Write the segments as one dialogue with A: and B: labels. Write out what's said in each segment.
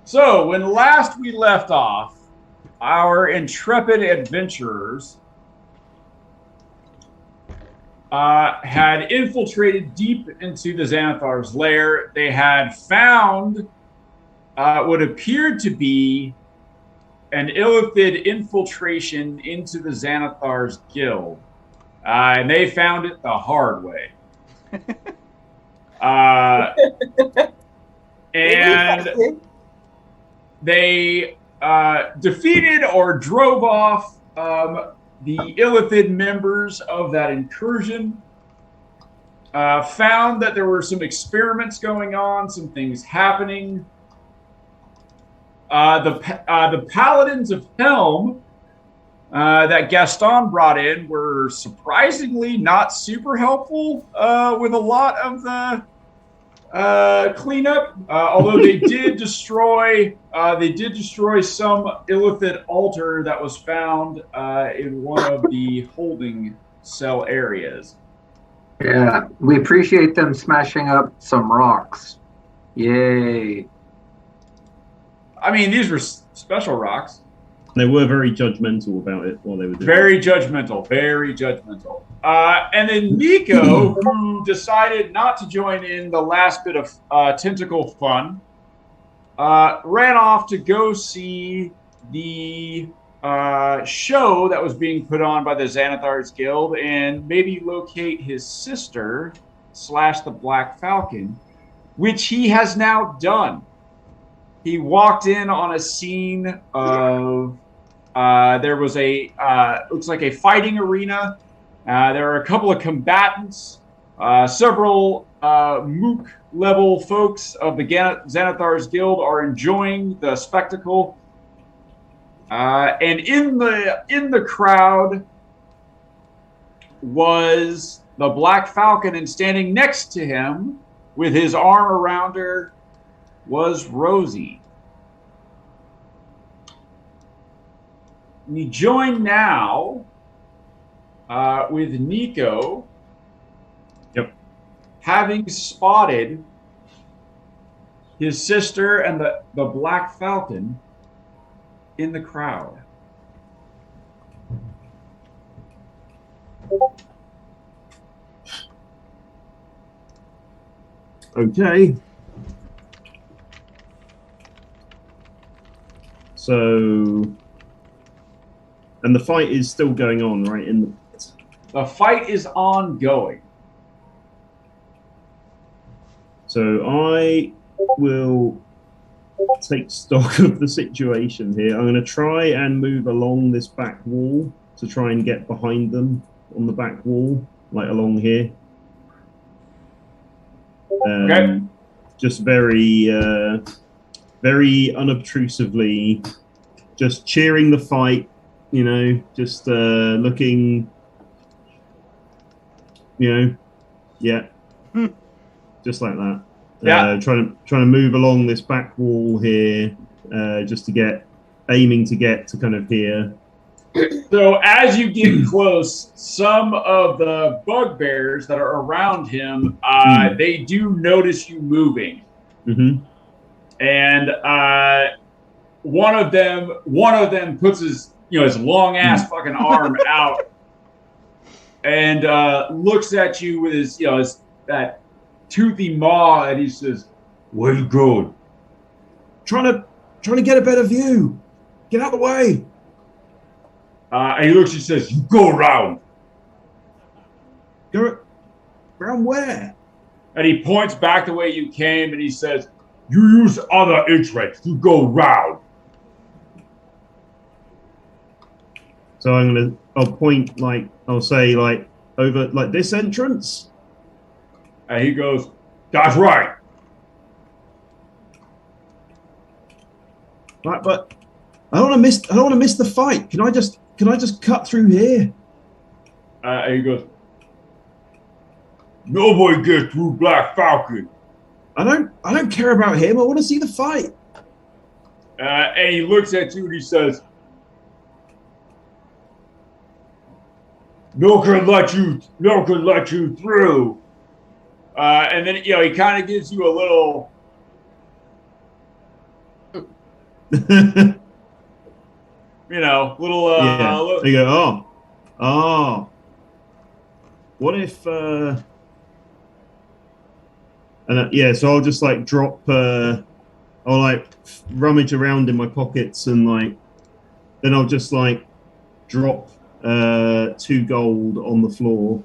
A: So, when last we left off, our intrepid adventurers had infiltrated deep into the Xanathar's lair. They had found what appeared to be an illithid infiltration into the Xanathar's guild. And they found it the hard way. And they defeated or drove off the illithid members of that incursion. Found that there were some experiments going on, some things happening. The paladins of Helm that Gaston brought in were surprisingly not super helpful with a lot of the cleanup. Although they did destroy some illithid altar that was found in one of the holding cell areas.
B: Yeah, we appreciate them smashing up some rocks. Yay.
A: I mean, these were special rocks.
C: They were very judgmental about it while they were doing
A: Very judgmental, very judgmental. And then Nico, who decided not to join in the last bit of tentacle fun, ran off to go see the show that was being put on by the Xanathar's Guild and maybe locate his sister / the Black Falcon, which he has now done. He walked in on a scene of there was a looks like a fighting arena. There are a couple of combatants, several mook level folks of the Xanathar's Guild are enjoying the spectacle. And in the crowd was the Black Falcon, and standing next to him with his arm around her was Rosie. We join now with Nico.
C: Yep.
A: Having spotted his sister and the Black Falcon in the crowd.
C: Okay. So, and the fight is still going on, right?
A: The fight is ongoing.
C: So I will take stock of the situation here. I'm going to try and move along this back wall to try and get behind them on the back wall, like along here.
A: Okay.
C: Just very unobtrusively, just cheering the fight, just looking, yeah, just like that.
A: Yeah.
C: Trying to move along this back wall here, just aiming to get to kind of here.
A: So as you get close, some of the bugbears that are around him, they do notice you moving.
C: Mm-hmm.
A: And one of them puts his long ass fucking arm out and looks at you with his that toothy maw, and he says, "Where you going?"
C: Trying to get a better view. Get out of the way.
A: And he looks and says, "You go around."
C: Go around where?
A: And he points back the way you came, and he says, "You use other entrance. You go round."
C: So I'll point, I'll say over this entrance.
A: And he goes, "That's right."
C: Right, but I don't want to miss the fight. Can I just cut through here?
A: And he goes, "Nobody gets through Black Falcon."
C: I don't care about him. I want to see the fight.
A: And he looks at you and he says, "No can let you through." And then he kind of gives you a little You know, little.
C: Yeah.
A: Little...
C: They go, oh. What if? So I'll just like drop. I'll like rummage around in my pockets and like, then I'll just like drop 2 gold on the floor.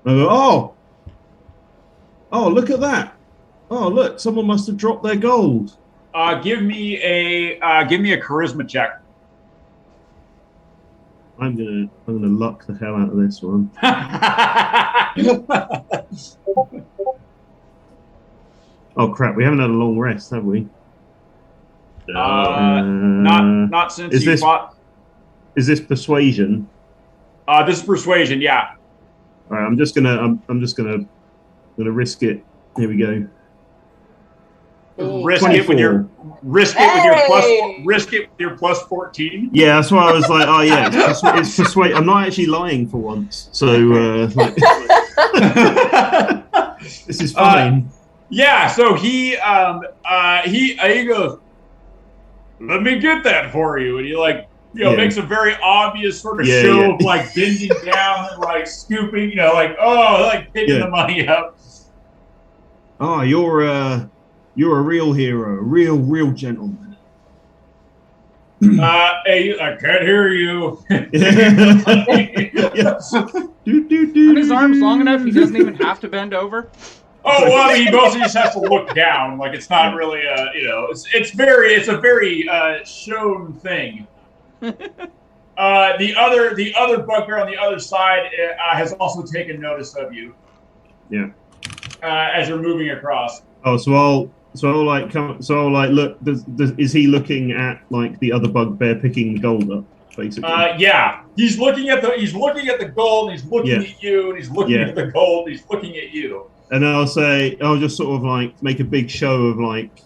C: I go, oh, look at that! Oh, look, someone must have dropped their gold.
A: Give me a charisma check.
C: I'm gonna luck the hell out of this one. Oh crap! We haven't had a long rest, have we?
A: Not since you fought.
C: Is this persuasion?
A: This is persuasion. Yeah.
C: All right, I'm just gonna risk it. Here we go.
A: Risk it with your plus 14.
C: Yeah, that's why I was like, oh yeah, it's persuade. I'm not actually lying for once, so this is fine.
A: Yeah, so he goes, let me get that for you, and he like makes a very obvious sort of show of like bending down and like scooping, like picking the money up.
C: Oh, you're a real hero, a real gentleman.
A: Hey, I can't hear you.
D: Aren't his arms long enough? He doesn't even have to bend over.
A: Oh well, I mean, he mostly just has to look down. Like it's not really it's a very shown thing. The other bugbear on the other side has also taken notice of you.
C: Yeah.
A: As you're moving across.
C: Oh, so I'll look. Is he looking at like the other bugbear picking the gold up, basically?
A: Yeah. He's looking at the gold. And he's looking at you, and he's looking at the gold. And he's looking at you.
C: And I'll just sort of like make a big show of like,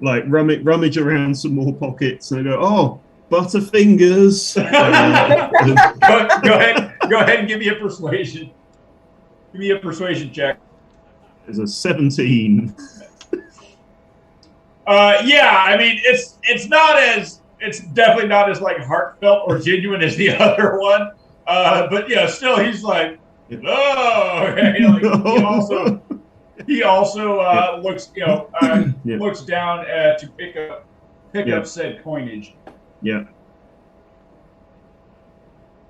C: like rummage around some more pockets, and I go, oh, Butterfingers.
A: Go ahead and give me a persuasion. Give me a persuasion check.
C: It's a 17.
A: Yeah, I mean it's definitely not as like heartfelt or genuine as the other one. But yeah, still he's like, oh, okay. Like, he also looks looks down to pick up said coinage.
C: Yeah.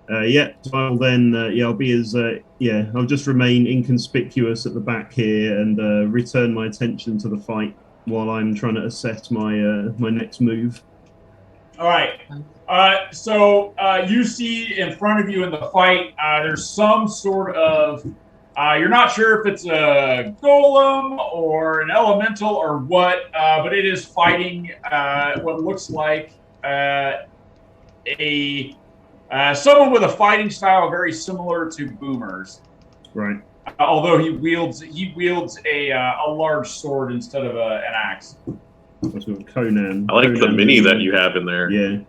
C: So I'll then, I'll be as, I'll just remain inconspicuous at the back here and return my attention to the fight while I'm trying to assess my my next move.
A: All right. So you see in front of you in the fight, there's some sort of, you're not sure if it's a golem or an elemental or what, but it is fighting what looks like someone with a fighting style very similar to Boomer's.
C: Right.
A: Although he wields a large sword instead of an axe.
C: That's with Conan.
E: I like the mini that you have in there.
C: Yeah.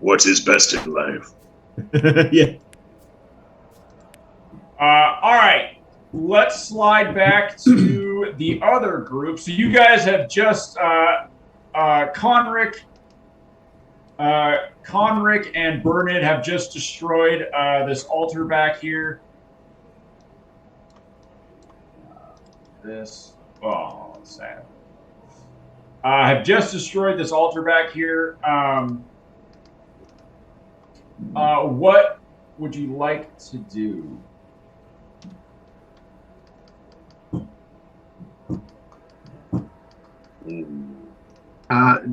E: What is best in life?
C: Yeah.
A: All right. Let's slide back to the other group. So you guys have just Conric and Bernard have just destroyed this altar back here. That's sad. Have just destroyed this altar back here. What would you like to do?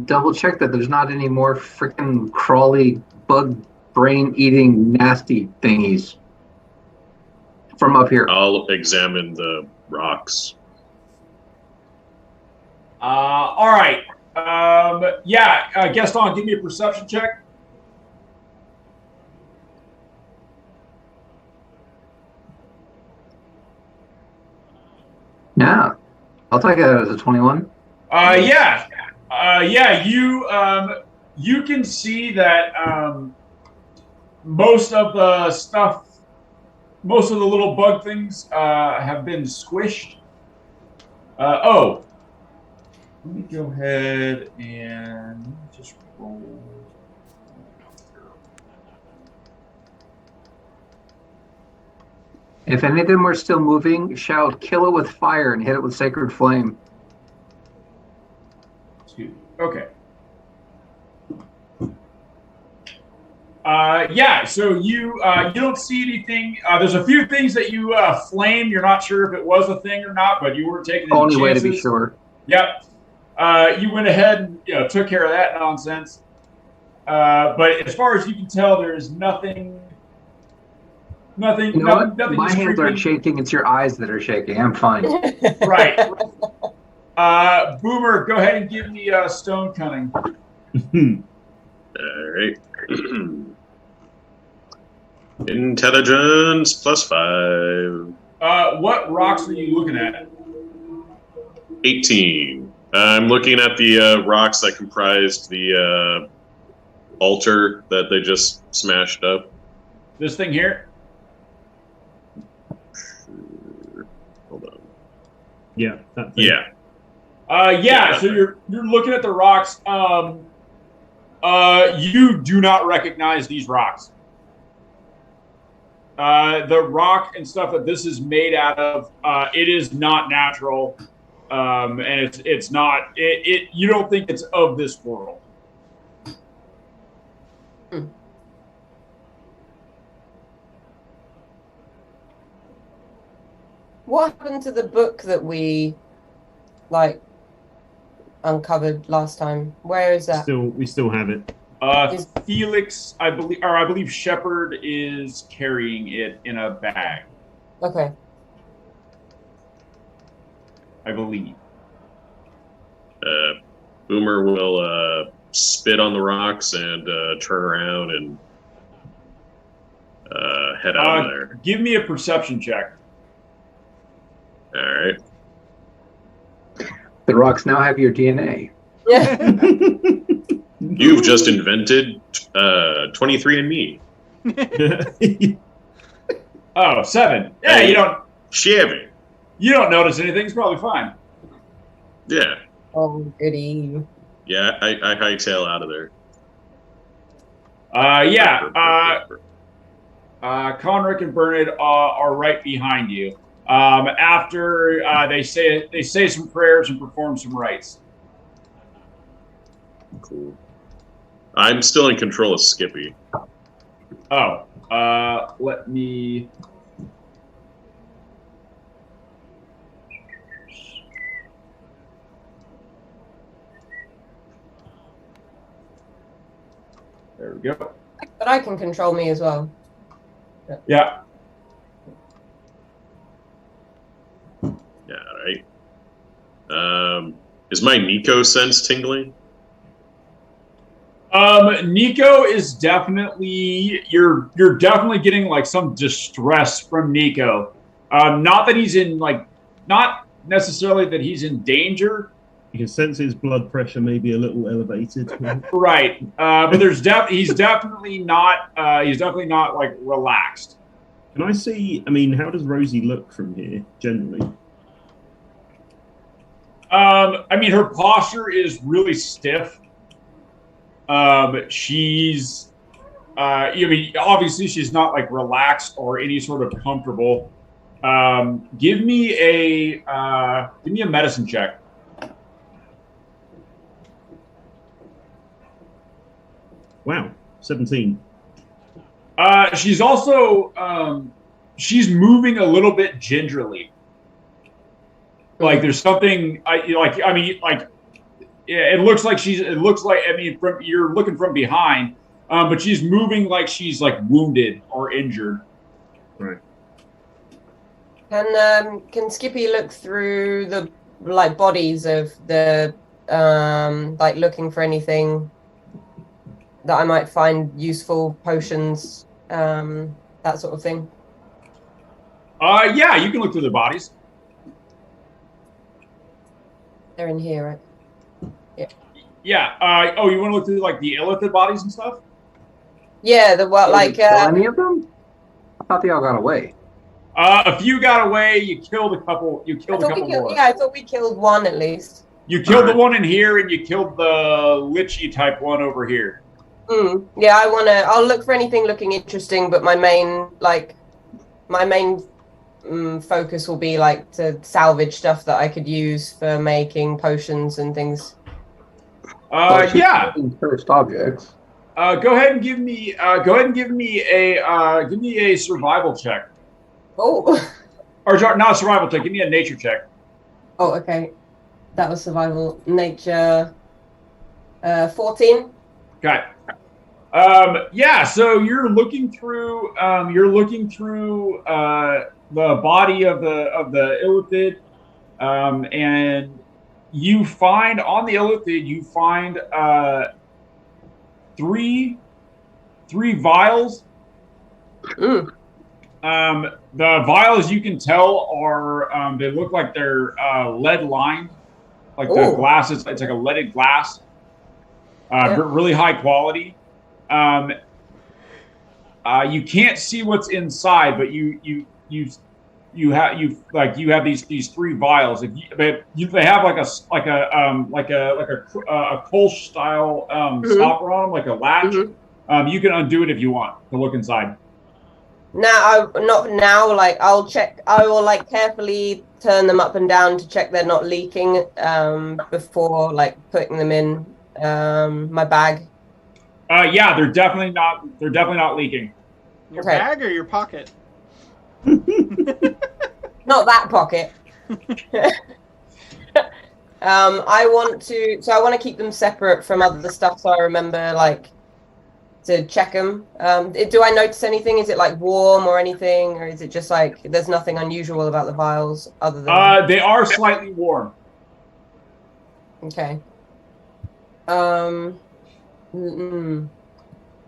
B: Double check that there's not any more freaking crawly, bug brain eating nasty thingies from up here.
E: I'll examine the rocks.
A: All right. Gaston, give me a perception check.
B: Yeah, I'll take it as a 21.
A: You can see that most of the stuff, most of the little bug things have been squished. Oh, let me go ahead and just roll.
B: If any of them are still moving, shout "kill it with fire" and hit it with sacred flame.
A: Okay. Yeah, so you don't see anything. There's a few things that you flame. You're not sure if it was a thing or not, but you weren't taking any
B: Only
A: chances.
B: way to be sure.
A: Yep. You went ahead and took care of that nonsense. But as far as you can tell, there is nothing. Nothing.
B: You know what?
A: Nothing.
B: My hands aren't shaking. It's your eyes that are shaking. I'm fine.
A: Right. Boomer, go ahead and give me stone cunning.
E: All right. Intelligence +5.
A: What rocks are you looking at?
E: 18. I'm looking at the rocks that comprised the altar that they just smashed up.
A: This thing here?
E: Hold on.
C: Yeah. That thing.
E: Yeah.
A: Yeah. So you're looking at the rocks. You do not recognize these rocks. The rock and stuff that this is made out of, it is not natural, and it's not. You don't think it's of this world.
F: What happened to the book that we uncovered last time? Where is that?
C: We still have it.
A: Felix, I believe Shepard is carrying it in a bag.
F: Okay.
A: I believe.
E: Boomer will spit on the rocks and turn around and head out of there.
A: Give me a perception check.
E: All right.
B: The rocks now have your DNA.
F: Yeah.
E: You've just invented 23andMe.
A: Oh, 7. Yeah,
E: Hey.
A: you don't notice anything. It's probably fine.
E: Yeah.
F: Oh, goody.
E: Yeah, I hightail out of there.
A: Conrick and Bernard are right behind you. After they say some prayers and perform some rites.
E: Cool. I'm still in control of Skippy.
A: Oh, let me. There we go.
F: But I can control me as well.
A: Yeah.
E: Yeah, right. Is my Nico sense tingling?
A: Nico is definitely you're definitely getting like some distress from Nico. Not that he's in not necessarily that he's in danger.
C: You can sense his blood pressure may be a little elevated.
A: Right. But he's definitely not like relaxed.
C: Can I see? I mean, how does Rosie look from here generally?
A: I mean, her posture is really stiff. She's, I mean, obviously she's not like relaxed or any sort of comfortable. Give me a medicine check.
C: Wow, 17.
A: She's also, she's moving a little bit gingerly. Like there's something it looks like you're looking from behind, but she's moving like she's like wounded or injured.
C: Right.
F: Can Skippy look through the bodies of the looking for anything that I might find useful, potions, that sort of thing?
A: Yeah, you can look through the bodies.
F: They're in here, right?
A: Yeah. You want to look through like the illithid bodies and stuff?
F: Yeah,
B: Kill any of them? I thought they all got away.
A: A few got away. You killed a couple. You
F: I
A: killed a
F: thought we
A: couple
F: killed.
A: more.
F: Yeah, I thought we killed one at least.
A: You killed the
B: Alright.
A: one in here, and you killed the lichy type one over here.
F: Yeah, I'll look for anything looking interesting, but my main focus will be like to salvage stuff that I could use for making potions and things.
A: Yeah.
B: Cursed objects.
A: Go ahead and give me. Go ahead and give me a survival check,
F: Oh,
A: or not a survival check. Give me a nature check.
F: oh, okay. That was survival. Nature. 14.
A: Okay. Yeah. So you're looking through. The body of the illithid, and you find on the illithid you find three vials.
F: Mm.
A: The vials, you can tell, are they look like they're lead lined, like the
F: Ooh.
A: glass is it's like a leaded glass,
F: Yeah.
A: really high quality. You can't see what's inside, but you have these three vials. If they have like a Kolsch style stopper on them, like a latch.
F: Mhm.
A: You can undo it if you want to look inside.
F: Not now. Like I'll check. I will like carefully turn them up and down to check they're not leaking before like putting them in my bag.
A: Yeah, they're definitely not. They're definitely not leaking.
D: Your
F: Okay.
D: bag or your pocket?
F: Not that pocket. I want to keep them separate from other stuff, so I remember like to check them. Do I notice anything? Is it like warm or anything, or is it just like there's nothing unusual about the vials other than?
A: They are slightly warm.
F: Okay.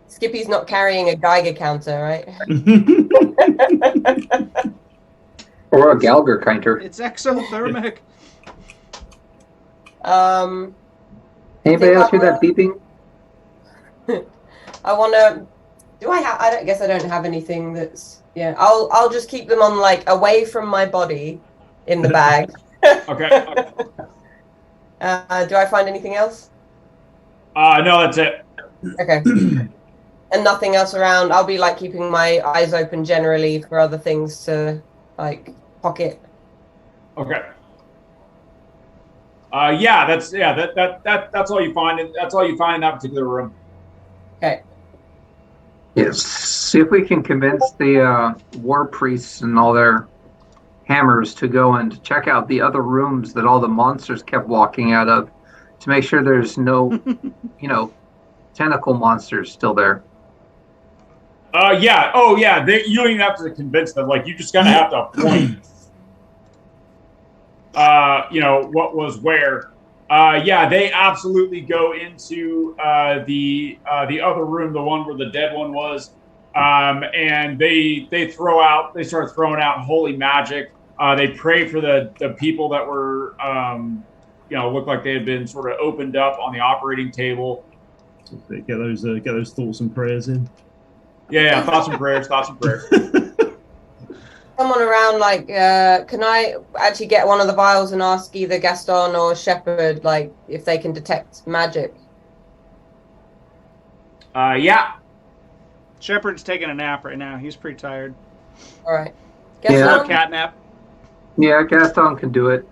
F: Skippy's not carrying a Geiger counter, right?
B: Or a Gallagher counter.
D: It's exothermic.
B: Anybody else hear that beeping?
F: I want to. Do I have? I don't guess I don't have anything that's. Yeah, I'll just keep them on like away from my body, in the bag.
A: Okay.
F: Do I find anything else?
A: No, that's it.
F: Okay. And nothing else around. I'll be like keeping my eyes open generally for other things to like pocket.
A: Okay. Yeah, that's all you find. That's all you find in that particular room.
F: Okay.
B: Yes. See if we can convince the war priests and all their hammers to go and check out the other rooms that all the monsters kept walking out of, to make sure there's no, tentacle monsters still there.
A: Yeah. Oh, yeah. You don't even have to convince them. Like, you just kind of have to point. What was where. Yeah, they absolutely go into the other room, the one where the dead one was, and they start throwing out holy magic. They pray for the people that were, looked like they had been sort of opened up on the operating table.
C: Get those thoughts and prayers in.
A: Yeah, thoughts and prayers.
F: Someone around, like, can I actually get one of the vials and ask either Gaston or Shepard, like, if they can detect magic?
A: Yeah.
D: Shepard's taking a nap right now. He's pretty tired.
F: All right.
B: Yeah.
F: Gaston?
D: Cat nap.
B: Yeah, Gaston can do it.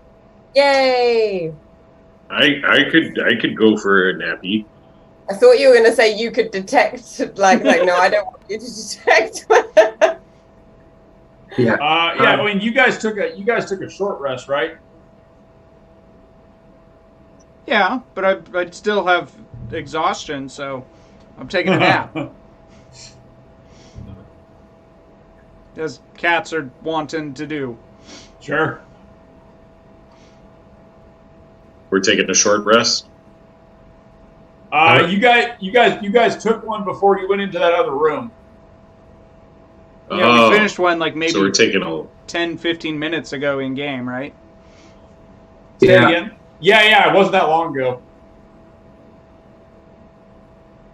F: Yay!
E: I could go for a nappy.
F: I thought you were going to say you could detect, like, no, I don't want you to detect.
B: Yeah.
A: I mean, you guys took a short rest, right?
D: Yeah, but I'd still have exhaustion, so I'm taking a nap. As cats are wanting to do.
A: Sure.
E: We're taking a short rest.
A: You guys took one before you went into that other room.
D: Yeah, we finished one like maybe
E: So we're taking a
D: 10, 15 minutes ago in game, right?
A: Say
B: Yeah.
A: it again. Yeah, it wasn't that long ago.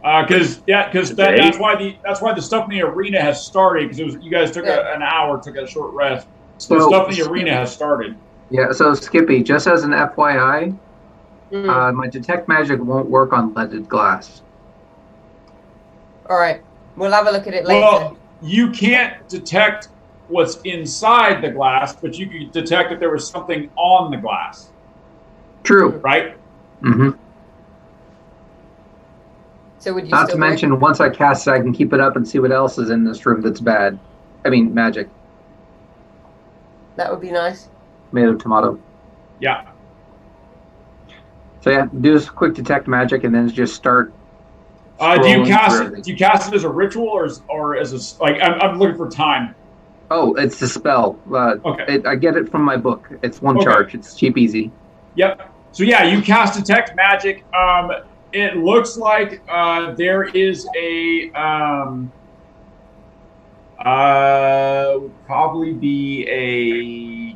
A: Because that's why the stuff in the arena has started. Because you guys took an hour, took a short rest. So the stuff in the arena has started.
B: Yeah. So Skippy, just as an FYI, my detect magic won't work on leaded glass.
F: All right, we'll have a look at it later.
A: Well, you can't detect what's inside the glass, but you can detect that there was something on the glass.
B: True.
A: Right?
B: Mm-hmm.
F: So would you
B: Not to mention, once I cast it, I can keep it up and see what else is in this room that's bad. I mean, magic.
F: That would be nice.
B: Made of tomato.
A: Yeah.
B: So yeah, do a quick detect magic and then just start.
A: Do you cast it as a ritual or as a like? I'm looking for time.
B: Oh, it's a spell.
A: Okay.
B: I get it from my book. It's one charge. It's cheap, easy.
A: Yep. So yeah, you cast detect magic. It looks like there is a would probably be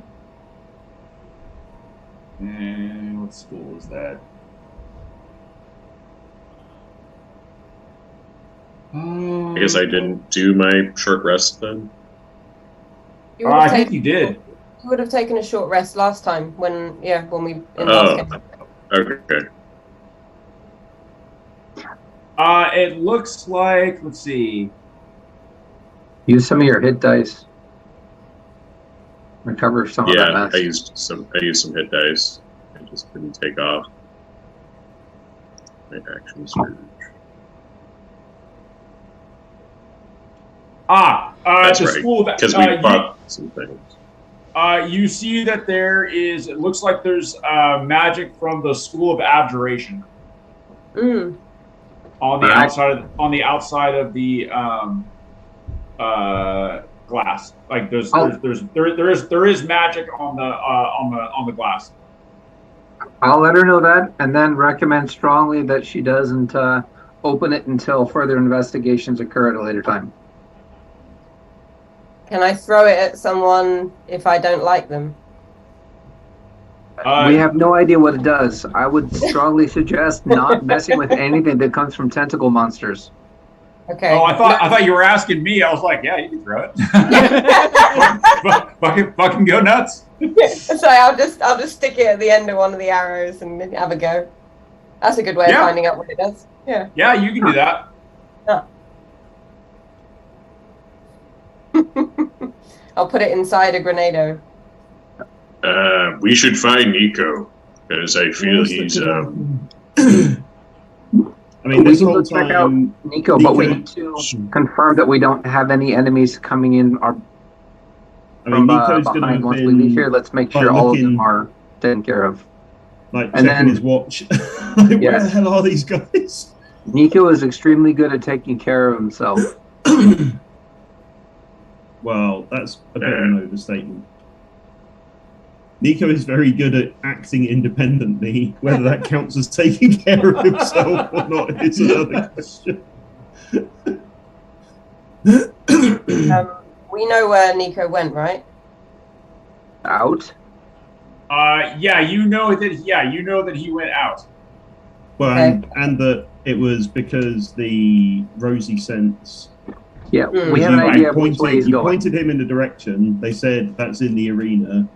A: what school is that?
E: I guess I didn't do my short rest then.
A: I think you did.
F: You would have taken a short rest last time when we.
E: Okay.
A: It looks like, let's see.
B: Use some of your hit dice. Recover some of that mess.
E: I used some hit dice. I just didn't take off my action surge.
A: That's
E: the
A: right. School that
E: because we fought some things.
A: You see that there is. It looks like there's magic from the School of Abjuration. On the outside of the glass. Like there is magic on the glass.
B: I'll let her know that, and then recommend strongly that she doesn't open it until further investigations occur at a later time.
F: Can I throw it at someone if I don't like them?
B: We have no idea what it does. I would strongly suggest not messing with anything that comes from tentacle monsters.
F: Okay.
A: Oh, I thought you were asking me. I was like, yeah, you can throw it. fucking go nuts.
F: So I'll just stick it at the end of one of the arrows and have a go. That's a good way of finding out what it does. Yeah.
A: Yeah, you can do that.
F: I'll put it inside a grenado.
E: We should find Nico because I feel he's.
C: I mean,
B: we can go check out Nico, but we need to confirm that we don't have any enemies coming in
C: Nico's
B: behind once we leave here. Let's make sure all of them are taken care of.
C: Like checking his watch. Where the hell are these guys?
B: Nico is extremely good at taking care of himself.
C: Well, that's a bit of an overstatement. Nico is very good at acting independently. Whether that counts as taking care of himself or not is another question.
F: We know where Nico went, right?
B: Out?
A: You know that he went out.
C: Well, and that it was because the rosy sense.
B: Yeah, we have an idea of which way he's going.
C: Pointed him in the direction. They said that's in the arena.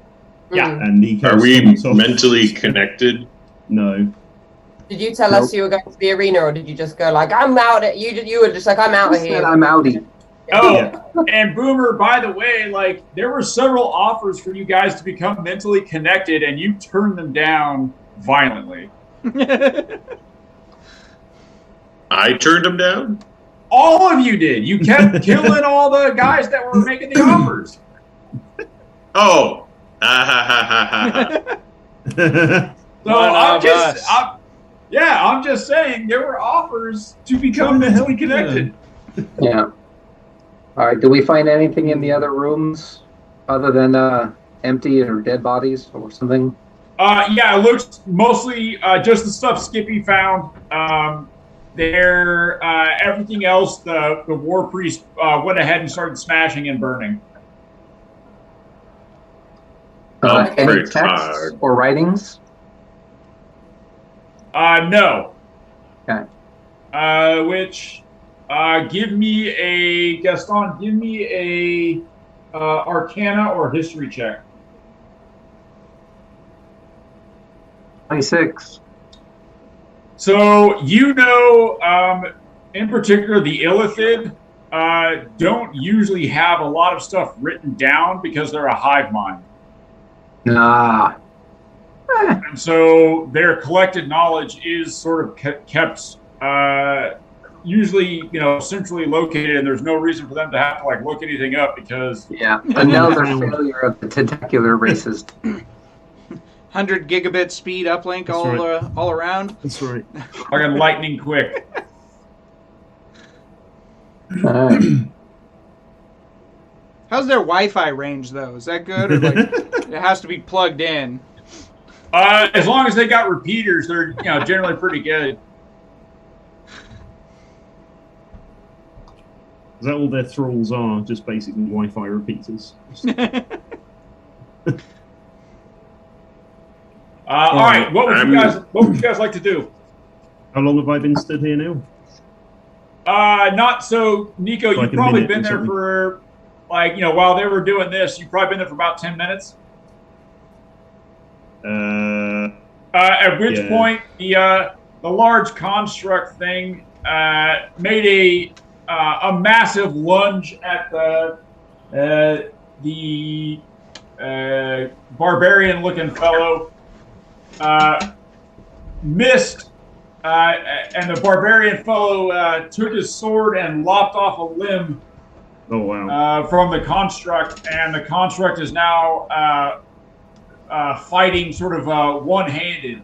A: Yeah.
C: And Nico.
E: Are we mentally connected?
C: No.
F: Did you tell us you were going to the arena, or did you just go like, "I'm out"? You were just like, "I'm out of here."
B: I'm outie.
A: Oh, and Boomer, by the way, like there were several offers for you guys to become mentally connected, and you turned them down violently.
E: I turned them down?
A: All of you did. You kept killing all the guys that were making the offers.
E: Oh.
A: So I'm just saying there were offers to become mentally connected.
B: Yeah. All right. Do we find anything in the other rooms other than empty or dead bodies or something?
A: It looks mostly just the stuff Skippy found. Everything else, the war priest went ahead and started smashing and burning.
B: Any texts or writings?
A: No.
B: Okay.
A: which give me a Gaston. Give me a Arcana or History check.
B: 26.
A: So in particular, the Illithid don't usually have a lot of stuff written down because they're a hive mind.
B: Ah.
A: And so their collected knowledge is sort of kept usually, centrally located, and there's no reason for them to have to look anything up because
B: Another failure of the tentacular races.
D: 100 gigabit speed uplink all around.
C: That's right.
A: fucking lightning quick.
D: How's their Wi-Fi range though? Is that good, or it has to be plugged in?
A: As long as they got repeaters, they're generally pretty good.
C: Is that all their thralls are? Just basically Wi-Fi repeaters.
A: All right, what would you guys like to do?
C: How long have I been stood here now?
A: Not so, Nico. You've probably been there for while they were doing this. You've probably been there for about 10 minutes. At which point the large construct thing made a massive lunge at the barbarian-looking fellow. Missed, and the barbarian fellow took his sword and lopped off a limb.
C: Oh wow!
A: From the construct, and the construct is now fighting sort of one-handed.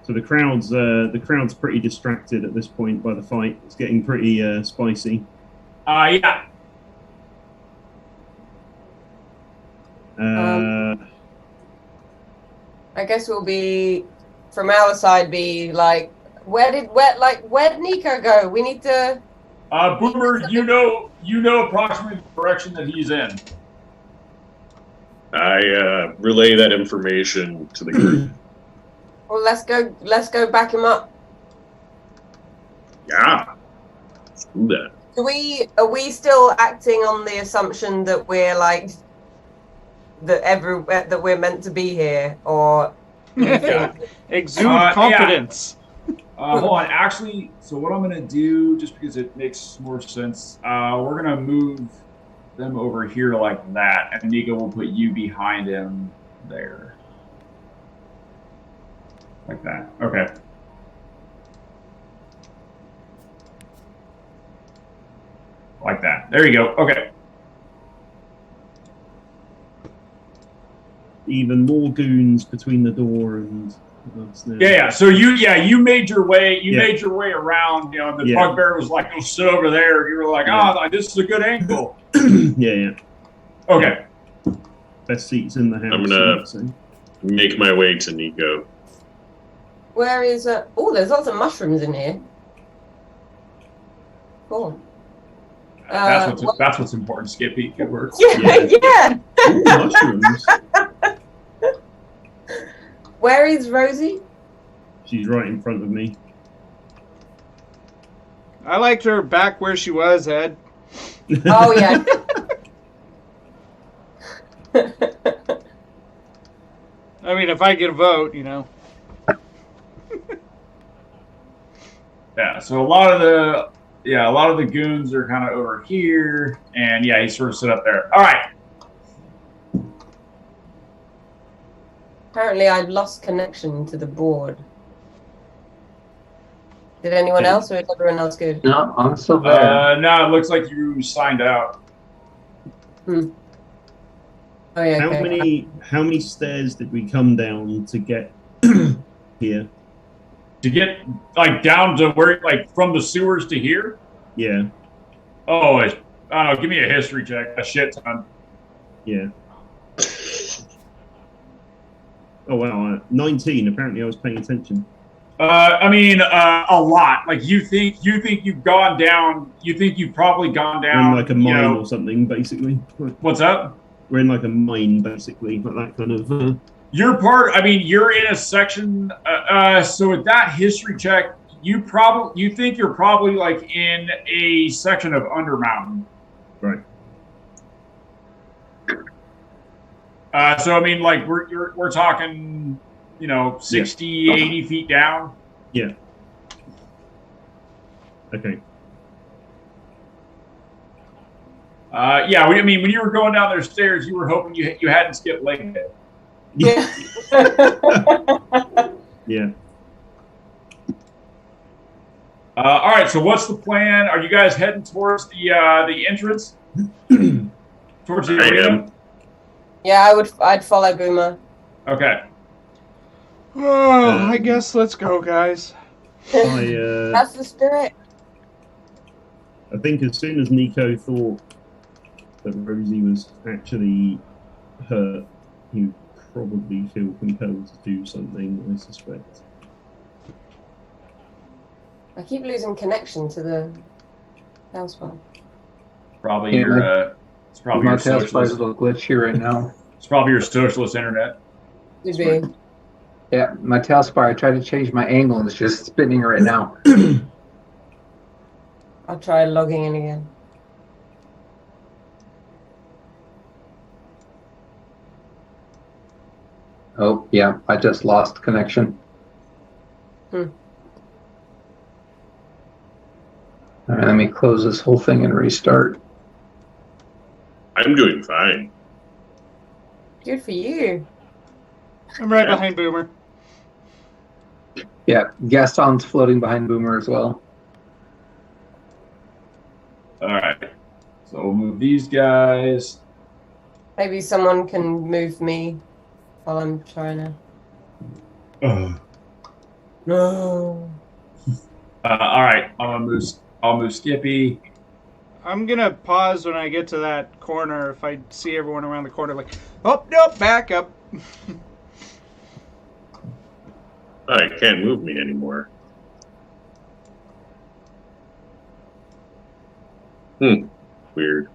C: So the crowd's pretty distracted at this point by the fight. It's getting pretty spicy.
A: Yeah.
F: I guess we'll be from our side. Where did Nico go? We need to.
A: Boomer, you know approximately the direction that he's in.
E: I relay that information to the group.
F: Well, let's go back him up.
E: Yeah. Let's do that.
F: Are we still acting on the assumption that we're that we're meant to be here, or
D: exude confidence?
A: Hold on. Actually, so what I'm going to do, just because it makes more sense, we're going to move them over here like that, and Nico will put you behind him there. Like that. Okay. Like that. There you go. Okay.
C: Even more goons between the door and us now.
A: Yeah. So you made your way. You made your way around. The bugbear was like, "Go sit over there." You were like, this is a good angle."
C: Yeah.
A: Okay.
C: Best seats in the house.
E: I'm gonna make my way to Nico.
F: Where is there's lots of mushrooms in here. Cool.
A: That's what's important, Skippy. Good work.
F: Yeah.
C: Ooh, mushrooms.
F: Where is Rosie?
C: She's right in front of me.
D: I liked her back where she was, Ed.
F: Oh yeah.
D: I mean, if I get a vote,
A: Yeah. So a lot of the goons are kind of over here, and he sort of sit up there. All right.
F: Apparently, I've lost connection to the board. Did anyone else, or is everyone else good?
B: No, I'm still there.
A: No, it looks like you signed out.
F: Oh yeah.
C: How many stairs did we come down to get here?
A: To get down to where, from the sewers to here?
C: Yeah.
A: Oh, I don't know. Give me a history check. A shit ton.
C: Yeah. Oh wow, 19. Apparently, I was paying attention.
A: A lot. You think you've gone down? You think you've probably gone down?
C: We're in a mine or something, basically.
A: What's up?
C: We're in a mine, basically, but that kind of.
A: You're in a section. So with that history check, you think you're probably like in a section of Undermountain.
C: Right.
A: So I mean, like we're talking, 60, 80 feet down.
C: Yeah. Okay.
A: Yeah. I mean, when you were going down those stairs, you were hoping you hadn't skipped leg day.
C: Yeah. Yeah.
A: All right. So what's the plan? Are you guys heading towards the entrance? Towards the arena?
F: Yeah, I'd follow Boomer.
A: Okay.
D: Oh, I guess let's go, guys.
F: That's the spirit.
C: I think as soon as Nico thought that Rosie was actually hurt, he would probably feel compelled to do something, I suspect.
F: I keep losing connection to the house phone.
A: Probably
B: Yeah,
A: your it's probably
B: My
A: your
B: tailspine's a
A: socialist.
B: little glitchy right now.
A: It's probably your socialist internet.
F: Could be.
B: Yeah, my tailspire. I tried to change my angle and it's just spinning right now.
F: I'll try logging in again.
B: Oh, yeah, I just lost connection. All right, let me close this whole thing and restart.
E: I'm doing fine.
F: Good for you.
D: I'm right behind Boomer.
B: Yeah, Gaston's floating behind Boomer as well.
A: All right. So we'll move these guys.
F: Maybe someone can move me while I'm trying to. No.
A: All right. I'll move Skippy.
D: I'm gonna pause when I get to that corner. If I see everyone around the corner, like, oh nope, back up.
E: I can't move me anymore. Weird.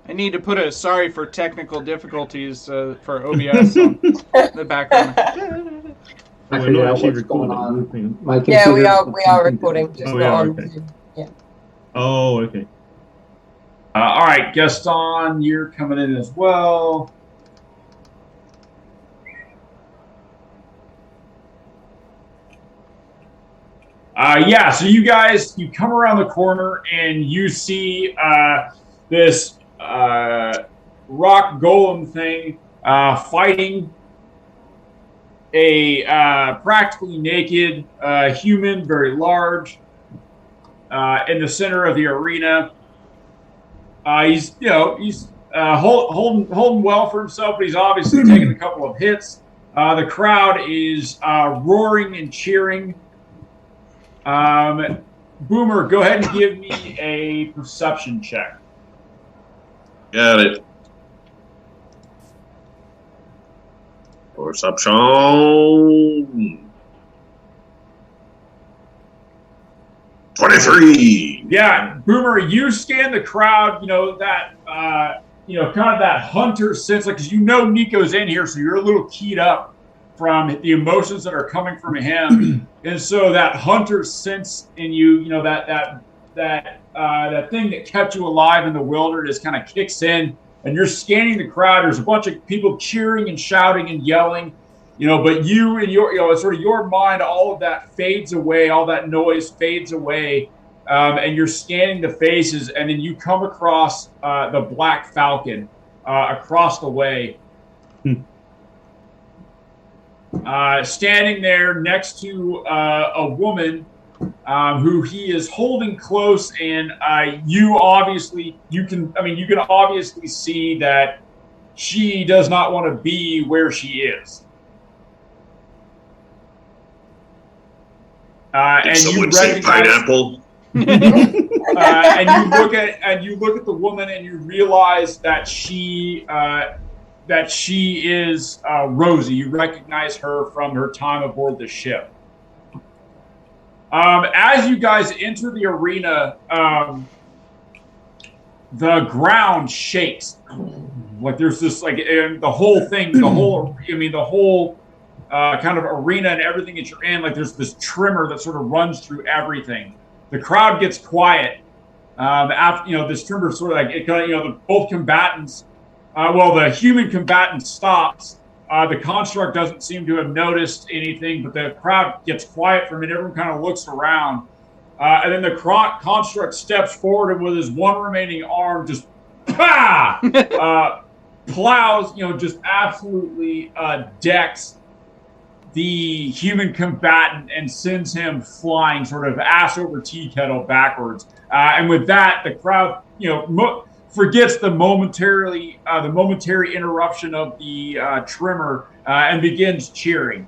D: I need to put a sorry for technical difficulties for OBS on the background.
B: I
C: we're
B: figured
C: not
B: out
C: actually
B: what's going
C: recording.
B: on.
C: Hang on.
B: My
F: Yeah, we
B: computer-
F: are recording, just
C: Oh,
F: not
C: yeah,
F: on.
C: okay.
F: Zoom. Yeah.
C: Oh, okay.
A: All right, Gaston, you're coming in as well. Yeah, so you come around the corner and you see this rock golem thing fighting a practically naked human, very large, in the center of the arena. He's holding well for himself, but he's obviously taken a couple of hits. The crowd is roaring and cheering. Boomer, go ahead and give me a perception check.
E: Got it. Perception. 23.
A: Yeah, Boomer, you scan the crowd. That kind of that hunter sense, like, 'cause Nico's in here, so you're a little keyed up from the emotions that are coming from him, and so that hunter sense in you, that thing that kept you alive in the wilderness kind of kicks in, and you're scanning the crowd. There's a bunch of people cheering and shouting and yelling, but you and your, sort of your mind, all of that fades away, all that noise fades away, and you're scanning the faces, and then you come across the Black Falcon across the way. Standing there next to a woman who he is holding close, and you can obviously see that she does not want to be where she is.
E: Did
A: and
E: someone
A: you
E: say pineapple?
A: and you look at the woman, and you realize that she is Rosie. You recognize her from her time aboard the ship. As you guys enter the arena, the ground shakes. Like there's this like and the whole thing, the whole kind of arena and everything that you're in, like there's this tremor that sort of runs through everything. The crowd gets quiet. After this tremor sort of like it kind of both combatants. The human combatant stops. The construct doesn't seem to have noticed anything, but the crowd gets quiet for a minute. Everyone kind of looks around. And then the construct steps forward and with his one remaining arm just plows, just absolutely decks the human combatant and sends him flying sort of ass over tea kettle backwards. And with that, the crowd, forgets the momentary interruption of the tremor and begins cheering.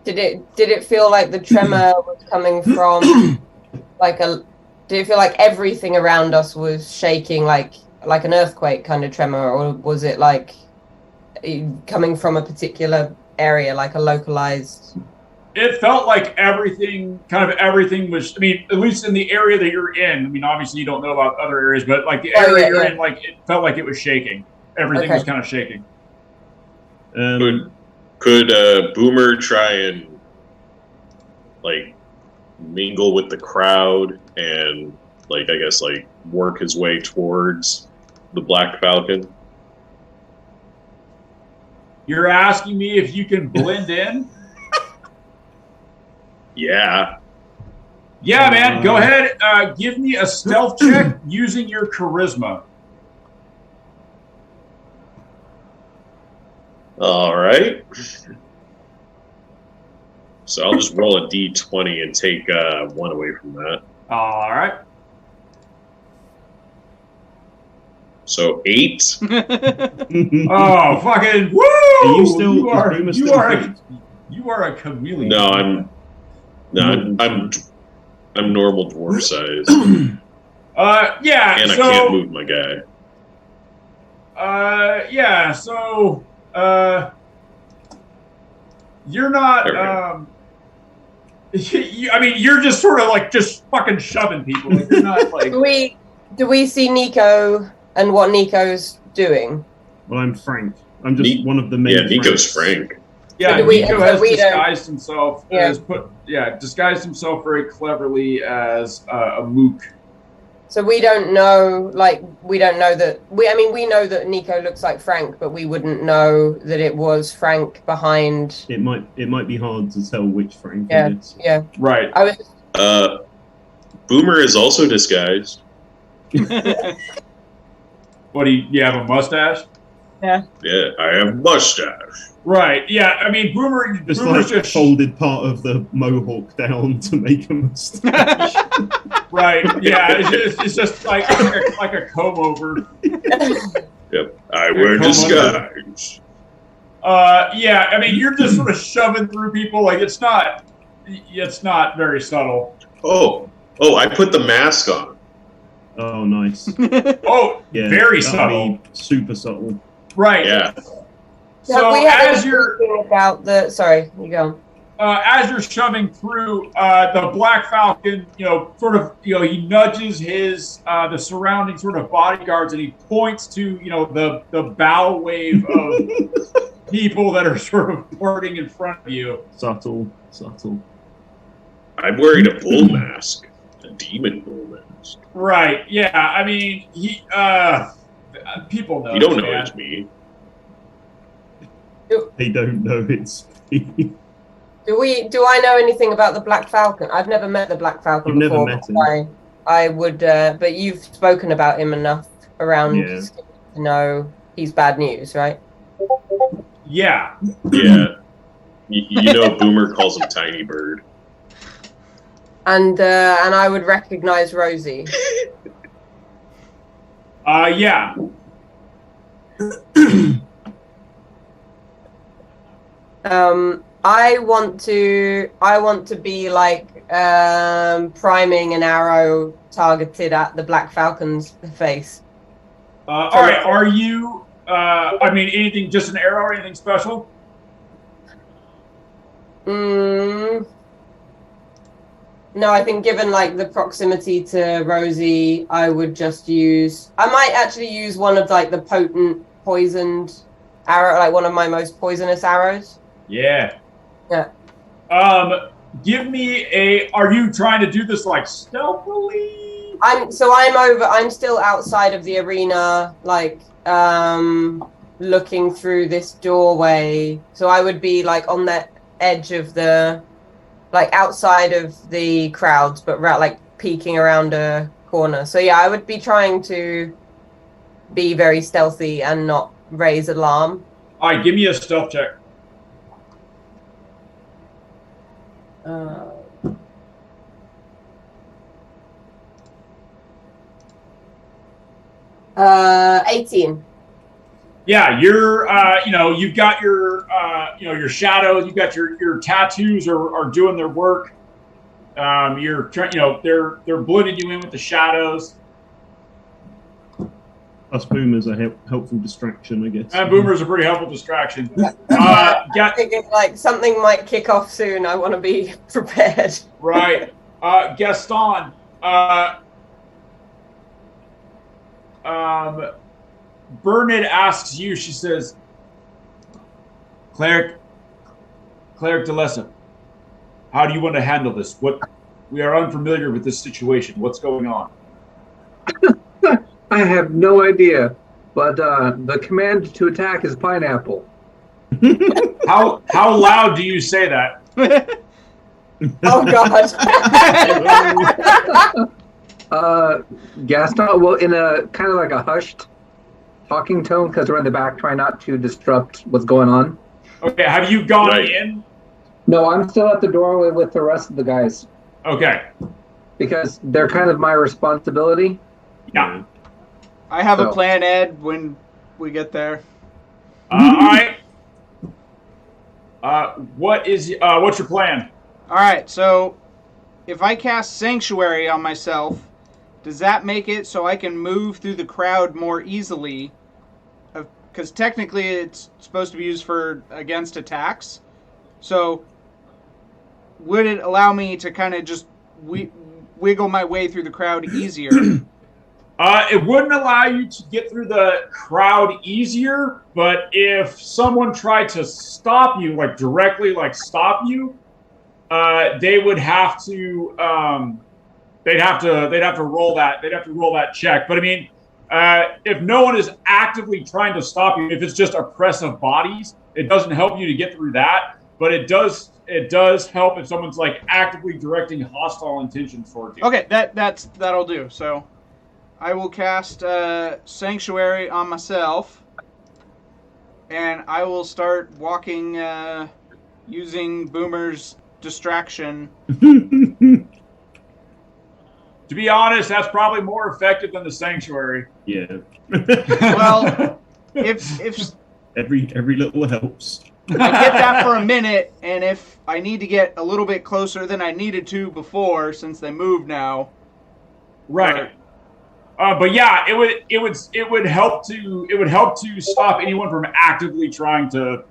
F: Did it feel like the tremor was coming from did it feel like everything around us was shaking like an earthquake kind of tremor, or was it like coming from a particular area, like a localized?
A: It felt like everything was, at least in the area that you're in. Obviously you don't know about other areas, but like the area you're in, like it felt like it was shaking. Everything was kind of shaking.
E: Could Boomer try and like mingle with the crowd and work his way towards the Black Falcon?
A: You're asking me if you can blend in?
E: Yeah.
A: Yeah, man. Go ahead. Give me a stealth check using your charisma.
E: All right. So I'll just roll a d20 and take 1 away from that.
A: All right.
E: So 8.
A: Oh, fucking woo!
C: Are you still?
A: You are a chameleon.
E: No, I'm normal dwarf size.
A: Yeah.
E: And I can't move my guy.
A: Yeah. So, you're not. You're just sort of like just fucking shoving people. Like you're not like.
F: Do we see Nico and what Nico's doing?
C: Well, I'm Frank. I'm just one of the main.
E: Yeah, Nico's Frank.
A: Yeah, Nico has disguised himself.
F: Yeah.
A: Disguised himself very cleverly as a mook.
F: So we don't know that we know that Nico looks like Frank, but we wouldn't know that it was Frank behind.
C: It might be hard to tell which Frank
F: it
C: is.
F: Yeah.
A: Right.
E: Boomer is also disguised.
A: What do you have a mustache?
F: Yeah.
E: Yeah, I have a mustache.
A: Right. Yeah. Boomer's
C: just folded part of the mohawk down to make a mustache.
A: Right. Yeah. It's just like a comb over.
E: Yep. I wear disguise.
A: Yeah. You're just sort of shoving through people. Like it's not very subtle.
E: Oh! I put the mask on.
C: Oh, nice.
A: Oh, yeah. Very subtle.
C: Super subtle.
A: Right.
E: Yeah.
A: So as you're
F: sorry, you go.
A: As you're shoving through, the Black Falcon, he nudges his the surrounding sort of bodyguards, and he points to the bow wave of people that are sort of flirting in front of you.
C: Subtle.
E: I'm wearing a bull mask, a demon bull mask.
A: Right. Yeah. He. People know.
E: You don't know it's me.
C: They don't know it's me.
F: Do I know anything about the Black Falcon? I've never met the Black Falcon before.
C: Never met him.
F: I would, but you've spoken about him enough around to know he's bad news, right?
A: Yeah.
E: Yeah. Boomer calls him Tiny Bird.
F: And I would recognize Rosie.
A: Yeah.
F: I want to be like priming an arrow targeted at the Black Falcon's face.
A: All right. Are you? Anything? Just an arrow or anything special?
F: No, I think given like the proximity to Rosie, I would just use. I might actually use one of like the potent poisoned arrow, like one of my most poisonous arrows.
A: Yeah.
F: Yeah.
A: Give me a. Are you trying to do this like stealthily?
F: I'm still outside of the arena, like looking through this doorway. So I would be like on that edge of the, like outside of the crowds, but like peeking around a corner. So yeah, I would be trying to be very stealthy and not raise alarm.
A: All right, give me a stealth check.
F: 18.
A: Yeah, you're. You've got your. Your shadows. You've got your tattoos are doing their work. You're trying. They're blending you in with the shadows.
C: Us boomers are helpful distraction, I guess.
A: And boomers are a pretty helpful distraction.
F: I'm thinking like something might kick off soon. I want to be prepared.
A: Right, Gaston. Bernard asks you. She says, Cleric Delessa, how do you want to handle this? We are unfamiliar with this situation. What's going on?
B: I have no idea, but the command to attack is pineapple.
A: How loud do you say that?
F: Oh God.
B: Gaston, well, in a kind of like a hushed talking tone, because we're in the back, trying not to disrupt what's going on.
A: Okay, have you gone
E: Right.
A: in?
B: No, I'm still at the doorway with the rest of the guys,
A: Okay.
B: because they're kind of my responsibility.
A: Yeah.
D: I have a
B: So-
D: plan, Ed, when we get there.
A: All right. What's your plan?
D: All right, so if I cast Sanctuary on myself, does that make it so I can move through the crowd more easily? Because technically it's supposed to be used against attacks. So would it allow me to kind of just wiggle my way through the crowd easier?
A: It wouldn't allow you to get through the crowd easier, but if someone tried to stop you, like directly, like stop you, they would have to. They'd have to roll that. They'd have to roll that check. But I mean, if no one is actively trying to stop you, if it's just oppressive bodies, it doesn't help you to get through that. But it does help if someone's like actively directing hostile intentions towards you.
D: Okay, that'll do. So I will cast Sanctuary on myself, and I will start walking using Boomer's distraction.
A: To be honest, that's probably more effective than the sanctuary.
C: Yeah.
D: Well, if
C: Every little helps.
D: I get that for a minute, and if I need to get a little bit closer than I needed to before, since they moved now.
A: Right. But yeah, it would help to stop anyone from actively trying to.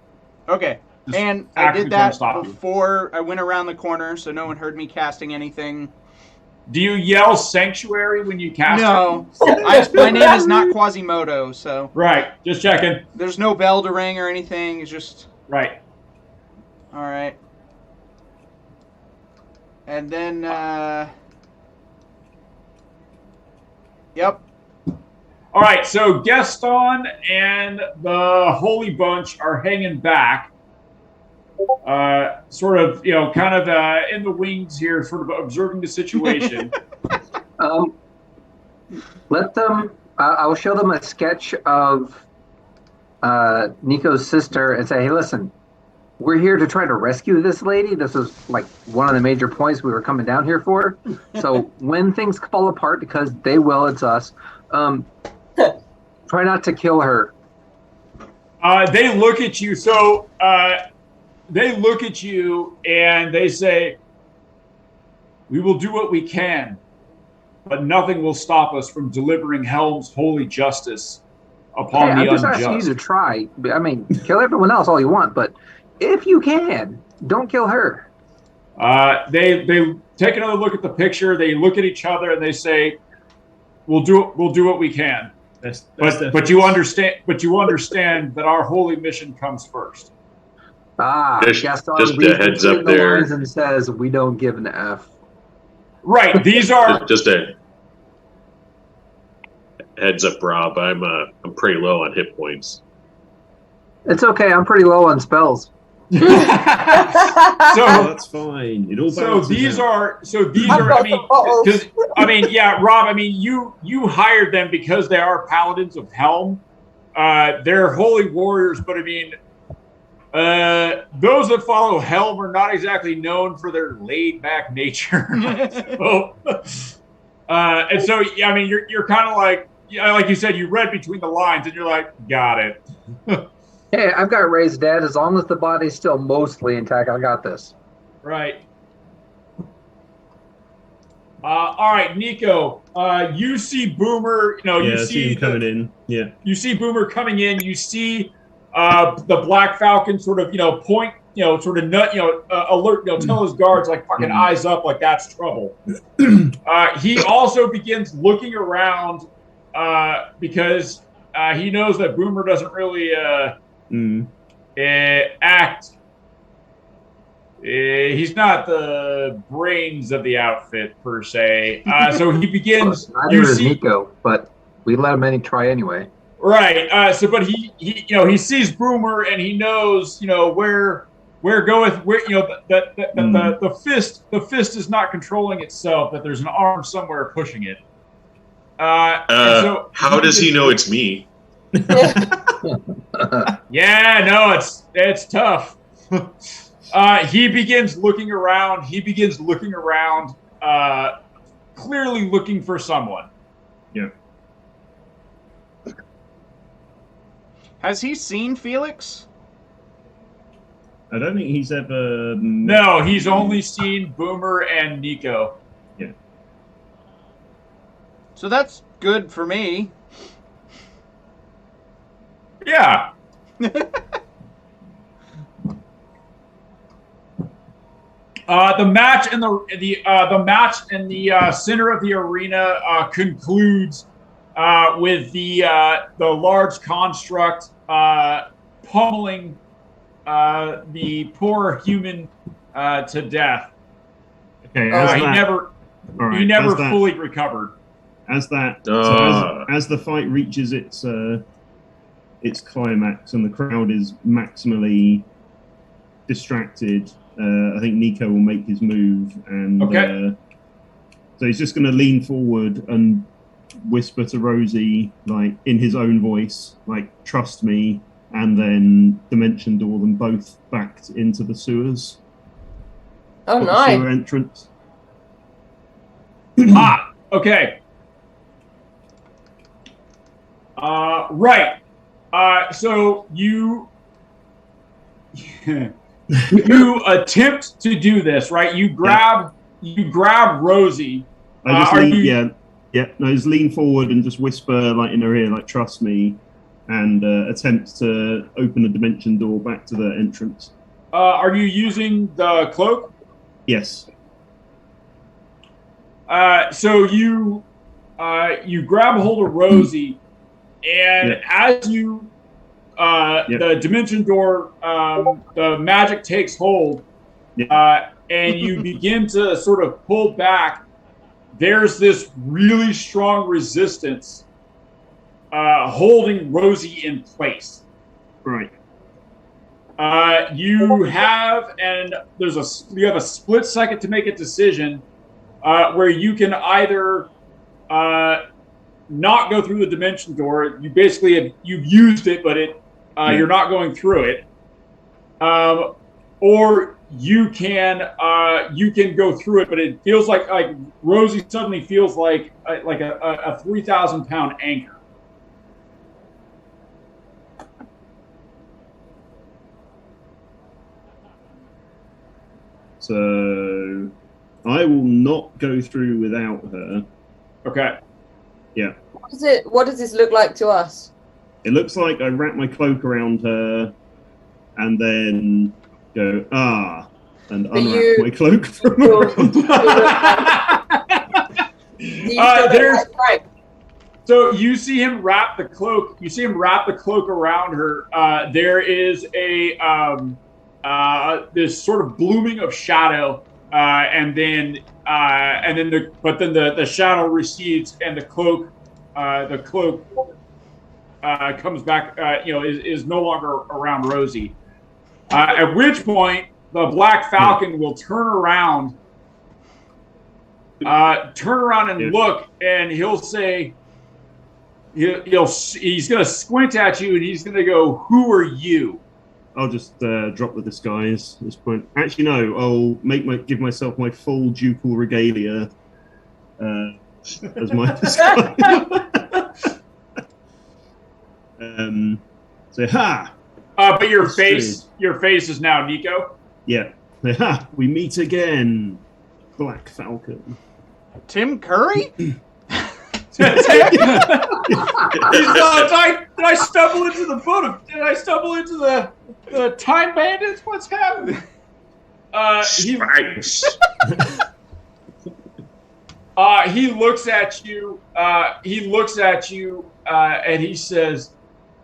D: Okay.
A: Just
D: And I
A: actively
D: did
A: trying
D: that
A: to stop you.
D: before I went around the corner, so no one heard me casting anything.
A: Do you yell sanctuary when you cast?
D: No, my name is not Quasimodo, so
A: Right. Just checking.
D: there's no bell to ring or anything. It's just
A: Right.
D: all right. And then, yep.
A: All right. So Gaston and the Holy Bunch are hanging back. Sort of, kind of in the wings here, sort of observing the situation.
B: Let them. I'll show them a sketch of Nico's sister and say, "Hey, listen, we're here to try to rescue this lady. This is like one of the major points we were coming down here for. So when things fall apart, because they will, it's us. Try not to kill her."
A: They look at you. So they look at you and they say, "We will do what we can, but nothing will stop us from delivering Helm's holy justice upon
B: Hey,
A: the
B: I'm just
A: unjust."
B: asking you to try. I mean, kill everyone else all you want, but if you can, don't kill her.
A: They take another look at the picture. They look at each other and they say, "We'll do what we can." But you understand that our holy mission comes first.
E: Just a heads up there.
B: And says, "We don't give an F."
A: Right. These are
E: just a heads up, Rob. I'm pretty low on hit points.
B: It's okay. I'm pretty low on spells.
A: So
C: that's fine. It all
A: these are.
F: Yeah,
A: Rob. You hired them because they are paladins of Helm. They're holy warriors, but those that follow Helm are not exactly known for their laid-back nature. You're kind of like you said, you read between the lines, and you're like, got it.
B: Hey, I've got raised dead. As long as the body's still mostly intact, I got this.
A: Right. All right, Nico. You see Boomer. You see
C: him coming in. Yeah.
A: You see Boomer coming in. You see the Black Falcon sort of point. Sort of nut. Alert. Tell his guards like fucking eyes up, like that's trouble. He also begins looking around because he knows that Boomer doesn't really act. He's not the brains of the outfit per se. So he begins.
B: Neither is Nico, but we let him try anyway.
A: Right. But he sees Boomer and he knows where the fist is not controlling itself. That there's an arm somewhere pushing it.
E: So how does he know it's me?
A: Yeah, no, it's tough. He begins looking around. Clearly looking for someone.
C: Yeah.
D: Has he seen Felix?
C: I don't think he's ever.
A: No, he's only seen Boomer and Nico.
C: Yeah.
D: So that's good for me.
A: Yeah. The match in the center of the arena concludes with the large construct pummeling the poor human to death.
C: Okay,
A: he never fully recovered.
C: As the fight reaches its climax and the crowd is maximally distracted, I think Nico will make his move, and so he's just going to lean forward and whisper to Rosie, like in his own voice, like "Trust me," and then dimension door them both back into the sewers.
F: Oh, nice.
C: Sewer entrance.
A: Okay. Right. So you attempt to do this, right? You grab Rosie.
C: No, just lean forward and just whisper like in her ear, like "Trust me," and attempt to open the dimension door back to the entrance.
A: Are you using the cloak?
C: Yes.
A: So you grab a hold of Rosie, and as you the dimension door, the magic takes hold, and you begin to sort of pull back. There's this really strong resistance holding Rosie in place.
C: Right.
A: You have a split second to make a decision where you can either not go through the dimension door. You basically you've used it, but you're not going through it, or you can go through it, but it feels like Rosie suddenly feels like a 3,000-pound anchor.
C: So I will not go through without her.
A: Okay.
C: Yeah.
F: What does this look like to us?
C: It looks like I wrap my cloak around her and then go, and
F: But
C: unwrap my cloak from
A: there's so you see him wrap the cloak. You see him wrap the cloak around her. There is a this sort of blooming of shadow, and then the shadow recedes, and the cloak comes back. Is no longer around Rosie. At which point, the Black Falcon will turn around and look, and he'll say, he's going to squint at you, and he's going to go, "Who are you?"
C: I'll just drop the disguise at this point. Actually, no. I'll give myself my full ducal regalia as my disguise. So, ha!
A: But your face is now Nico.
C: Yeah. Ha! We meet again, Black Falcon.
D: Tim Curry?
A: Did I stumble into the boat? Did I stumble into the Time Bandits? What's happening? He looks at you. And he says,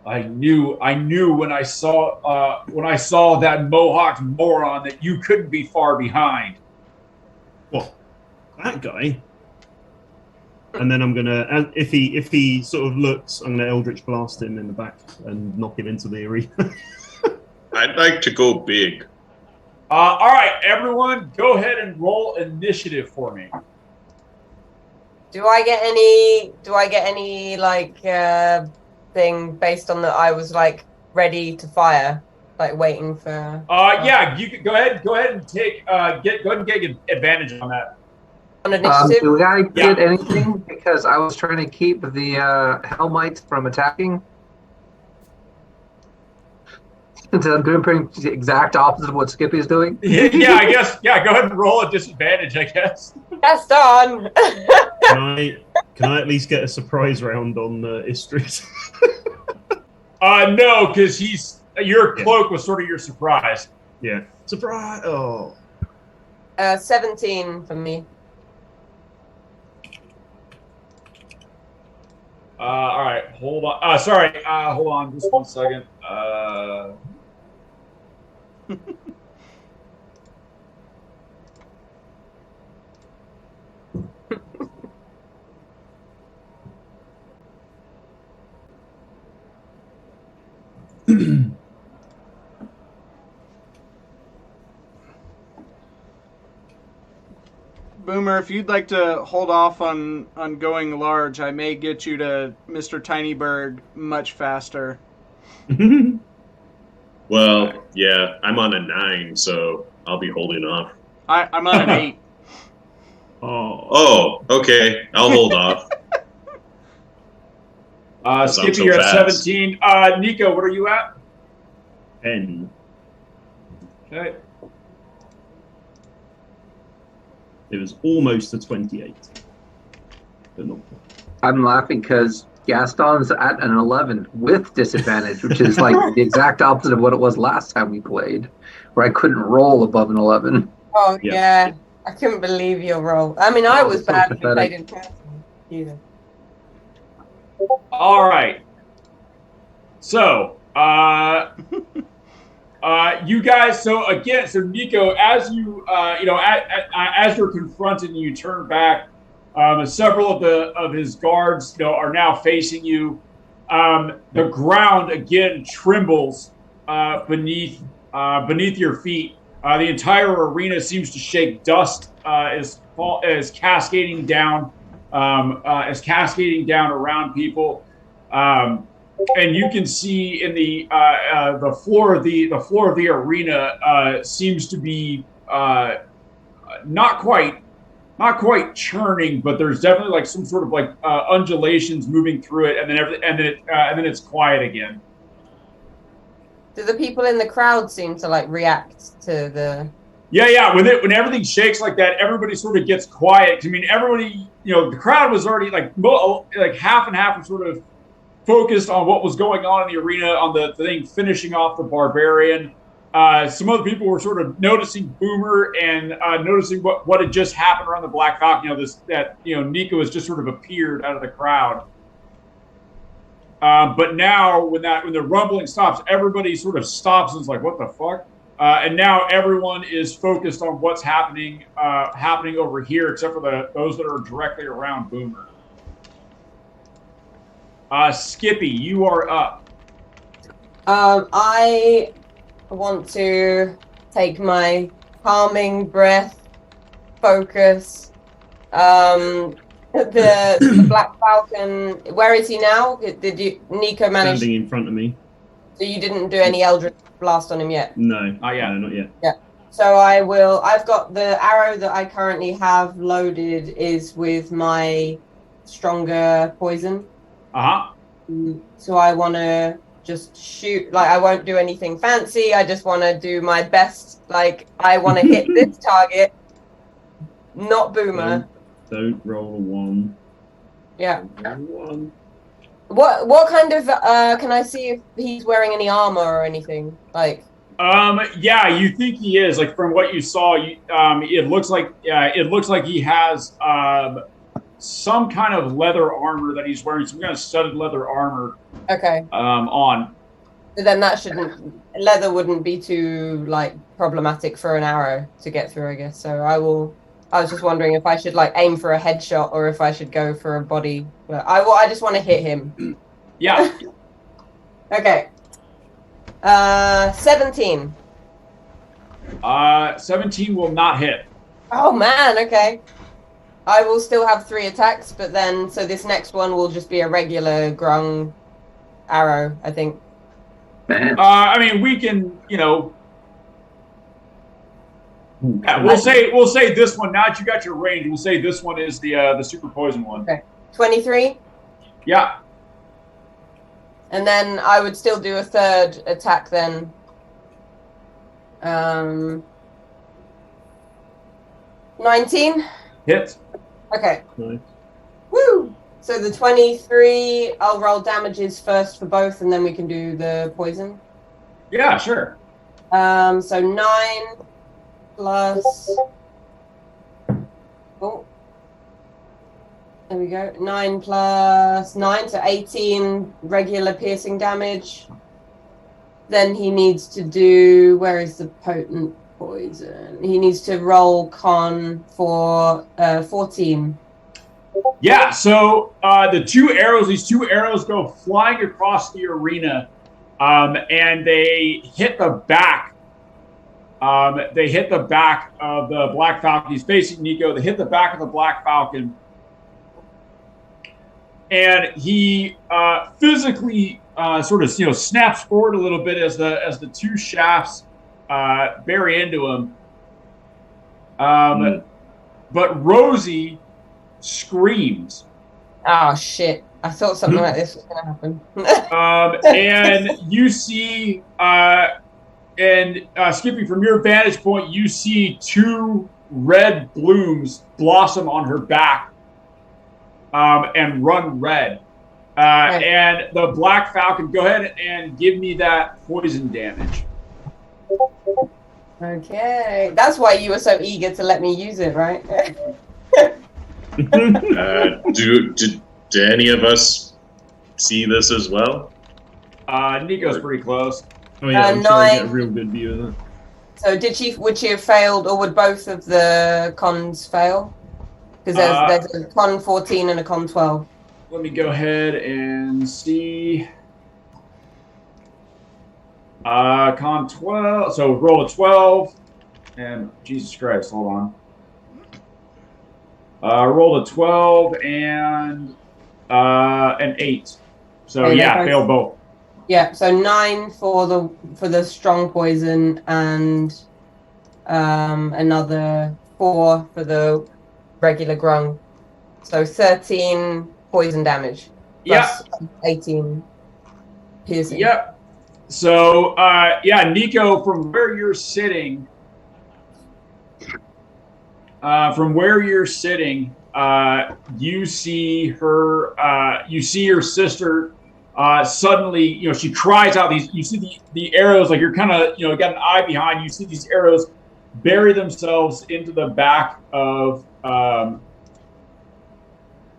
A: "I knew when I saw that Mohawk moron that you couldn't be far behind."
C: What? That guy? And then I'm gonna, if he sort of looks, I'm gonna Eldritch Blast him in the back and knock him into the arena.
E: I'd like to go big.
A: All right, everyone, go ahead and roll initiative for me.
F: Do I get any like thing based on that I was like ready to fire, like waiting for?
A: Yeah, you could go ahead and take go ahead and get advantage on that.
F: On initiative.
B: Do I get anything because I was trying to keep the Hellmites from attacking? So I'm doing pretty the exact opposite of what Skippy's doing.
A: Yeah, I guess. Yeah, go ahead and roll a disadvantage, I guess.
F: That's done.
C: Can I at least get a surprise round on Istrid?
A: No, because your cloak was sort of your surprise.
C: Yeah. Surprise! Oh.
F: 17 for me.
A: All right, hold on. Sorry, hold on just 1 second.
D: Boomer, if you'd like to hold off on going large, I may get you to Mr. Tinyberg much faster.
E: Well, yeah, I'm on a 9, so I'll be holding off.
D: I'm on an 8.
E: Oh, okay. I'll hold off.
A: Skippy, you're at 17. Nico, what are you at?
C: 10.
A: Okay.
C: It was almost a 28. But not.
B: I'm laughing because Gaston's at an 11 with disadvantage, which is like the exact opposite of what it was last time we played, where I couldn't roll above an 11.
F: Oh yeah. I couldn't believe your roll. I mean, I was bad when we played in person either.
A: All right. So, you guys. So again, Nico, as you as you're confronted and you turn back, several of his guards, are now facing you. The ground again trembles beneath your feet. The entire arena seems to shake. Dust is cascading down, around people, and you can see in the floor of the arena seems to be not quite churning, but there's definitely like some sort of like undulations moving through it, and then it's quiet again.
F: Do the people in the crowd seem to like react to the?
A: Yeah. When everything shakes like that, everybody sort of gets quiet. I mean, everybody, the crowd was already like half and half, sort of focused on what was going on in the arena, on the thing finishing off the barbarian. some other people were sort of noticing Boomer and noticing what had just happened around the Black Falcon. Nico has just sort of appeared out of the crowd. But now, when the rumbling stops, everybody sort of stops and is like, "What the fuck?" And now everyone is focused on what's happening over here, except for those that are directly around Boomer. Skippy, you are up.
F: I want to take my calming breath, focus. The Black Falcon. Where is he now? Did you, Nico, manage?
C: Standing in front of me.
F: So you didn't do any Eldritch Blast on him yet?
C: No.
A: Not yet.
C: No, not yet.
F: Yeah. So I will. I've got the arrow that I currently have loaded is with my stronger poison. So I want to just shoot. Like, I won't do anything fancy. I just want to do my best. Like, I want to hit this target, not Boomer.
C: Don't roll a 1.
F: Yeah.
C: Roll 1.
F: What kind of can I see if he's wearing any armor or anything? Like,
A: yeah, you think he is. Like, from what you saw, it looks like he has some kind of leather armor that he's wearing, some kind of studded leather armor.
F: okay.
A: On.
F: So then leather wouldn't be too like problematic for an arrow to get through, I guess. So I was just wondering if I should like aim for a headshot or if I should go for a body. But I just want to hit him.
A: Yeah.
F: Okay. 17.
A: 17 will not hit.
F: Oh man, okay. I will still have 3 attacks, but then so this next one will just be a regular grung arrow, I think.
A: I mean, we can, yeah, we'll say this one. Now that you got your range, we'll say this one is the super poison one.
F: Okay. 23.
A: Yeah.
F: And then I would still do a 3rd attack then. 19.
A: Hit.
F: Okay.
C: Nice.
F: Woo! So the 23, I'll roll damages first for both, and then we can do the poison.
A: Yeah, sure.
F: So 9 plus. Oh. There we go. 9 plus 9, so 18 regular piercing damage. Then he needs to do. Where is the potent poison? He needs to roll con for 14.
A: Yeah, so these two arrows go flying across the arena, and they hit the back. They hit the back of the Black Falcon. He's facing Nico. They hit the back of the Black Falcon, and he physically sort of snaps forward a little bit as the two shafts bury into him. But Rosie screams.
F: Oh shit! I thought something like this was going to happen.
A: And you see, Skippy, from your vantage point, you see 2 red blooms blossom on her back and run red.
F: Right.
A: And the Black Falcon, go ahead and give me that poison damage.
F: Okay, that's why you were so eager to let me use it, right?
E: Did any of us see this as well?
A: Nico's pretty close.
C: Oh yeah, I'm sure I get a
F: 9.
C: real good view of that.
F: So would she have failed, or would both of the cons fail? Because there's a con 14 and a con 12.
A: Let me go ahead and see. Con 12. So roll a 12. And Jesus Christ, hold on. Rolled a 12 and an 8. So
F: Okay,
A: yeah, failed both.
F: Yeah, so 9 for the strong poison and another 4 for the regular grung. So 13 poison damage. Plus 18 piercing.
A: Yep. So Nico, from where you're sitting, you see her. You see your sister Suddenly, she cries out. You see the arrows, like you're kind of, got an eye behind you. You see these arrows bury themselves into the back of.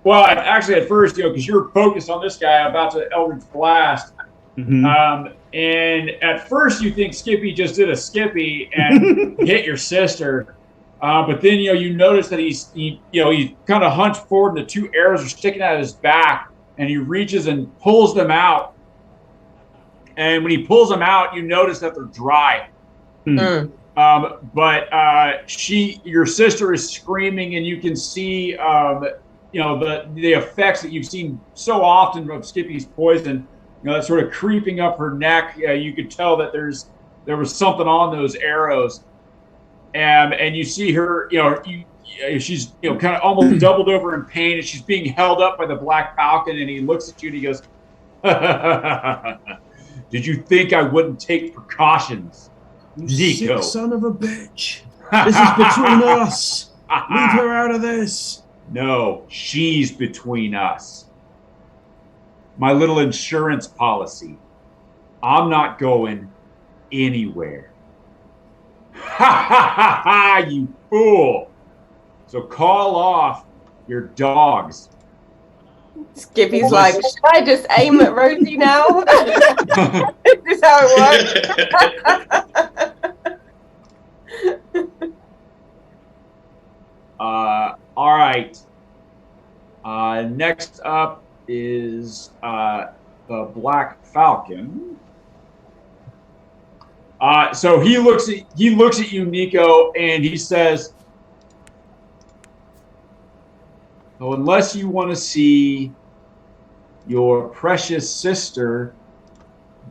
A: Well, actually, at first, because you're focused on this guy about to Eldritch Blast.
C: Mm-hmm.
A: And at first, you think Skippy just did a Skippy and hit your sister. But then, you notice that he kind of hunched forward and the two arrows are sticking out of his back. And he reaches and pulls them out. And when he pulls them out, you notice that they're dry.
F: Mm.
A: But your sister is screaming, and you can see, the effects that you've seen so often of Skippy's poison. That's sort of creeping up her neck. You could tell that there was something on those arrows, and you see her. She's kind of almost doubled over in pain, and she's being held up by the Black Falcon. And he looks at you and he goes, "Did you think I wouldn't take precautions, Nico?
C: Sick son of a bitch! This is between us. Leave her out of this."
A: No, she's between us. My little insurance policy. I'm not going anywhere." Ha ha ha ha! You fool! So call off your dogs.
F: Skippy's like, should I just aim at Rosie now? Is this how it works?
A: All right. Next up is the Black Falcon. So he looks at you, Nico, and he says, "Oh, unless you want to see your precious sister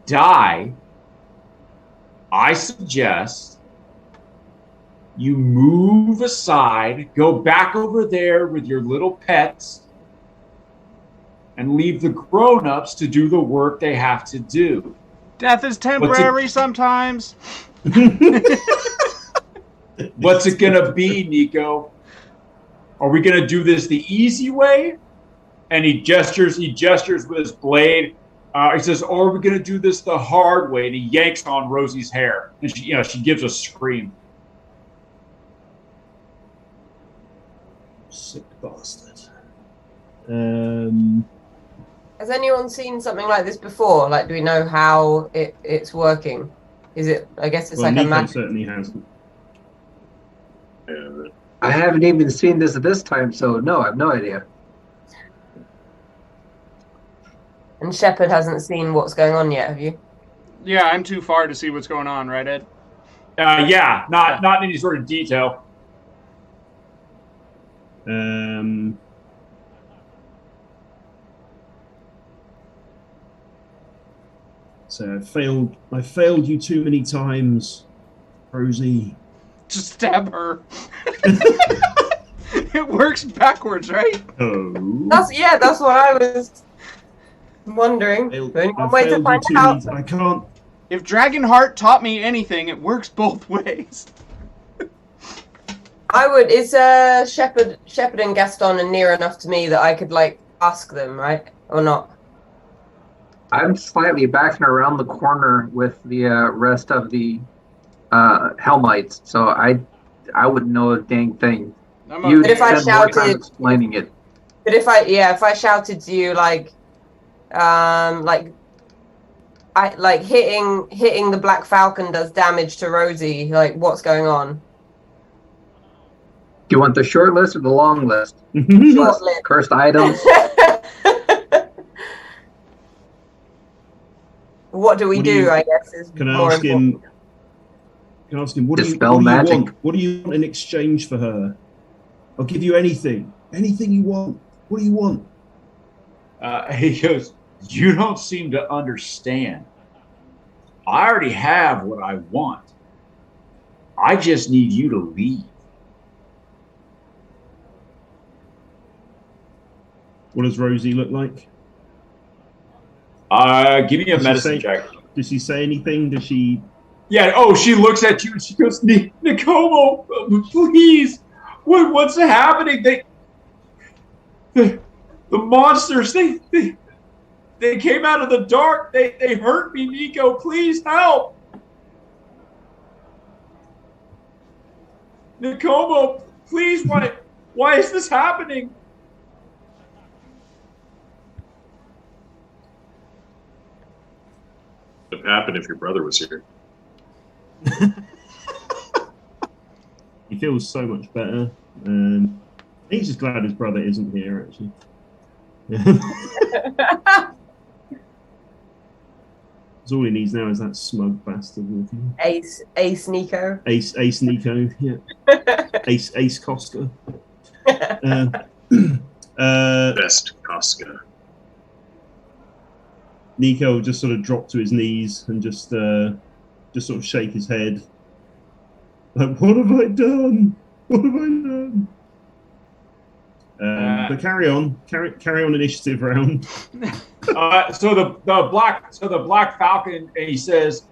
A: die, I suggest you move aside, go back over there with your little pets, and leave the grown-ups to do the work they have to do."
D: Death is temporary sometimes.
A: What's it gonna be, Nico? Are we gonna do this the easy way? And he gestures with his blade. He says, "Or are we gonna do this the hard way?" And he yanks on Rosie's hair, and she gives a scream.
C: Sick bastard.
F: Has anyone seen something like this before? Like, do we know how it's working? Is it? I guess it's like
C: Nico
F: a magic.
C: certainly hasn't.
E: Yeah,
B: I haven't even seen this at this time, so no, I have no idea.
F: And Shepard hasn't seen what's going on yet, have you?
D: Yeah, I'm too far to see what's going on, right, Ed?
A: Yeah, not in any sort of detail.
C: So I failed you too many times, Rosie.
D: Just stab her. It works backwards, right?
C: Oh.
F: That's what I was wondering. Only one way to find out.
C: I can't.
D: If Dragonheart taught me anything, it works both ways.
F: I would. Is Shepard and Gaston are near enough to me that I could ask them, right, or not?
B: I'm slightly backing around the corner with the rest of the Helmites, so I wouldn't know a dang thing. You
F: But if I
B: spend more time
F: shouted-
B: explaining it.
F: But if I shouted to you hitting the Black Falcon does damage to Rosie, what's going on?
B: Do you want the short list or the long list?
F: Short list.
B: Cursed items.
F: What do we do? I guess is
C: Can I
F: more
C: ask him?
F: important.
C: Can I ask him what do
B: Dispel
C: you
B: magic.
C: want? What do you want in exchange for her? I'll give you anything. Anything you want. What do you want?
A: He goes, "You don't seem to understand. I already have what I want. I just need you to leave."
C: What does Rosie look like?
A: Give me a
C: Does she
A: medicine
C: say-
A: check.
C: Does she say anything? Does she?
A: Yeah. Oh, she looks at you and she goes, "Nicomo, please. What's happening? The monsters. They came out of the dark. They hurt me, Nico. Please help. Nicomo, please, why is this happening?
E: What would happen if your brother was here?
C: He feels so much better. He's just glad his brother isn't here, actually. So all he needs now is that smug bastard walking.
F: Ace Nico.
C: Ace Nico, yeah. Ace Costa.
E: Best Casca.
C: Nico will just sort of drop to his knees and just sort of shake his head. Like, what have I done? What have I done? But carry on initiative round.
A: So the Black Falcon, and he says,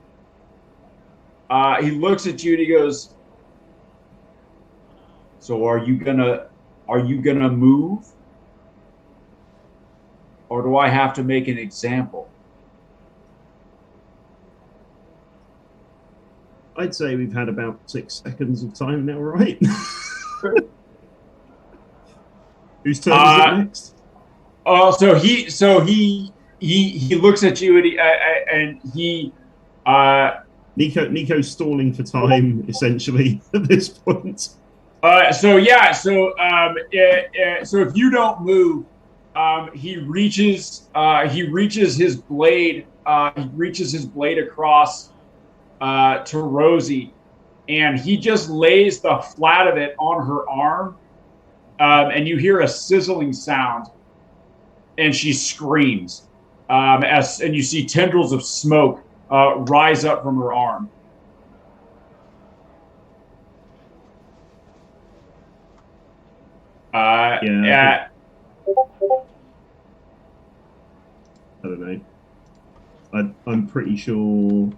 A: he looks at you and he goes, so are you gonna move, or do I have to make an example?
C: I'd say we've had about 6 seconds of time now, right? Whose turn is it next?
A: So he looks at you and he
C: Nico's stalling for time essentially at this point.
A: So if you don't move, he reaches his blade across to Rosie, and he just lays the flat of it on her arm, and you hear a sizzling sound, and she screams, and you see tendrils of smoke rise up from her arm.
C: I don't know. I'm pretty sure.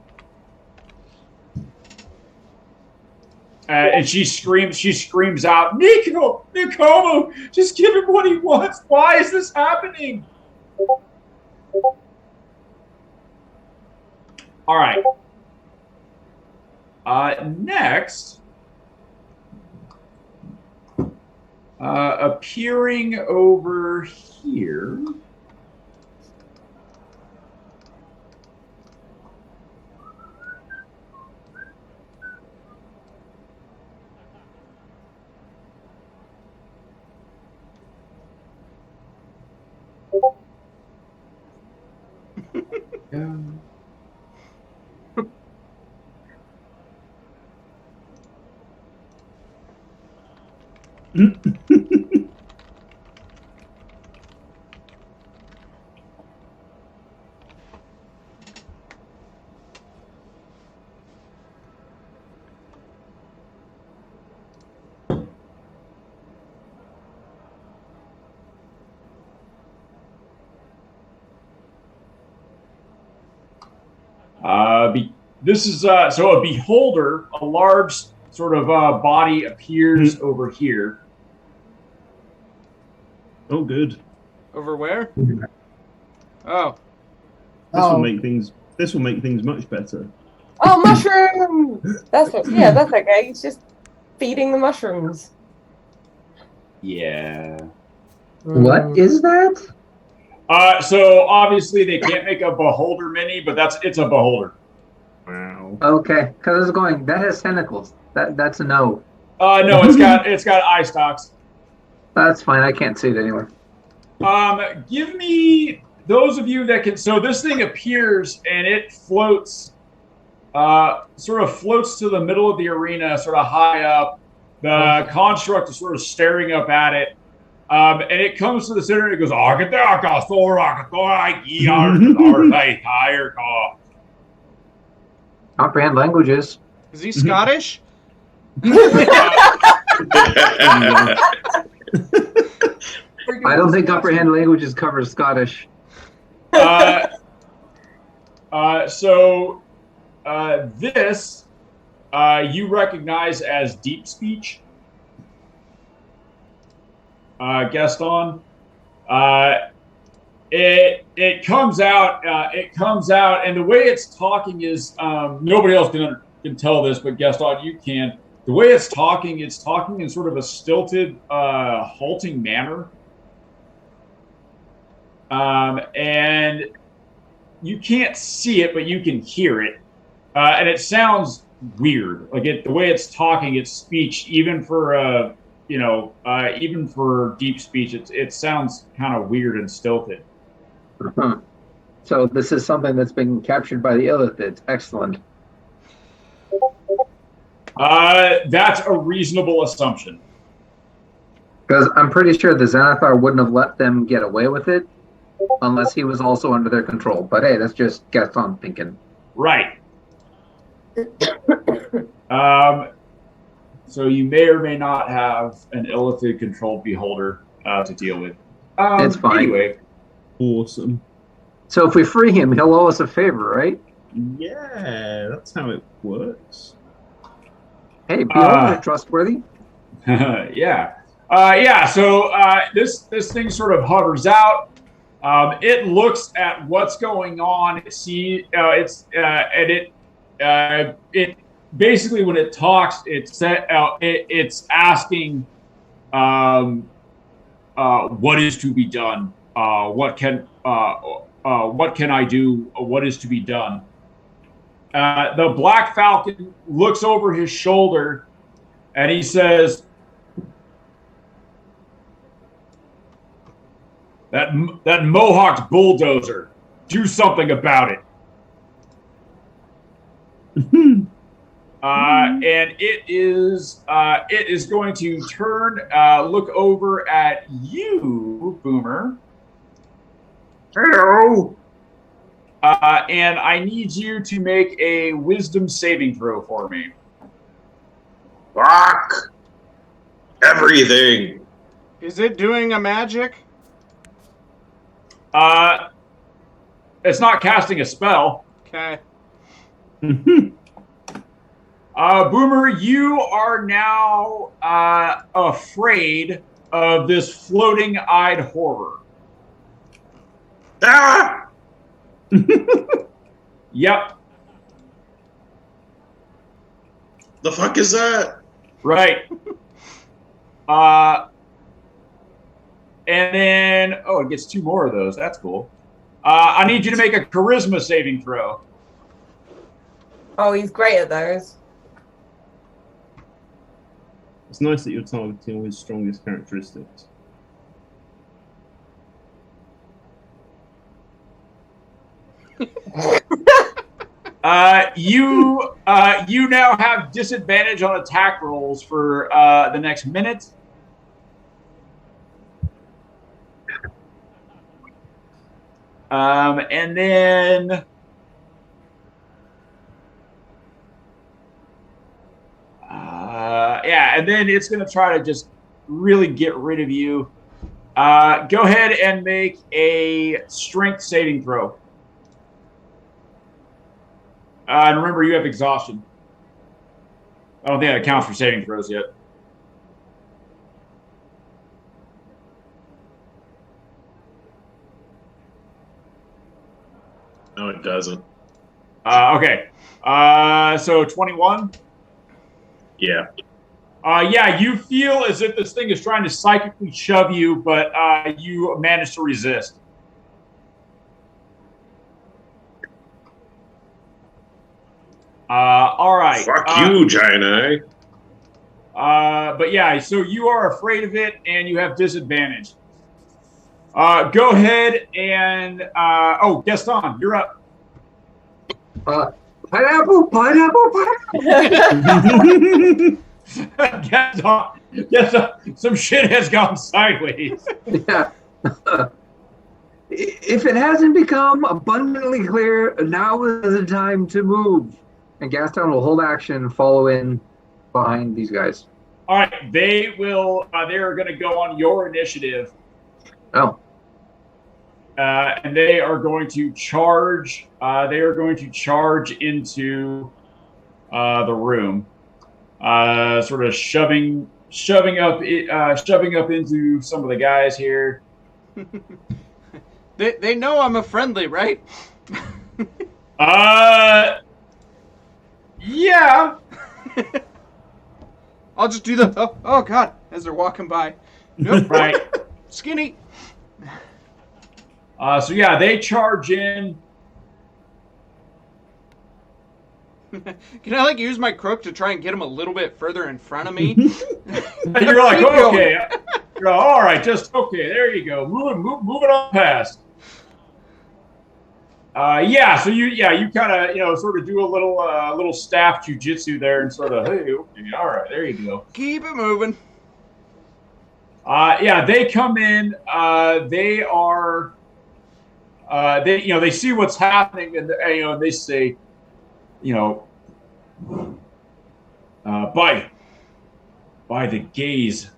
A: And she screams out, Nicomo, just give him what he wants. Why is this happening? All right. Next, appearing over here. This is so a beholder, a large sort of body appears over here.
C: Oh, good.
D: Over where? Oh.
C: This will make things much better.
F: Oh, mushroom! That's okay. It's just feeding the mushrooms.
A: Yeah.
B: What is that?
A: So obviously they can't make a beholder mini, but it's a beholder.
C: Wow.
B: Okay, because I was going, that has tentacles. That's a no.
A: No, it's got eye stalks.
B: That's fine. I can't see it anywhere.
A: Give me those of you that can. So this thing appears and it floats, sort of floats to the middle of the arena, sort of high up. The construct is sort of staring up at it. And it comes to the center and it goes,
B: Comprehend languages.
D: Is he Scottish?
B: I don't think comprehend languages covers Scottish.
A: This you recognize as deep speech. Gaston. it comes out. And the way it's talking is nobody else can tell this, but Gaston, you can. The way it's talking in sort of a stilted, halting manner, and you can't see it, but you can hear it, and it sounds weird. Like the way it's talking, its speech, even for even for deep speech, it sounds kind of weird and stilted.
B: Uh-huh. So this is something that's been captured by the illithids. Excellent.
A: That's a reasonable assumption.
B: Because I'm pretty sure the Xanathar wouldn't have let them get away with it unless he was also under their control. But hey, that's just Gaston thinking.
A: Right. So you may or may not have an illithid-controlled beholder to deal with.
B: It's fine.
A: Anyway.
C: Awesome.
B: So if we free him, he'll owe us a favor, right?
C: Yeah, that's how it works.
B: Hey, beholder trustworthy.
A: Yeah. So this thing sort of hovers out. It looks at what's going on. It basically, when it talks, it's asking what is to be done. What can I do? What is to be done? The Black Falcon looks over his shoulder and he says, that mohawked bulldozer, do something about it. And it is going to look over at you, Boomer.
E: Hello.
A: And I need you to make a wisdom saving throw for me.
E: Fuck everything.
D: Is it doing a magic?
A: It's not casting a spell.
D: Okay.
A: Boomer, you are now afraid of this floating-eyed horror.
E: Ah!
A: Yep.
E: The fuck is that?
A: Right. And then, it gets 2 more of those. That's cool. I need you to make a charisma saving throw.
F: Oh, he's great at those.
C: It's nice that you're targeting all his strongest characteristics.
A: You now have disadvantage on attack rolls for the next minute. And then and then it's going to try to just really get rid of you. Go ahead and make a strength saving throw. And remember, you have exhaustion. I don't think that counts for saving throws yet.
E: No, it doesn't.
A: Okay. So 21?
E: Yeah.
A: You feel as if this thing is trying to psychically shove you, but you manage to resist. All right.
E: Fuck you, giant eye.
A: But yeah, so you are afraid of it and you have disadvantage. Go ahead and Gaston, you're up.
B: Pineapple.
A: Gaston, some shit has gone sideways.
B: Yeah. If it hasn't become abundantly clear, now is the time to move. And Gaston will hold action and follow in behind these guys.
A: All right, they will. They are going to go on your initiative.
B: Oh.
A: And they are going to charge. They are going to charge into the room, sort of shoving up into some of the guys here.
D: They know I'm a friendly, right?
A: Yeah.
D: I'll just do the oh god as they're walking by. Nope.
A: Right.
D: Skinny.
A: So yeah, they charge in.
D: Can I use my crook to try and get him a little bit further in front of me?
A: And you're like,
D: Keep going.
A: okay. You're like, all right, just okay. There you go. Move it on past. Yeah. So you kind of sort of do a little staff jujitsu there and sort of hey, okay, all right, there you go.
D: Keep it moving.
A: Yeah, they come in. They are. They see what's happening, and they say, by the gaze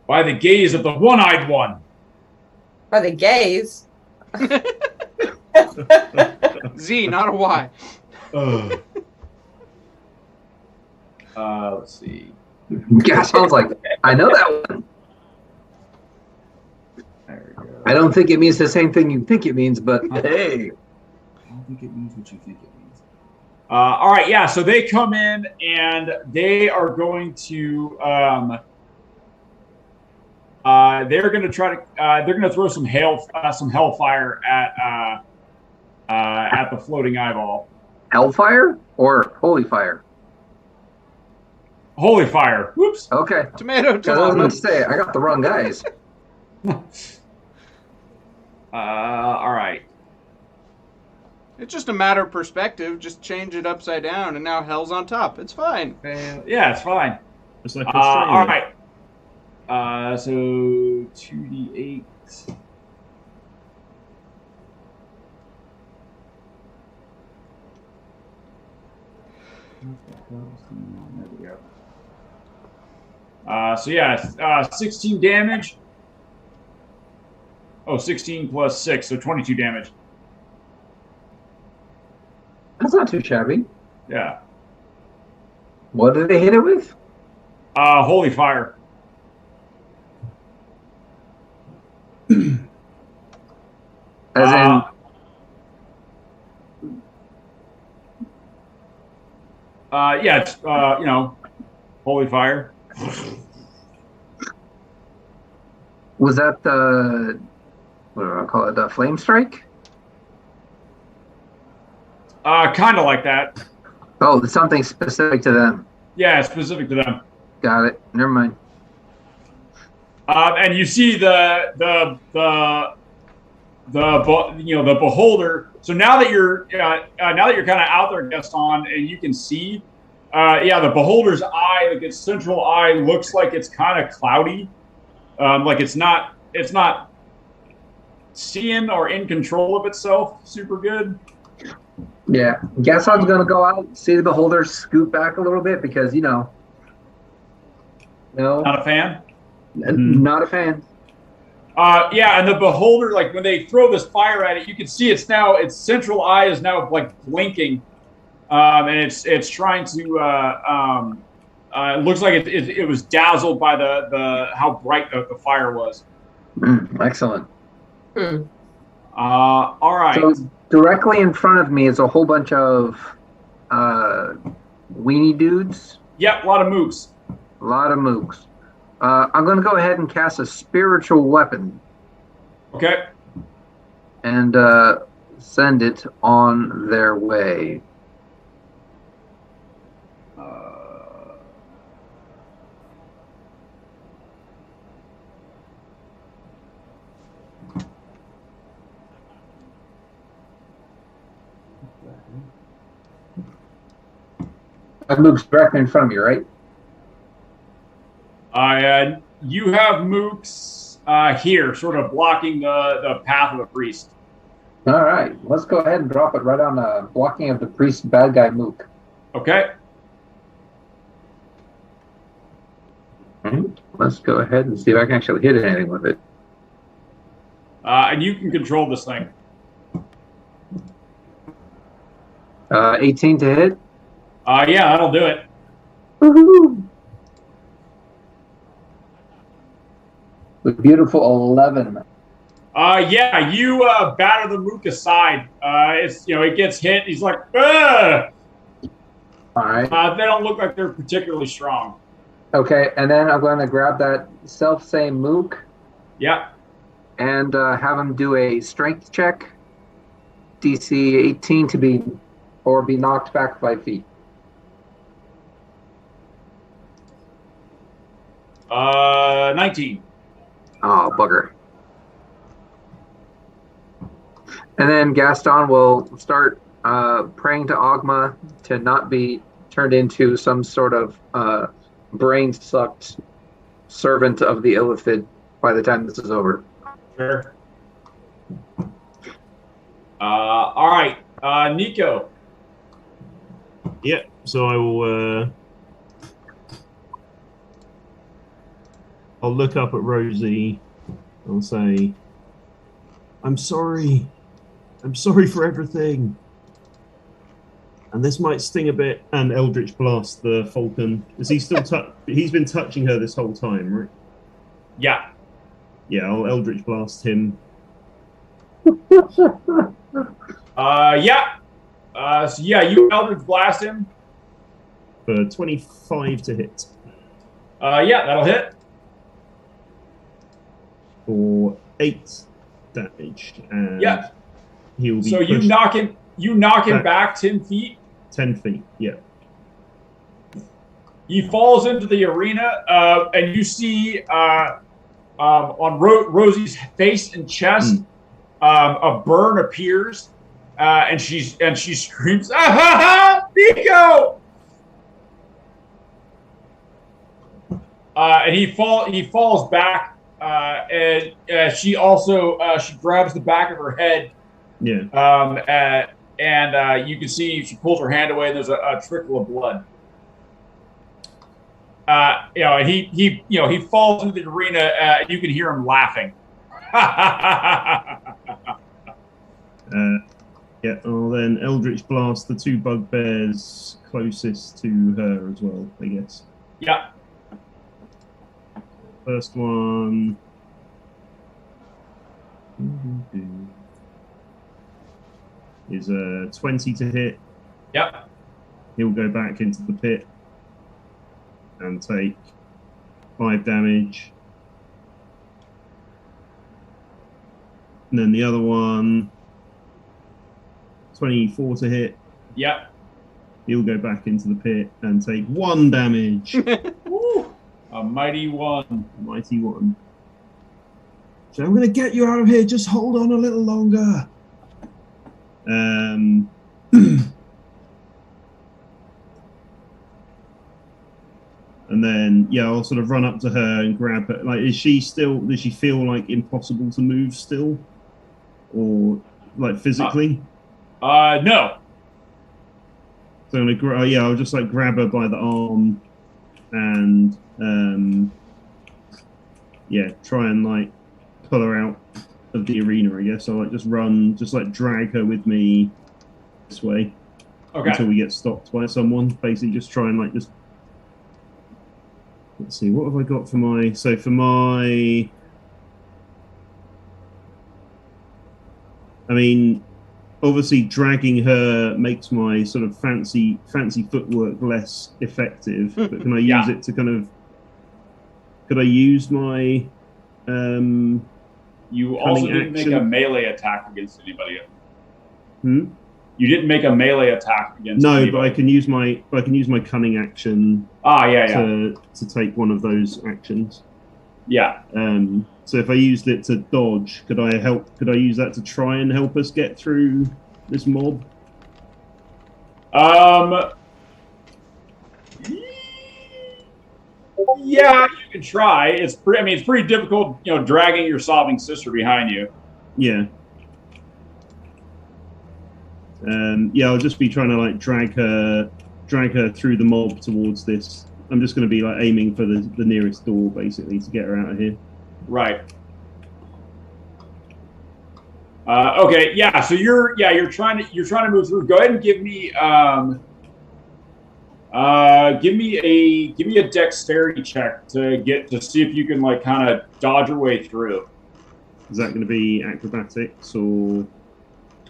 A: of the one-eyed one.
F: By the gaze.
D: Z, not a Y.
A: Let's see.
B: Gaston's like, I know that one.
A: There we go.
B: I don't think it means the same thing you think it means, but hey.
A: I don't think it means what you think it means. All right, yeah. So they come in and they are going to. They're going to try to. They're going to throw some hellfire at the floating eyeball.
B: Hellfire or holy fire?
A: Holy fire! Whoops.
B: Okay.
D: Tomato.
B: I was going to say I got the wrong guys.
A: All right.
D: It's just a matter of perspective. Just change it upside down, and now hell's on top. It's fine.
A: Yeah, it's fine.
C: It's like
A: all right. So 2d8. There we go. So yeah, 16 damage. Oh, 16 plus 6, so 22 damage.
B: That's not too shabby.
A: Yeah.
B: What did they hit it with?
A: Holy fire.
B: As in,
A: yeah, it's holy fire.
B: was that the, what do I call it, the flame strike?
A: Kind of like that.
B: Oh, it's something specific to them.
A: Yeah, it's specific to them.
B: Got it. Never mind.
A: And you see the beholder. So now that you're kind of out there, Gaston, and you can see, the beholder's eye, like its central eye, looks like it's kind of cloudy, like it's not seeing or in control of itself super good.
B: Yeah. Gaston's going to go out, see the beholder, scoot back a little bit because, no.
A: Not a fan.
B: Not a fan.
A: Yeah, and the beholder, like when they throw this fire at it, you can see its central eye is now like blinking, and it's trying to. It looks like it was dazzled by the how bright the fire was.
B: Excellent.
A: All right.
B: So directly in front of me is a whole bunch of weenie dudes.
A: Yep, a lot of mooks.
B: A lot of mooks. I'm going to go ahead and cast a spiritual weapon.
A: Okay.
B: And send it on their way. That moves directly in front of me, right?
A: You have mooks here, sort of blocking the path of the priest.
B: All right, let's go ahead and drop it right on the blocking of the priest's bad guy mook.
A: Okay.
B: Let's go ahead and see if I can actually hit anything with it.
A: And you can control this thing.
B: 18 to hit.
A: Yeah, that'll do it.
B: Woohoo! The beautiful 11.
A: Yeah, you batter the mook aside. It gets hit. He's like, ugh!
B: All right.
A: They don't look like they're particularly strong.
B: Okay, and then I'm going to grab that self-same mook
A: Yeah.
B: and have him do a strength check, DC 18 to be knocked back 5 feet.
A: 19.
B: Oh, bugger. And then Gaston will start praying to Ogma to not be turned into some sort of brain-sucked servant of the Illithid by the time this is over.
A: Sure. All right. Nico.
C: Yeah, so I will. I'll look up at Rosie. I'll say, "I'm sorry. I'm sorry for everything. And this might sting a bit." And Eldritch Blast the Falcon. Is he still? He's been touching her this whole time, right?
A: Yeah.
C: Yeah, I'll Eldritch Blast him.
A: Yeah. So yeah, you Eldritch Blast him.
C: For 25 to hit.
A: Yeah, that'll hit.
C: For 8 damage. And
A: yeah.
C: He'll be
A: so you knock him back 10 feet.
C: 10 feet, yeah.
A: He falls into the arena, and you see on Rosie's face and chest, a burn appears, and she screams, "Ah ha ha, Nico!" And he falls back, and she also she grabs the back of her head.
C: Yeah.
A: And you can see she pulls her hand away, and there's a trickle of blood. And he falls into the arena. And you can hear him laughing.
C: Yeah. I'll then Eldritch Blast the 2 bugbears closest to her as well, I guess.
A: Yeah.
C: First one. Is 20 to hit.
A: Yep.
C: He'll go back into the pit and take 5 damage. And then the other one, 24 to hit.
A: Yep.
C: He'll go back into the pit and take 1 damage.
A: Woo, a mighty one.
C: A mighty one. So I'm going to get you out of here. Just hold on a little longer. And then I'll sort of run up to her and grab her. Like, does she feel like impossible to move still, or like physically?
A: No.
C: So I'm gonna I'll just like grab her by the arm and try and like pull her out of the arena, I guess. I'll like drag her with me this way.
A: Okay.
C: Until we get stopped by someone. Basically just try and let's see, what have I got for my obviously dragging her makes my sort of fancy footwork less effective, but can I use it to could I use my
A: you also didn't make a melee attack against anybody.
C: You
A: didn't make a melee attack against anybody.
C: But I can use my cunning action to take one of those actions.
A: Yeah.
C: So if I used it to dodge, could I use that to try and help us get through this mob?
A: Yeah, you can try. It's pretty difficult, dragging your sobbing sister behind you.
C: Yeah. I'll just be trying to drag her through the mob towards this. I'm just going to be aiming for the nearest door, basically, to get her out of here.
A: Right. Okay. Yeah. So you're trying to move through. Go ahead and give me a dexterity check to see if you can kind of dodge your way through.
C: Is that going to be acrobatics or?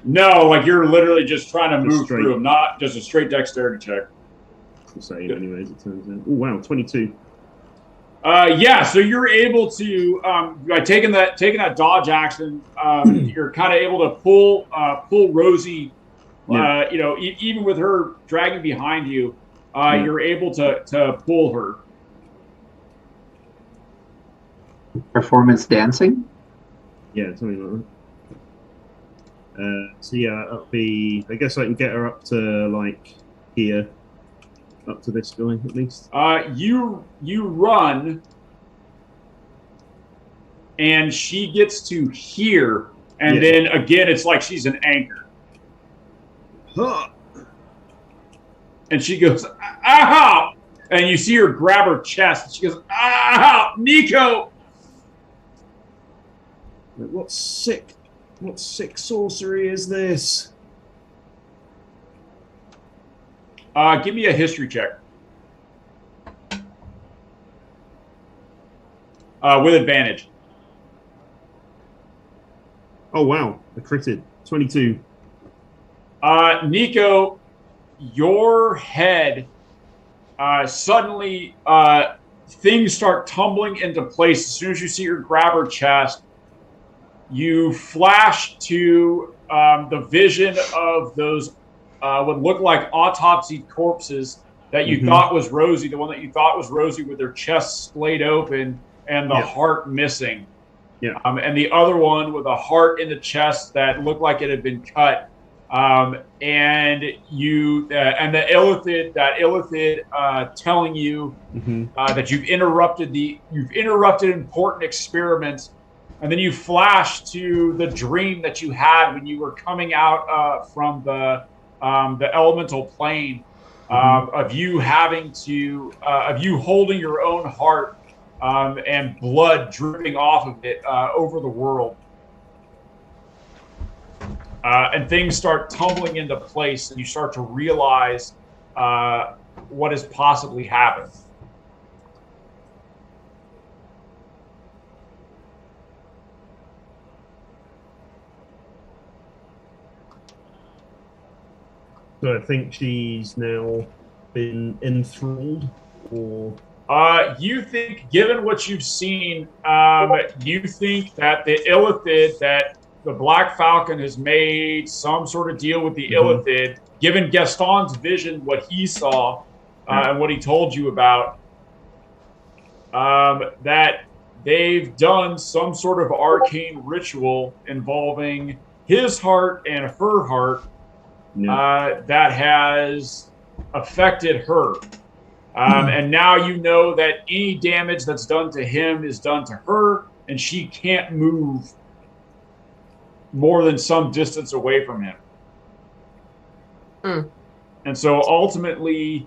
A: No, like you're literally just trying to
C: Just
A: move
C: straight.
A: through them, not just a straight dexterity check.
C: The same, anyways. It turns out. Oh wow, 22.
A: Yeah, so you're able to by taking that dodge action, you're kind of able to pull Rosie.
C: Yeah.
A: Even with her dragging behind you,
C: Yeah.
A: you're able to pull her.
B: Performance dancing?
C: Yeah, something like that. So yeah, that'll be. I guess I can get her up to like here, up to this guy at least.
A: You run, and she gets to here, and
C: Yeah.
A: then again, it's like she's an anchor,
C: Huh.
A: and she goes, "Ow!" And you see her grab her chest, and she goes, "Ow, Nico!"
C: What sick sorcery is this?
A: Give me a history check. With advantage.
C: Oh wow, I critted. 22.
A: Nico, your head suddenly things start tumbling into place as soon as you see her grab her chest. You flash to the vision of those what look like autopsied corpses that you thought was Rosie, the one that you thought was Rosie with their chest splayed open and the heart missing.
C: Yeah.
A: And the other one with a heart in the chest that looked like it had been cut. And you and the illithid telling you that you've interrupted important experiments, and then you flash to the dream that you had when you were coming out from the elemental plane of you having to of you holding your own heart and blood dripping off of it over the world. And things start tumbling into place, and you start to realize what has possibly happened.
C: So I think she's now been enthralled, or
A: you think, given what you've seen, you think that the illithid, that the Black Falcon has made some sort of deal with the illithid, given Gaston's vision, what he saw, and what he told you about, that they've done some sort of arcane ritual involving his heart and her heart that has affected her. And now you know that any damage that's done to him is done to her, and she can't move more than some distance away from him. And so ultimately,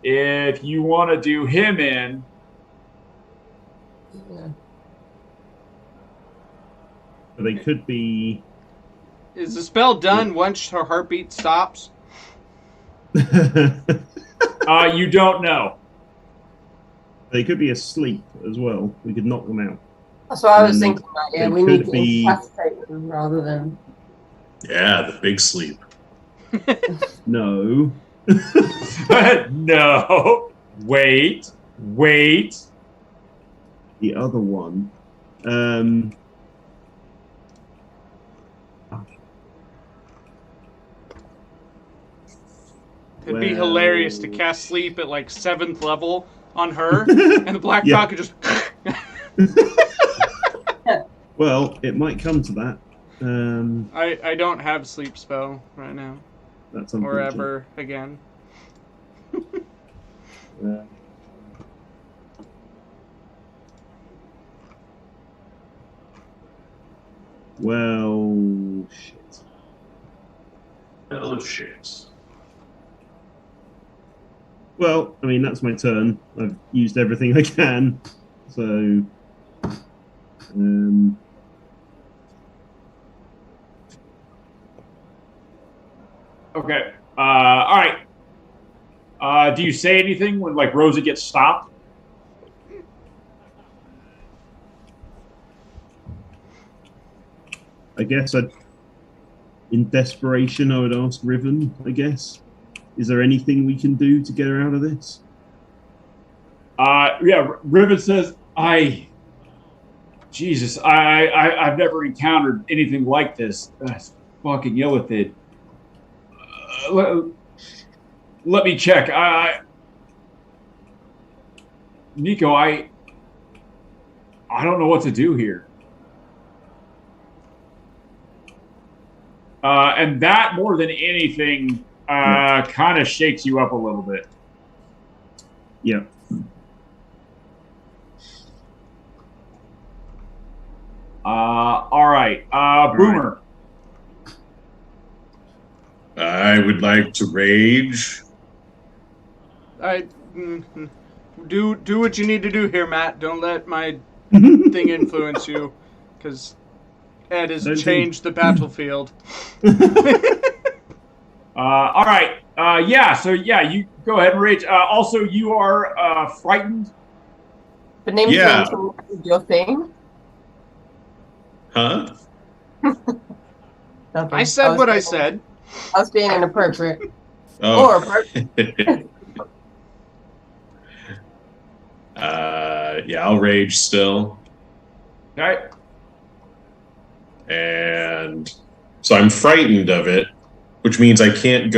A: if you want to do him in,
C: they could be.
D: Is the spell done once her heartbeat stops?
A: you don't know.
C: They could be asleep as well. We could knock them out.
F: That's what I was thinking about. Yeah,
C: they
F: we need
C: could
F: to
C: be-
F: incapacitate them rather than.
E: Yeah, the big sleep.
C: No.
A: No. Wait.
C: The other one.
D: It'd be hilarious to cast sleep at like 7th level on her, and the Black Falcon just.
C: Well, it might come to that.
D: I don't have sleep spell right now,
C: That's
D: or
C: unfortunate.
D: ever again.
C: Well, shit.
E: Oh, shit.
C: Well, I mean, that's my turn. I've used everything I can. So,
A: Okay. All right. Do you say anything when like Rosie gets stopped?
C: I guess in desperation, I would ask Riven, I guess. Is there anything we can do to get her out of this?
A: Yeah, Riven says, Jesus, I've never encountered anything like this. That's fucking illithid. Let me check. Nico, I don't know what to do here. And that, more than anything, kind of shakes you up a little bit.
C: Yeah.
A: All right. Boomer.
E: I would like to rage.
D: Do what you need to do here, Matt. Don't let my thing influence you, because Ed has changed the battlefield.
A: All right. So you go ahead and rage. Also, you are frightened.
F: The name
E: Yeah.
F: your thing.
E: Huh?
F: Nothing.
D: I said what I said.
F: I was being inappropriate.
E: Oh.
F: Or appropriate.
E: Yeah, I'll rage still.
A: Okay.
E: And so I'm frightened of it, which means I can't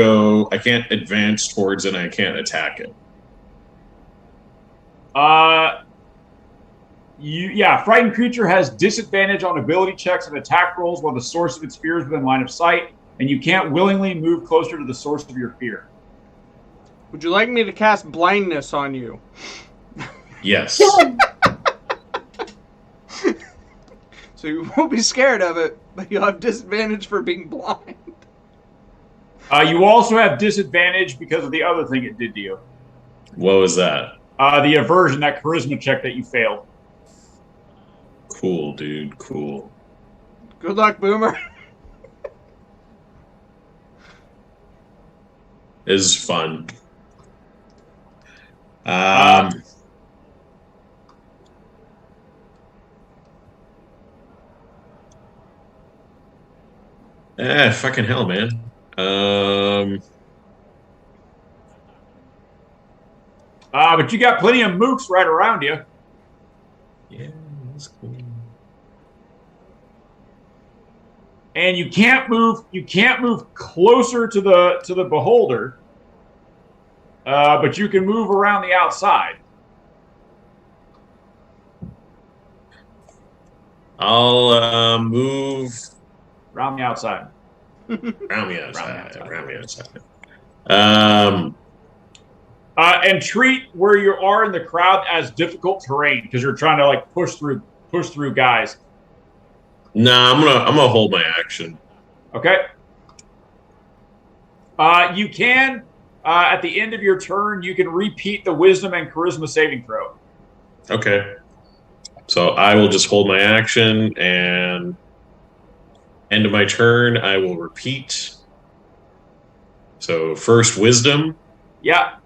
E: advance towards it and I can't attack it.
A: Frightened creature has disadvantage on ability checks and attack rolls while the source of its fear is within line of sight, and you can't willingly move closer to the source of your fear.
D: Would you like me to cast blindness on you?
E: Yes.
D: So you won't be scared of it, but you'll have disadvantage for being blind.
A: You also have disadvantage because of the other thing it did to you.
E: What was that?
A: The aversion, that charisma check that you failed.
E: Cool, dude. Cool.
D: Good luck, Boomer.
E: This is fun. Fucking hell, man.
A: But you got plenty of mooks right around you.
E: Yeah, that's cool.
A: And you can't move closer to the beholder. But you can move around the outside.
E: I'll move
A: Around the outside.
E: around the outside.
A: And treat where you are in the crowd as difficult terrain because you're trying to like push through guys.
E: Nah, I'm gonna hold my action.
A: Okay. You can at the end of your turn you can repeat the wisdom and charisma saving throw.
E: Okay. So I will just hold my action, and end of my turn I will repeat. So first wisdom.
A: Yeah.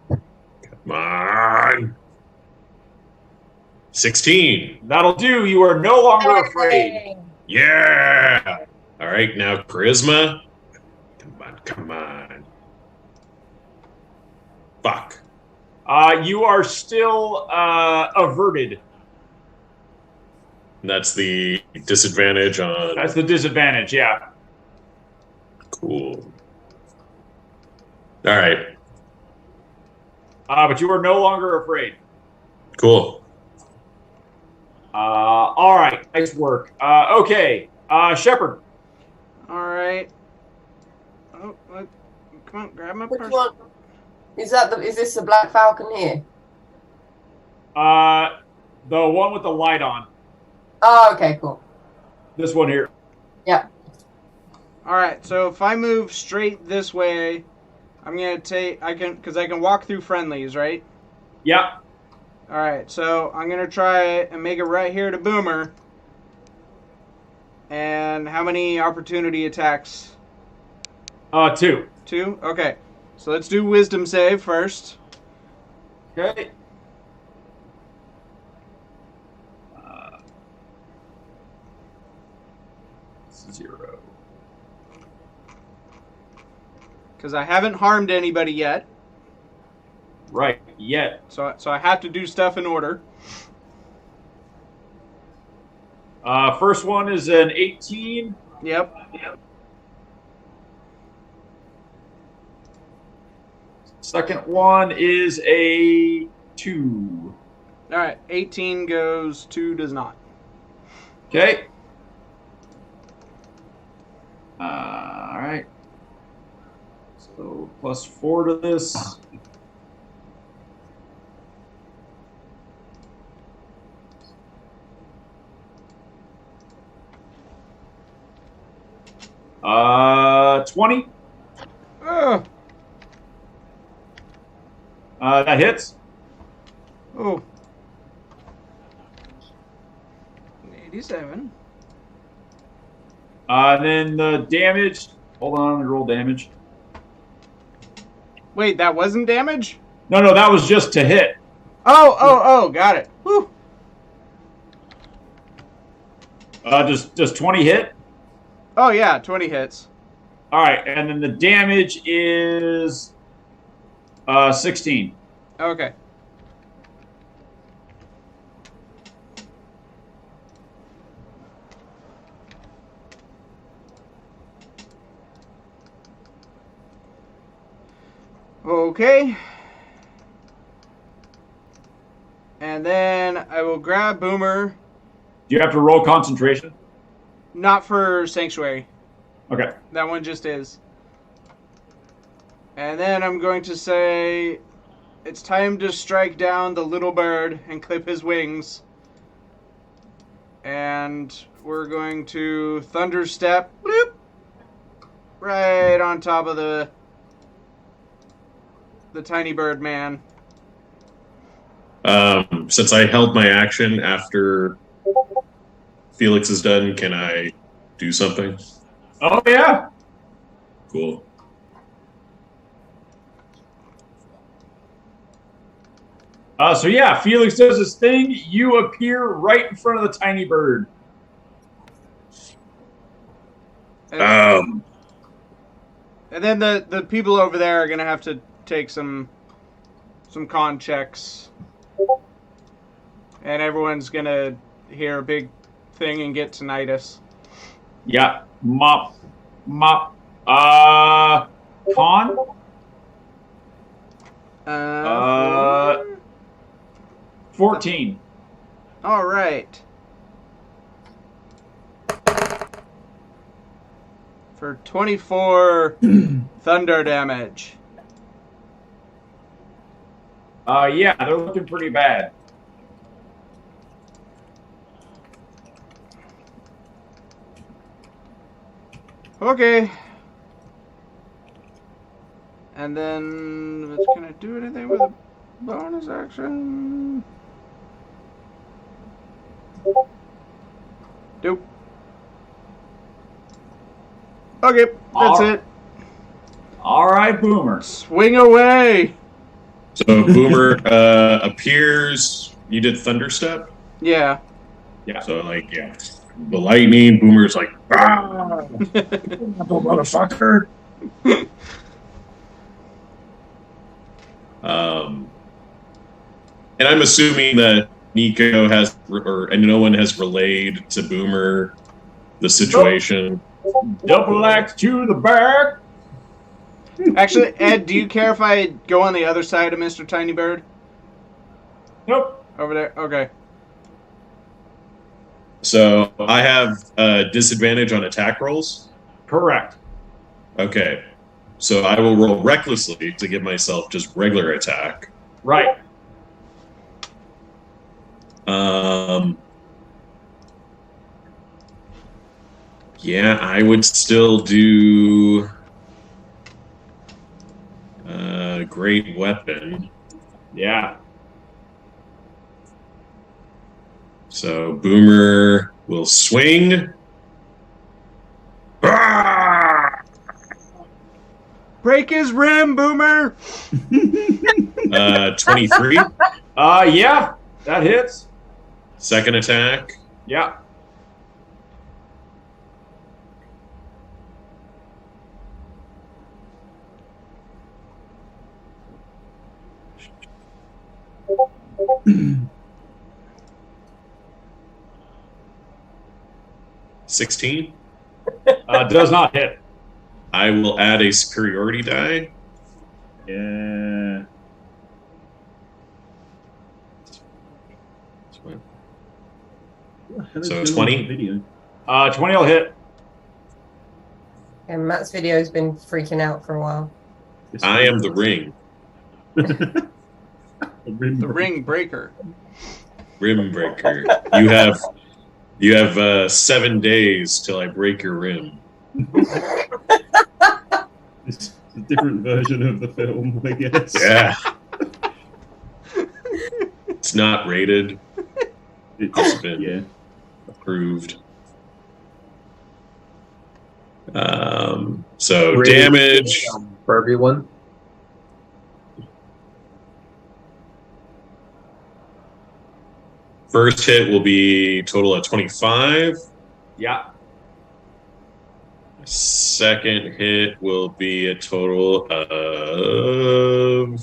E: Come on. 16.
A: That'll do. You are no longer afraid.
E: Yeah. All right, now charisma. Come on. Fuck.
A: You are still averted.
E: That's the disadvantage on.
A: That's the disadvantage, yeah.
E: Cool. All right.
A: But you are no longer afraid.
E: Cool.
A: All right. Nice work. Okay. Shepard.
D: All right. Oh, come on, grab my
F: Which
D: purse.
F: one? Is this the Black Falcon here?
A: The one with the light on.
F: Oh, okay, cool.
A: This one here.
F: Yeah.
D: All right. So if I move straight this way, I'm gonna because I can walk through friendlies, right?
A: Yeah.
D: All right. So I'm gonna try and make it right here to Boomer. And how many opportunity attacks?
A: 2.
D: 2? Okay. So let's do wisdom save first.
A: Okay. 0.
D: Because I haven't harmed anybody yet.
A: Right, yet.
D: So I have to do stuff in order.
A: First one is an 18.
D: Yep.
A: Second one is a 2.
D: All right. 18 goes, 2 does not.
A: Okay. All right. So plus 4 to this. Uh, 20.
D: Oh.
A: That hits.
D: Oh. 87.
A: Then the damage. Hold on, let me roll damage.
D: Wait, that wasn't damage?
A: No, that was just to hit.
D: Oh, got it. Whew.
A: Does 20 hit?
D: Oh, yeah, 20 hits.
A: All right, and then the damage is 16.
D: Okay. Okay. And then I will grab Boomer.
A: Do you have to roll concentration?
D: Not for Sanctuary.
A: Okay.
D: That one just is. And then I'm going to say it's time to strike down the little bird and clip his wings. And we're going to thunder step bloop, right on top of the tiny bird man.
E: Since I held my action after Felix is done, can I do something?
A: Oh, yeah.
E: Cool.
A: So yeah, Felix does his thing. You appear right in front of the tiny bird.
D: And then the people over there are going to have to take some con checks. And everyone's going to hear a big thing and get tinnitus.
A: Yeah. Mop. Con? 14.
D: All right. For 24 thunder damage.
A: Yeah, they're looking pretty bad.
D: Okay. And then, can I do anything with a bonus action? Nope. Okay, that's it.
A: All right, Boomer.
D: Swing away.
E: So Boomer appears. You did Thunderstep?
D: Yeah.
A: Yeah.
E: So, like, yeah. The lightning, Boomer's like, ah! Motherfucker! And I'm assuming that Nico has, and no one has relayed to Boomer the situation.
A: Double axe to the back.
D: Actually, Ed, do you care if I go on the other side of Mr. Tiny Bird?
A: Nope.
D: Over there? Okay.
E: So I have a disadvantage on attack rolls.
A: Correct.
E: Okay. So I will roll recklessly to give myself just regular attack.
A: Right.
E: Yeah, I would still do great weapon.
A: Yeah.
E: So Boomer will swing.
D: Break his rim, Boomer!
E: 23.
A: Yeah, that hits.
E: Second attack.
A: Yeah.
E: $16.
A: Does not hit.
E: I will add a superiority die.
C: Yeah.
E: So 20?
C: Video.
A: 20 will hit.
F: And Matt's video's been freaking out for a while.
E: I am the ring.
C: The
D: The ring breaker.
E: Rim breaker. You have 7 days till I break your rim.
C: It's a different version of the film, I guess.
E: Yeah. It's not rated. It's been approved. So
B: Rated
E: damage.
B: for everyone.
E: First hit will be total of 25.
A: Yeah.
E: Second hit will be a total of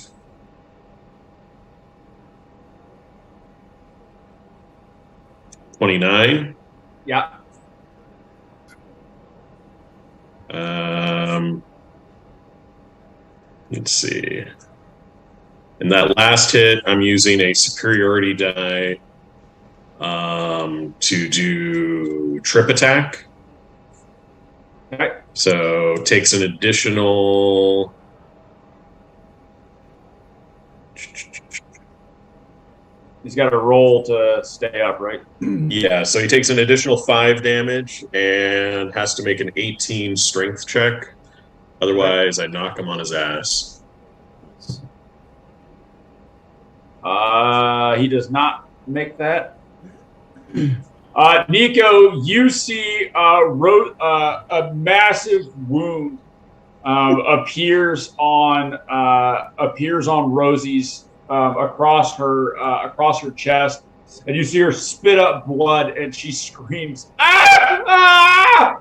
E: 29.
A: Yeah.
E: Let's see. And that last hit, I'm using a superiority die to do trip attack.
A: Okay.
E: So takes an additional.
A: He's got to roll to stay up, right?
E: Yeah, so he takes an additional 5 damage and has to make an 18 strength check. Otherwise, I knock him on his ass.
A: He does not make that. Nico, you see a massive wound appears on Rosie's across her chest, and you see her spit up blood, and she screams, "Ah! Ah!"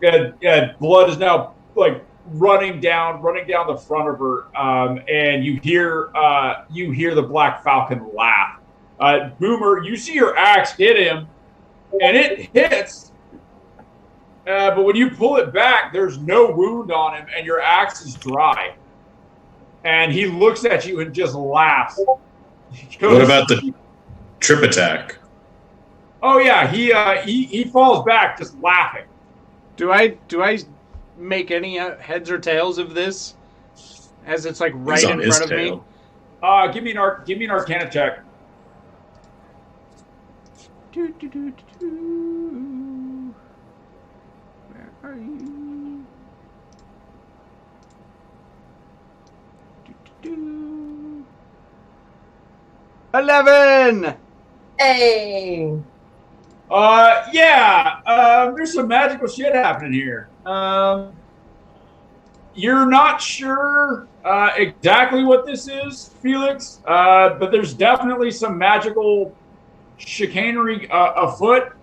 A: And blood is now like running down the front of her, and you hear the Black Falcon laugh. Boomer, you see your axe hit him, and it hits. But when you pull it back, there's no wound on him, and your axe is dry. And he looks at you and just laughs.
E: What about the trip attack?
A: Oh yeah, he falls back just laughing.
D: Do I make any heads or tails of this? As it's like right
E: He's
D: in
E: on his
D: front of me.
E: tail.
A: Give me an Arcana check.
D: Do, do, do, do, do. Where are you? Do, do, do. 11!
F: Hey!
A: There's some magical shit happening here. You're not sure exactly what this is, Felix, but there's definitely some magical chicanery afoot.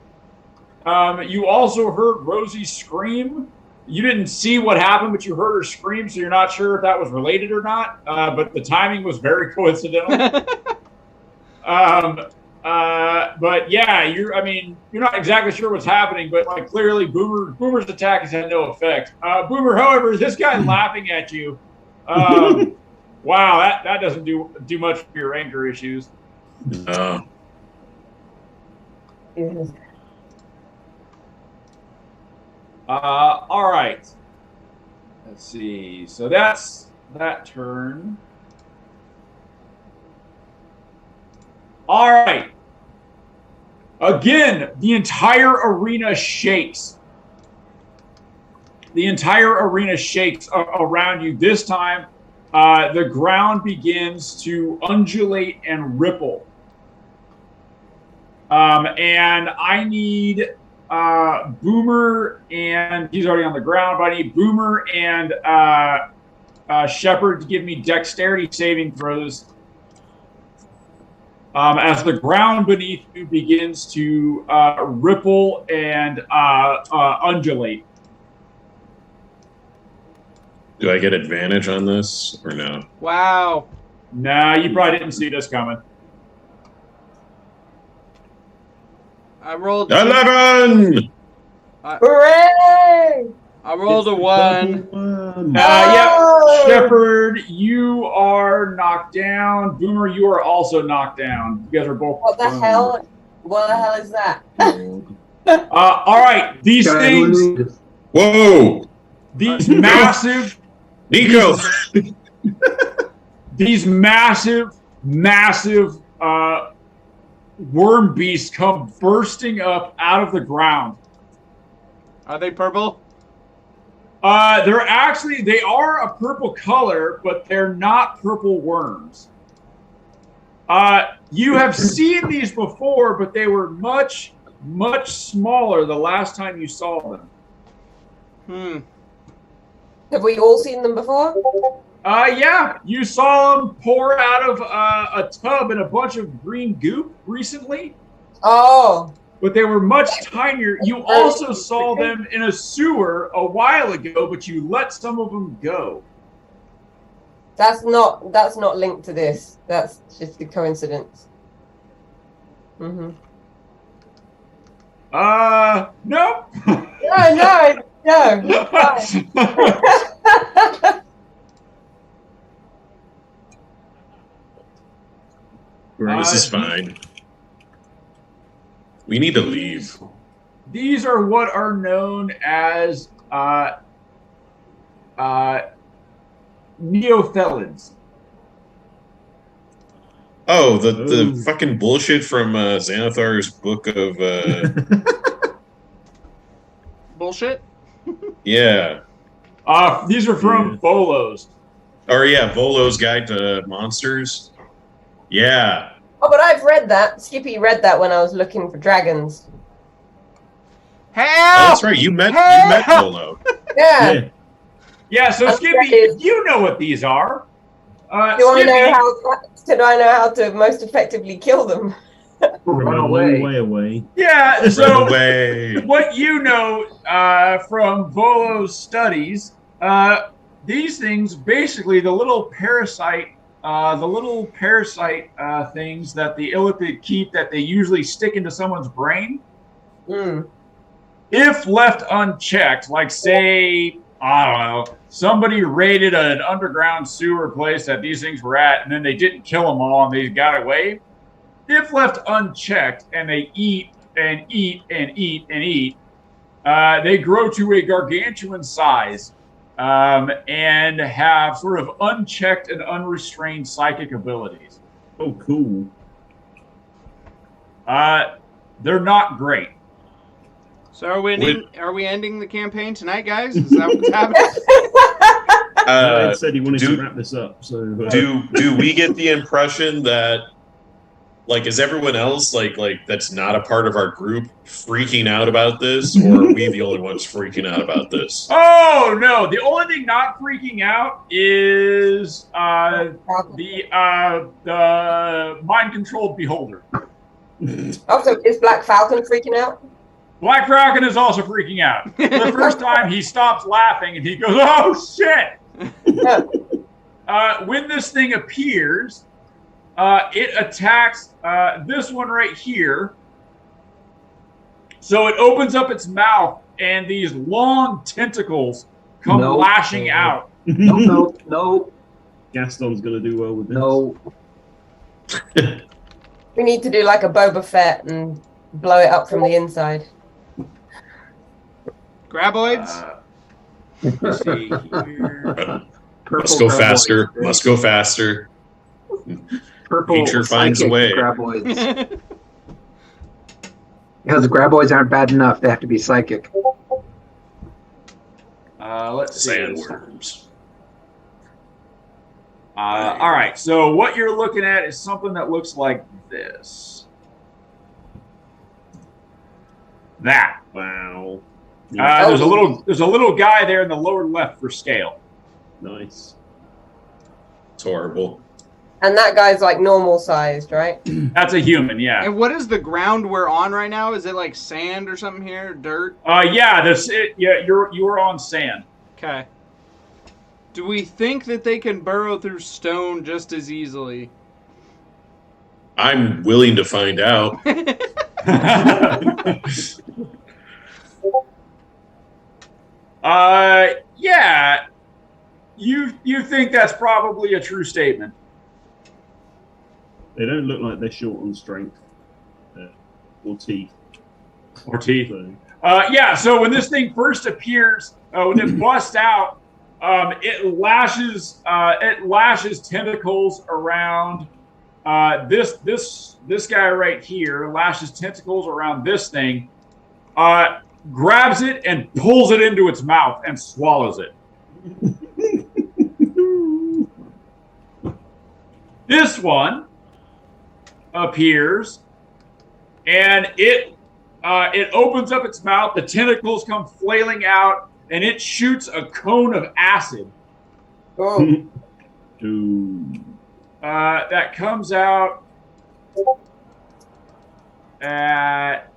A: You also heard Rosie scream. You didn't see what happened, but you heard her scream, so you're not sure if that was related or not. But the timing was very coincidental. But yeah, you're not exactly sure what's happening, but like clearly Boomer's attack has had no effect. Boomer, however, this guy laughing at you. Wow, that doesn't do much for your anger issues.
E: No.
A: All right. Let's see. So that's that turn. All right. Again, the entire arena shakes. The entire arena shakes around you. This time, the ground begins to undulate and ripple. And I need Boomer, and he's already on the ground, but I need Boomer and Shepard to give me dexterity saving throws. As the ground beneath you begins to ripple and undulate.
E: Do I get advantage on this or no?
D: Wow.
A: Nah, you probably didn't see this coming.
D: I rolled
E: 11!
F: Hooray!
D: I rolled a
C: It's the
D: 1.
C: double worm.
A: Yeah,
F: Oh!
A: Shepard, you are knocked down. Boomer, you are also knocked down. You guys are both.
F: What the
A: prone.
F: hell? What the hell is that?
A: All right, these
B: Guy
A: things,
B: who-
E: Whoa!
A: these massive,
E: Nico!
A: these massive worm beasts come bursting up out of the ground.
D: Are they purple?
A: They are a purple color, but they're not purple worms. You have seen these before, but they were much smaller the last time you saw them.
F: Have we all seen them before?
A: Yeah, you saw them pour out of a tub in a bunch of green goop recently,
F: Oh,
A: but they were much tinier. You also saw them in a sewer a while ago, but you let some of them go.
F: that's not linked to this. That's just a coincidence. Mm-hmm.
A: No.
F: No.
E: This is fine. We need to leave.
A: These are what are known as neothelids.
E: Oh, the fucking bullshit from Xanathar's book of
D: Bullshit?
E: yeah.
A: These are from Bolos.
E: Or yeah, Volo's Guide to Monsters. Yeah.
F: Oh, but I've read that. Skippy read that when I was looking for dragons.
D: Help!
E: Oh, that's right. You met Volo.
F: Yeah.
A: Yeah, so Skippy, you know what these are.
F: Do I know how to most effectively kill them?
B: Run
C: A
B: away.
C: long way away.
A: Yeah,
E: Run
A: so
E: away.
A: what you know from Volo's studies, these things, basically the little parasite things that the illithid keep that they usually stick into someone's brain, if left unchecked, like say, I don't know, somebody raided an underground sewer place that these things were at, and then they didn't kill them all and they got away. If left unchecked and they eat and eat and eat and eat, they grow to a gargantuan size and have sort of unchecked and unrestrained psychic abilities.
C: Oh, cool.
A: They're not great.
D: So are we ending the campaign tonight, guys? Is that what's happening?
C: Ed said he wanted to wrap this up. So
E: Do we get the impression that, like, is everyone else like that's not a part of our group freaking out about this, or are we the only ones freaking out about this?
A: Oh no! The only thing not freaking out is the mind-controlled beholder.
F: Also, is Black Falcon freaking out?
A: Black Falcon is also freaking out. For the first time, he stops laughing and he goes, "Oh shit!" When this thing appears, it attacks this one right here. So it opens up its mouth, and these long tentacles come lashing out.
B: No.
C: Gaston's gonna do well with this.
B: No.
F: We need to do like a Boba Fett and blow it up from the inside.
D: Graboids?
A: Let's see here.
E: Must go faster. Must go faster.
B: Purple
E: Nature finds a
B: psychic
E: way.
B: Graboids. Because graboids aren't bad enough; they have to be psychic.
A: Let's see.
E: Sandworms.
A: All right. So what you're looking at is something that looks like this. That.
C: Wow.
A: There's a little guy there in the lower left for scale.
C: Nice.
E: It's horrible.
F: And that guy's like normal sized, right?
A: That's a human, yeah.
D: And what is the ground we're on right now? Is it like sand or something here? Dirt?
A: Yeah. You're on sand.
D: Okay. Do we think that they can burrow through stone just as easily?
E: I'm willing to find out.
A: Yeah, you think that's probably a true statement.
C: They don't look like they're short on strength or teeth.
A: Or teeth.
C: So,
A: Yeah, so when this thing first appears, when it busts out, it lashes tentacles around this guy right here, lashes tentacles around this thing, grabs it and pulls it into its mouth and swallows it. This one appears, and it opens up its mouth. The tentacles come flailing out, and it shoots a cone of acid.
F: Oh.
A: That comes out at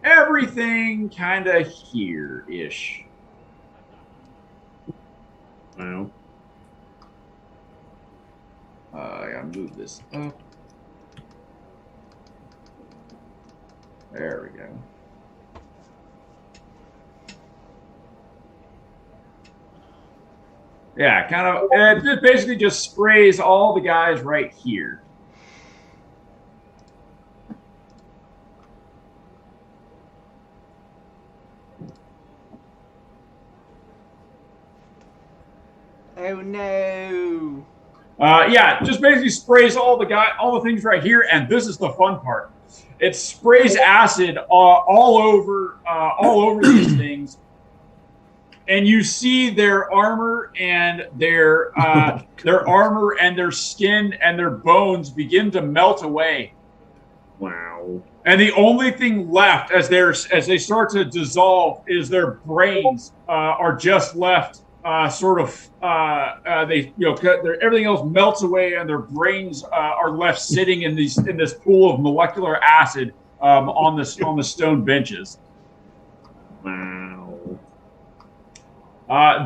A: everything kind of here-ish.
C: wow.
A: I gotta move this up. There we go. Yeah, kind of. It basically just sprays all the guys right here.
D: Oh no.
A: Yeah, just basically sprays all the things right here, and this is the fun part. It sprays acid all over these things, and you see their armor and their skin and their bones begin to melt away.
C: Wow.
A: And the only thing left as they start to dissolve is their brains are just left. Everything else melts away, and their brains are left sitting in this pool of molecular acid on the stone benches.
C: Wow.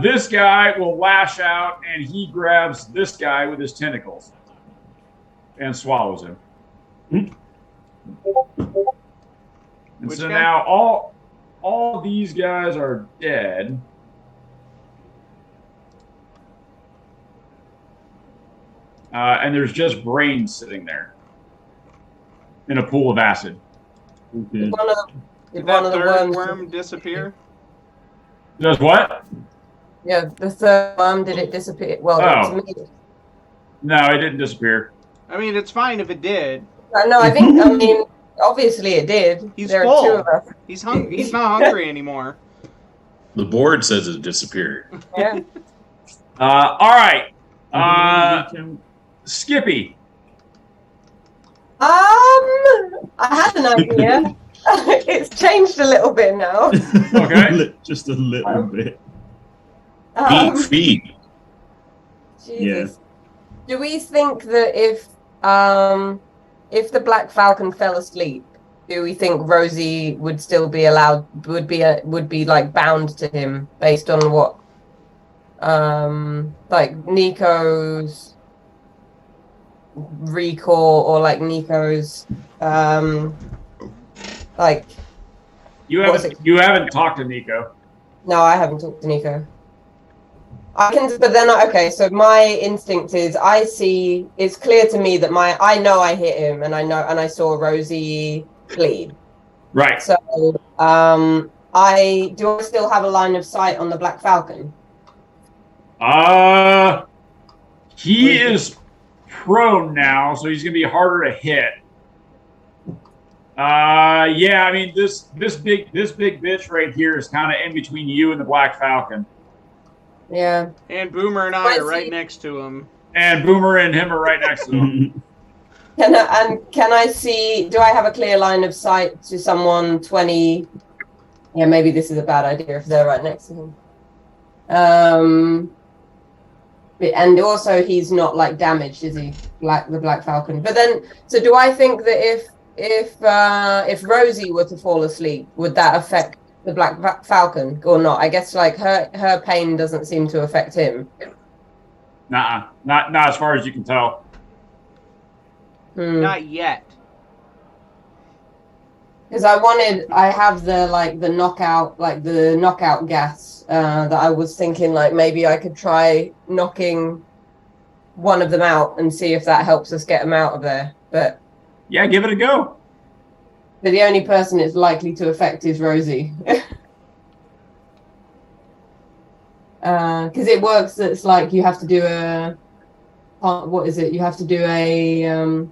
A: This guy will lash out, and he grabs this guy with his tentacles and swallows him. And
D: Which
A: so
D: guy?
A: now all these guys are dead. And there's just brains sitting there in a pool of acid.
C: Okay.
F: Did
D: Did
F: one
D: that
F: of the
D: third
F: worms
D: worm disappear?
A: Does what?
F: Yeah, the third worm, did it disappear? Well,
A: Oh.
F: to me.
A: No, it didn't disappear.
D: I mean, it's fine if it did.
F: No, I mean, obviously it did.
D: He's
F: there
D: full.
F: are two of us.
D: He's not hungry anymore.
E: The board says it disappeared.
F: Yeah.
A: All right.
C: Recount?
A: Skippy.
F: I had an idea. It's changed a little bit now.
A: Okay.
C: Just a little bit.
E: Feet.
F: Jesus. Do we think that if the Black Falcon fell asleep, do we think Rosie would still be allowed? Would be like bound to him based on what? Like Nico's recall, or like Nico's like.
A: You haven't talked to Nico.
F: No, I haven't talked to Nico. I can, but then okay. So my instinct is, I see. It's clear to me that I know I hit him, and I saw Rosie bleed.
A: Right.
F: So, I still have a line of sight on the Black Falcon?
A: He is prone now, so he's gonna be harder to hit. Yeah, I mean this big bitch right here is kind of in between you and the Black Falcon.
F: Yeah.
D: And Boomer and I are right next to him.
A: And Boomer and him are right next to him.
F: Can I see? Do I have a clear line of sight to someone 20? Yeah, maybe this is a bad idea if they're right next to him. And also he's not like damaged, is he? Like the Black Falcon. But then, so do I think that if Rosie were to fall asleep, would that affect the Black Falcon or not? I guess like her pain doesn't seem to affect him.
A: Nuh-uh. Not as far as you can tell.
D: Not yet.
F: Because I have the knockout gas that I was thinking like maybe I could try knocking one of them out and see if that helps us get them out of there. But
A: Yeah, give it a go.
F: the only person it's likely to affect is Rosie. Because it works. It's like you have to do a what is it? You have to do a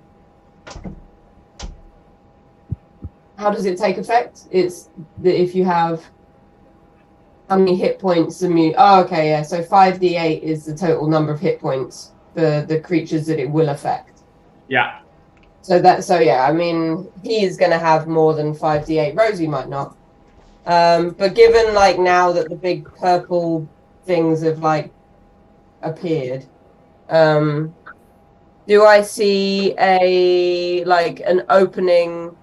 F: how does it take effect? It's that if you have how many hit points oh, okay, yeah. So 5d8 is the total number of hit points for the creatures that it will affect.
A: Yeah.
F: So yeah, I mean, he's going to have more than 5d8. Rosie might not. But given like now that the big purple things have like appeared, do I see an opening?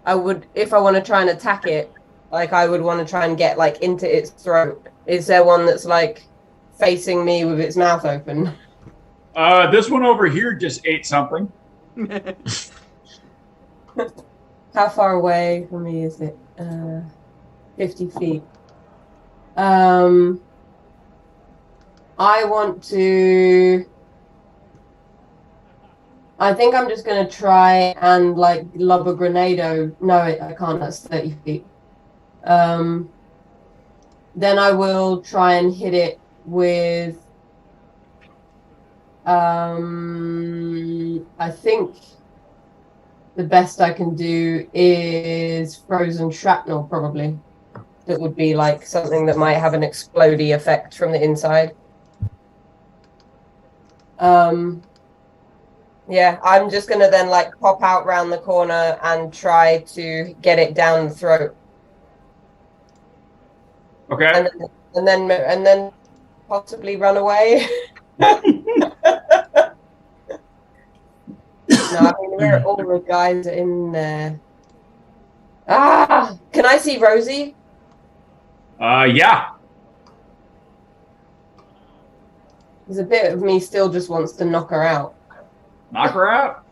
F: I would, if I want to try and attack it, like I would want to try and get like into its throat. Is there one that's like facing me with its mouth open?
A: This one over here just ate something.
F: How far away from me is it? 50 feet. I want to. I think I'm just going to try and like lob a grenado. No, I can't. That's 30 feet. Then I will try and hit it with. I think the best I can do is frozen shrapnel, probably. That would be like something that might have an explodey effect from the inside. Yeah, I'm just gonna then like pop out round the corner and try to get it down the throat.
A: Okay.
F: And then possibly run away. No, I mean where all the guys are in there. Can I see Rosie?
A: Yeah.
F: There's a bit of me still just wants to knock her out.
A: Knock her out.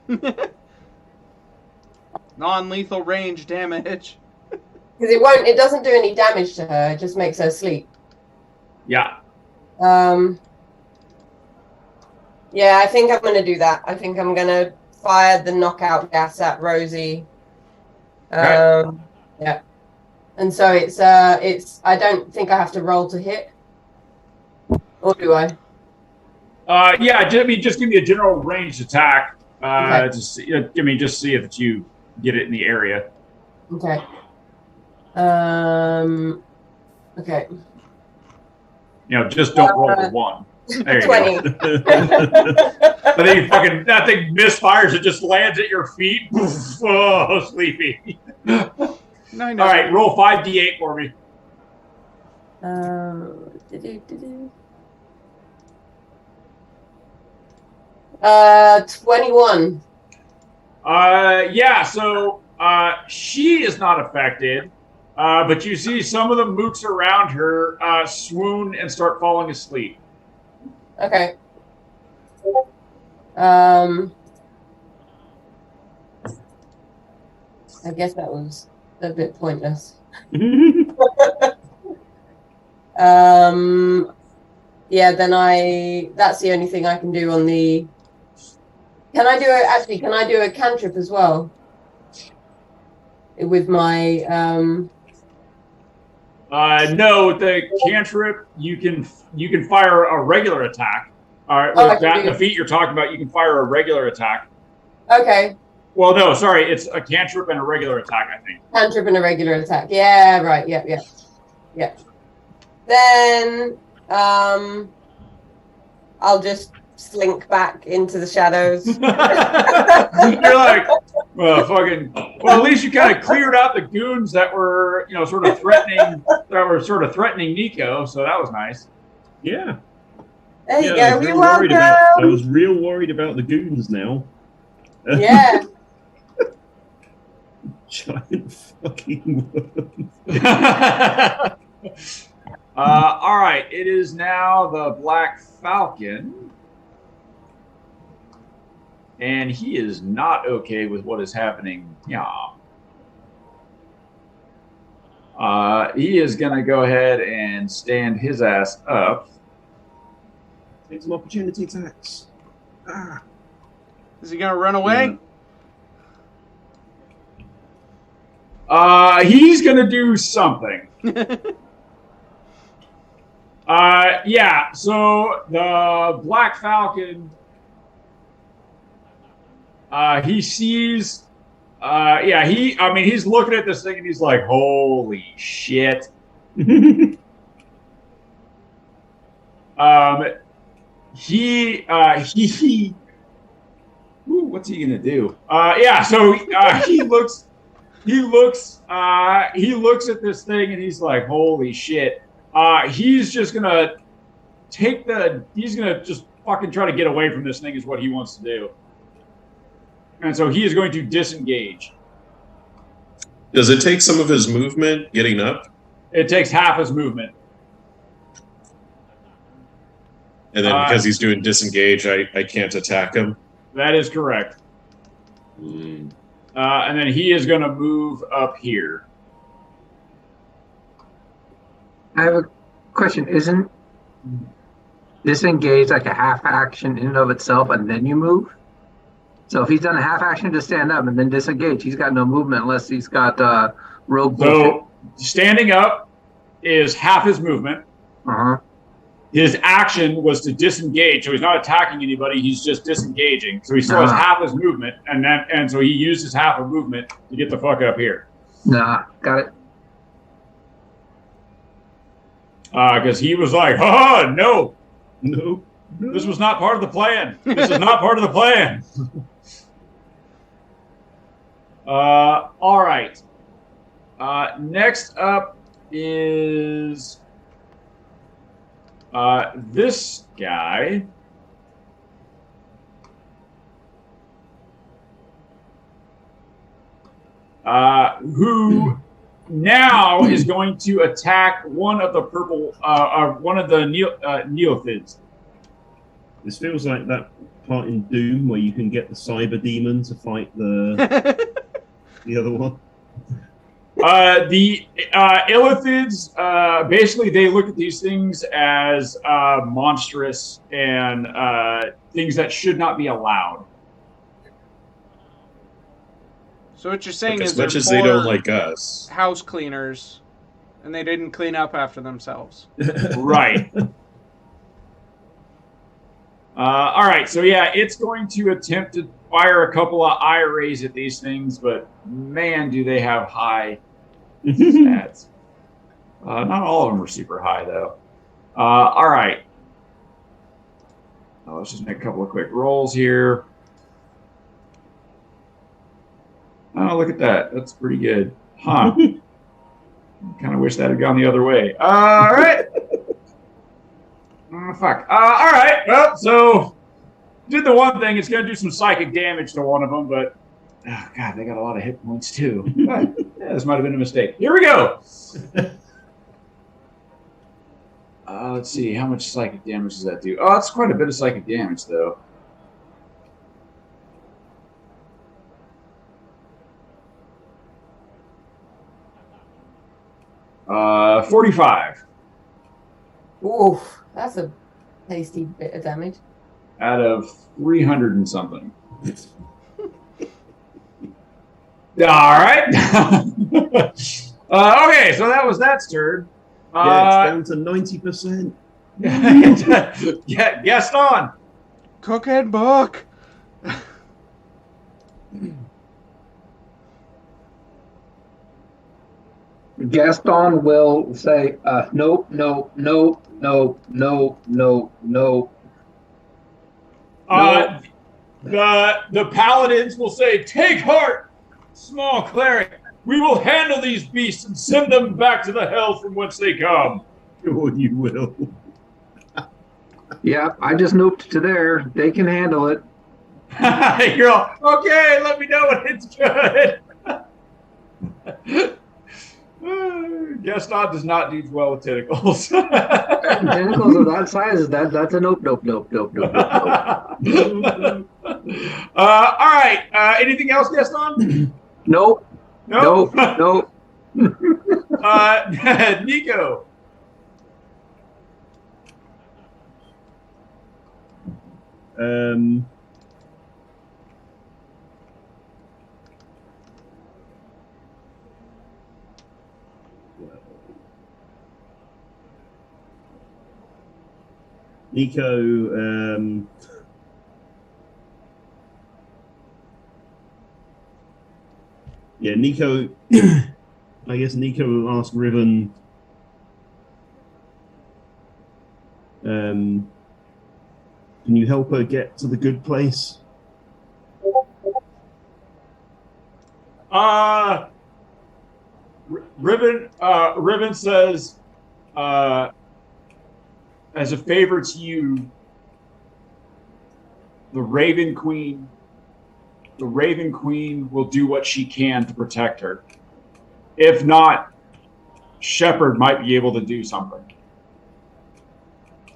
D: Non-lethal range damage.
F: Because it doesn't do any damage to her, it just makes her sleep.
A: Yeah.
F: Yeah, I think I'm gonna do that. I think I'm gonna fire the knockout gas at Rosie.
A: Okay.
F: Yeah. And so it's I don't think I have to roll to hit. Or do I?
A: Yeah, just give me a general ranged attack.
F: Okay.
A: Just see if you get it in the area.
F: Okay. Okay.
A: Just don't roll the one. There you
F: 20.
A: go. But then that thing misfires. It just lands at your feet. Oh, sleepy.
D: No.
A: All right, roll 5d8 for me.
F: 21.
A: Yeah, so she is not affected, but you see some of the mooks around her swoon and start falling asleep.
F: Okay. I guess that was a bit pointless. Yeah, then that's the only thing I can do on the. Can I do a cantrip as well? With my
A: No, the cantrip you can fire a regular attack. The feat you're talking about, you can fire a regular attack.
F: Okay.
A: Well, no, sorry, it's a cantrip and a regular attack, I think.
F: Cantrip and a regular attack. Yeah, right. Yeah. Then I'll just slink back into the shadows.
A: You're like, well, at least you kind of cleared out the goons that were, sort of threatening Nico, so that was nice.
C: Yeah.
F: There you go.
C: You're welcome. I was real worried about the goons now.
F: Yeah.
C: Giant fucking worm.
A: All right, it is now the Black Falcon. And he is not okay with what is happening. Yeah. He is going to go ahead and stand his ass up.
C: Take some opportunity attacks. Ah.
D: Is he gonna run away?
A: He's going to do something. Yeah, so the Black Falcon, he sees, he's looking at this thing and he's like, holy shit. What's he gonna do? He looks at this thing and he's like, holy shit. He's just gonna he's gonna just fucking try to get away from this thing is what he wants to do. And so he is going to disengage.
E: Does it take some of his movement getting up?
A: It takes half his movement.
E: And then because he's doing disengage, I can't attack him?
A: That is correct. And then he is going to move up here.
B: I have a question. Isn't disengage like a half action in and of itself and then you move? So if he's done a half action to stand up and then disengage, he's got no movement unless he's got rogue bullshit.
A: So standing up is half his movement.
B: Uh-huh.
A: His action was to disengage, so he's not attacking anybody. He's just disengaging. So he still has half his movement, and so he used his half of movement to get the fuck up here.
B: Nah, got it.
A: Because he was like, "Oh
C: No.
A: this was not part of the plan. This is not part of the plan." All right. Next up is this guy. Who now is going to attack one of the purple, one of the neophids.
C: This feels like that part in Doom where you can get the cyber demon to fight the the other one.
A: The illithids, basically, they look at these things as monstrous and things that should not be allowed.
D: So what you're saying
E: Like,
D: is
E: as much
D: they're
E: as they don't
D: poor
E: like us.
D: house cleaners, and they didn't clean up after themselves.
A: Right. All right. So, yeah, it's going to attempt to fire a couple of eye rays at these things, but man, do they have high stats. Not all of them are super high, though. All right. Let's just make a couple of quick rolls here. Oh, look at that. That's pretty good. Huh. Kind of wish that had gone the other way. All right. Oh, fuck. All right. Well, so did the one thing. It's going to do some psychic damage to one of them, but oh, God, they got a lot of hit points too. Yeah, this might have been a mistake. Here we go. Let's see. How much psychic damage does that do? Oh, that's quite a bit of psychic damage, though. Uh, 45
F: Oof, that's a tasty bit of damage.
A: out of 300 and something. All right. Okay, so that was that turn.
C: Yeah, it's down to 90%.
A: Yeah, Gaston.
D: Cook and book.
B: Gaston will say, nope, nope, nope, nope, nope, nope, nope.
A: The paladins will say, "Take heart, small cleric. We will handle these beasts and send them back to the hell from whence they come."
C: Sure you will.
B: Yeah, I just noped to there. They can handle it.
A: You're all, okay, let me know when it's good. Gaston does not do well with tentacles.
B: Tentacles of that size, that's a nope, nope, nope, nope, nope, nope.
A: All right. Anything else, Gaston?
B: Nope, nope, nope.
A: Nico.
C: Um, Nico, Nico, I guess Nico will ask Riven, can you help her get to the good place?
A: Riven says, as a favor to you, the Raven Queen will do what she can to protect her. If not, Shepard might be able to do something.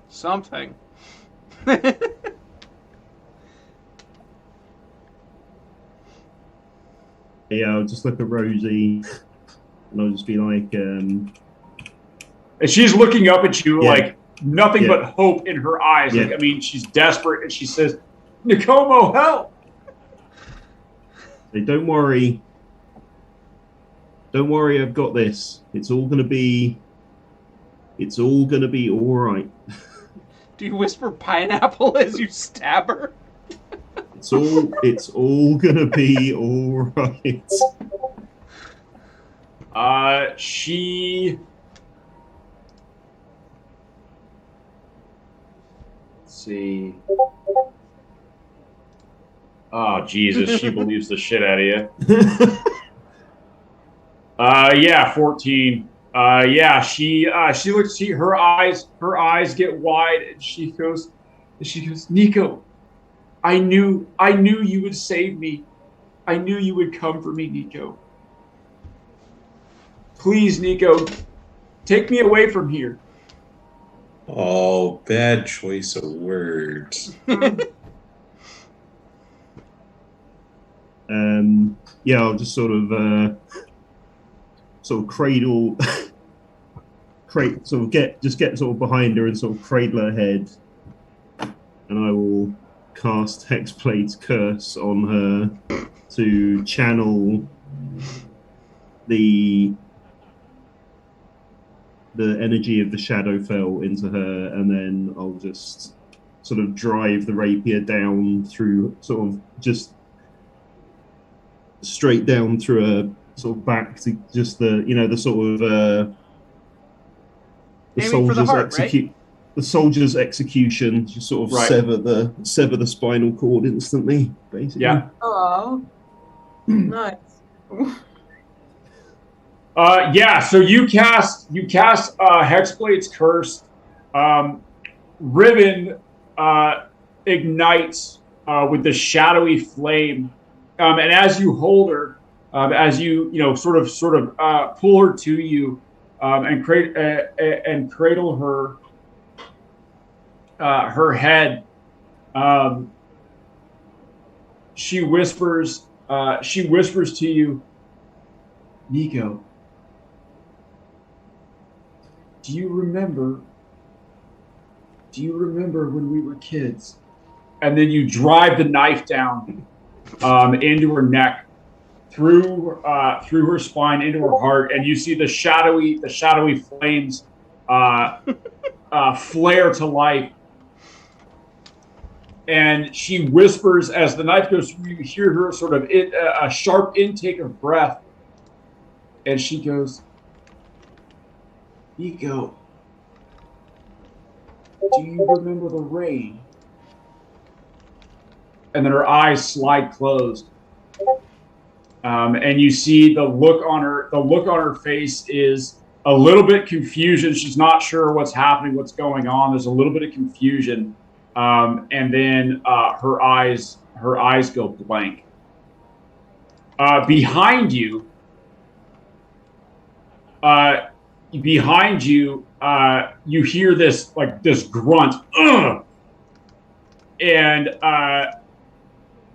D: Something.
C: Yeah, I'll just look at Rosie, and I'll just be like,
A: And she's looking up at you like nothing but hope in her eyes.
C: Yeah.
A: Like, I mean, she's desperate, and she says, "Nicomo, help!"
C: Say, don't worry, I've got this. It's all gonna be all right.
D: Do you whisper pineapple as you stab her?
C: It's all gonna be all right.
A: She. Let's see. Oh Jesus, she believes the shit out of you. Yeah, 14. Yeah, she looks. Her eyes get wide, and she goes, Nico, I knew you would save me. I knew you would come for me, Nico. Please, Nico, take me away from here.
E: Oh, bad choice of words.
C: Yeah, I'll just sort of cradle, get sort of behind her and sort of cradle her head, and I will cast Hexblade's Curse on her to channel the energy of the Shadowfell into her, and then I'll just sort of drive the rapier down through, sort of just straight down through her, sort of back to just the sort of the soldier's execute. Right? The soldier's execution, just sort of sever the spinal cord instantly, basically.
A: Yeah.
F: Oh, nice.
A: Yeah. So you cast Hexblade's Curse. Riven ignites with the shadowy flame, and as you hold her, as you sort of pull her to you, and cradle her. Her head. She whispers to you, Nico. Do you remember when we were kids? And then you drive the knife down into her neck, through her spine, into her heart, and you see the shadowy flames flare to life. And she whispers as the knife goes through. You hear her sort of a sharp intake of breath, and she goes, Nico, do you remember the rain? And then her eyes slide closed, and you see the look on her face is a little bit confusion. She's not sure what's happening, what's going on. There's a little bit of confusion, and then her eyes go blank. Behind you, you hear this grunt, ugh! And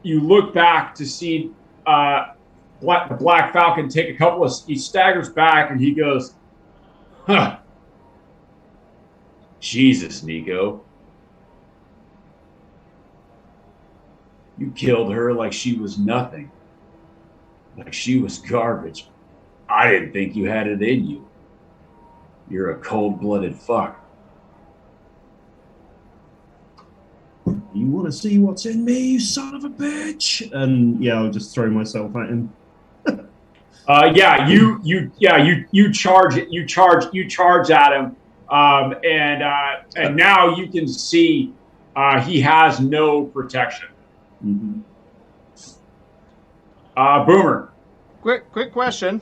A: you look back to see Black Falcon take a couple of. He staggers back and he goes, "Huh, Jesus, Nico, you killed her like she was nothing, like she was garbage. I didn't think you had it in you. You're a cold-blooded fuck."
C: You want to see what's in me, you son of a bitch? And yeah, I'll just throw myself at him.
A: You charge it. You charge at him, and now you can see he has no protection.
C: Mm-hmm.
A: Boomer.
D: Quick question.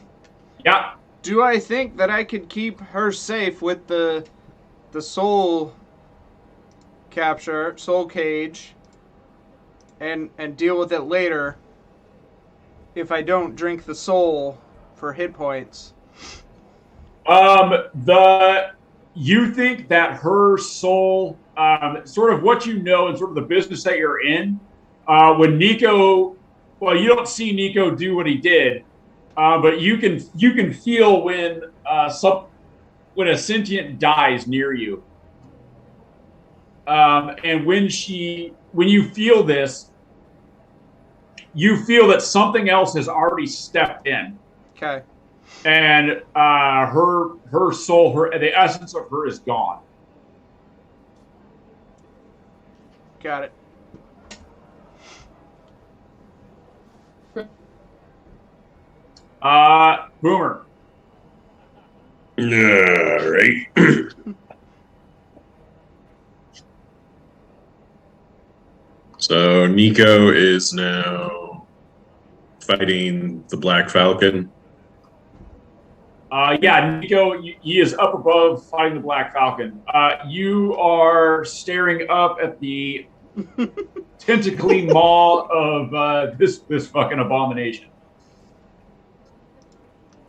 A: Yeah.
D: Do I think that I could keep her safe with the soul cage, and deal with it later if I don't drink the soul for hit points?
A: You think that her soul, sort of what you know and sort of the business that you're in, when Nico, well, you don't see Nico do what he did, but you can feel when a sentient dies near you. And when you feel this, you feel that something else has already stepped in.
D: Okay.
A: And her soul, the essence of her is gone.
D: Got it.
A: Boomer.
E: All right. So Nico is now fighting the Black Falcon.
A: Nico, he is up above fighting the Black Falcon. You are staring up at the tentacly maw of this fucking abomination.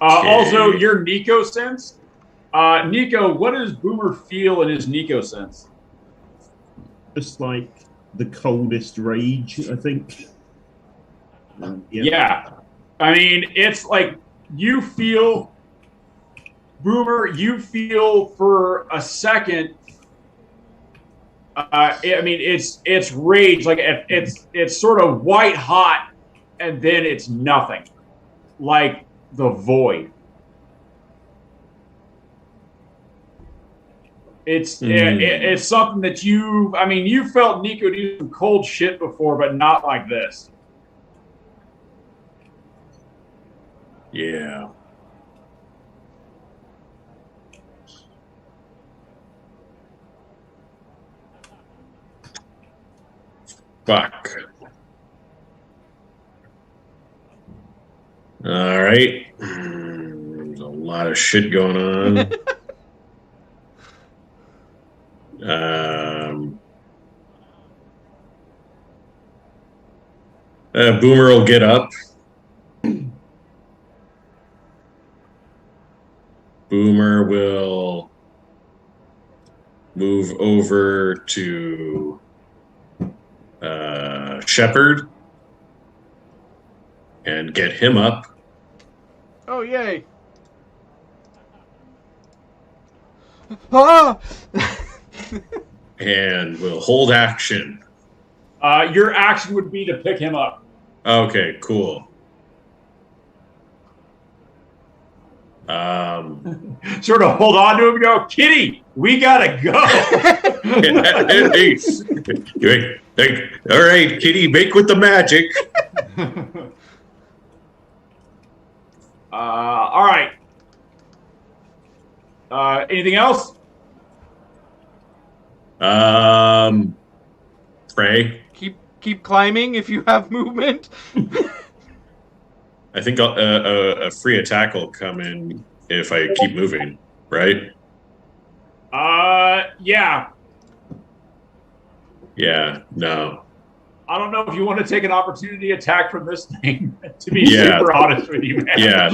A: Also, your Nico sense. Nico, what does Boomer feel in his Nico sense?
C: Just like the coldest rage, I think.
A: Yeah. I mean, it's like you feel, Boomer, you feel for a second. It's rage, like it's sort of white hot, and then it's nothing, like the void. It's something that you felt Nico do some cold shit before, but not like this.
E: Yeah. Fuck. All right. There's a lot of shit going on. Boomer will get up. Boomer will move over to Shepherd and get him up.
D: Oh, yay. Ah!
E: And we'll hold action.
A: Your action would be to pick him up.
E: Okay, cool.
A: Sort of hold on to him and go, Kitty, we gotta go.
E: Hey, all right, Kitty, make with the magic.
A: All right. Anything else?
E: Pray.
D: Keep climbing if you have movement.
E: I think a free attack will come in if I keep moving, right?
A: Yeah.
E: Yeah, no.
A: I don't know if you want to take an opportunity attack from this thing. To be super honest with you, man.
E: Yeah.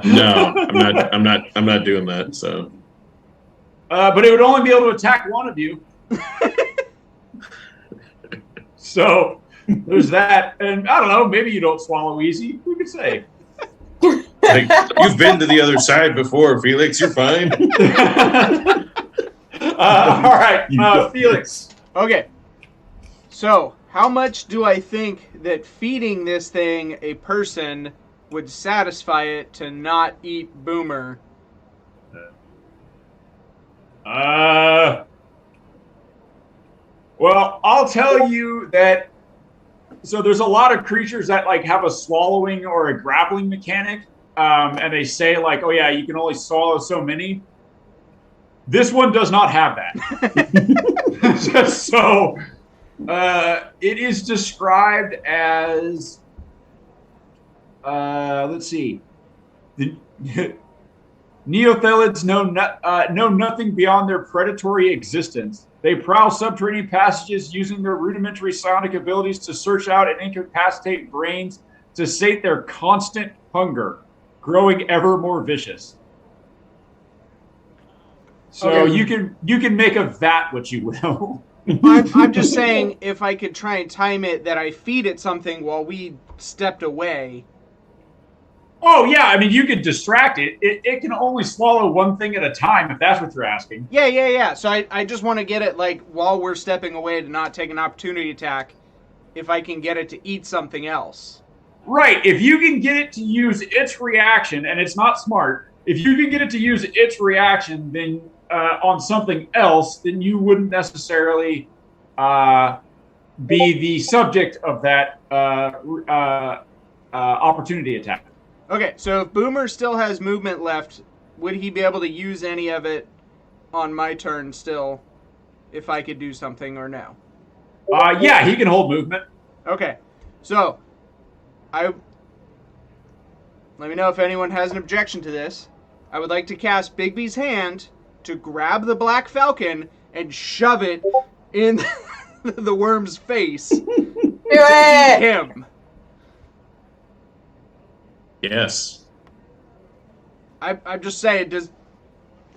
E: No, I'm not doing that. So.
A: But it would only be able to attack one of you. So there's that, and I don't know. Maybe you don't swallow easy. Who could say?
E: Like, you've been to the other side before, Felix. You're fine.
A: All right,
C: You got
A: Felix.
D: Okay. So, how much do I think that feeding this thing a person would satisfy it to not eat Boomer?
A: Well, I'll tell you that. So there's a lot of creatures that like have a swallowing or a grappling mechanic, and they say like, "Oh yeah, you can only swallow so many." This one does not have that. So it is described as. Let's see. The Neothelids know nothing beyond their predatory existence. They prowl subterranean passages using their rudimentary psionic abilities to search out and incapacitate brains to sate their constant hunger, growing ever more vicious. So
D: Okay.
A: you can make of that what you will.
D: I'm just saying, if I could try and time it that I feed it something while we stepped away.
A: Oh yeah, I mean you could distract it. It can only swallow one thing at a time if that's what you're asking.
D: Yeah. So I just want to get it like while we're stepping away to not take an opportunity attack. If I can get it to eat something else.
A: Right. If you can get it to use its reaction, and it's not smart, if you can get it to use its reaction, then on something else, then you wouldn't necessarily be the subject of that opportunity attack.
D: Okay, so if Boomer still has movement left, would he be able to use any of it on my turn still, if I could do something or no?
A: Yeah, he can hold movement.
D: Okay, so let me know if anyone has an objection to this. I would like to cast Bigby's hand to grab the Black Falcon and shove it in the worm's face.
F: Do it!
D: Him.
E: Yes.
D: I'm just saying,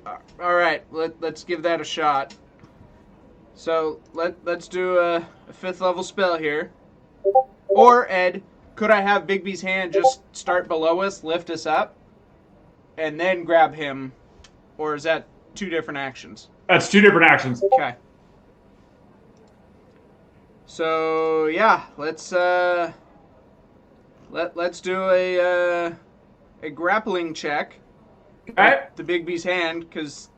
D: all right, let's give that a shot. So let's do a 5th level spell here. Or, Ed, could I have Bigby's hand just start below us, lift us up, and then grab him? Or is that 2 different actions?
A: That's 2 different actions.
D: Okay. So yeah, let's do a grappling check.
A: Okay.
D: The Bigby's hand, because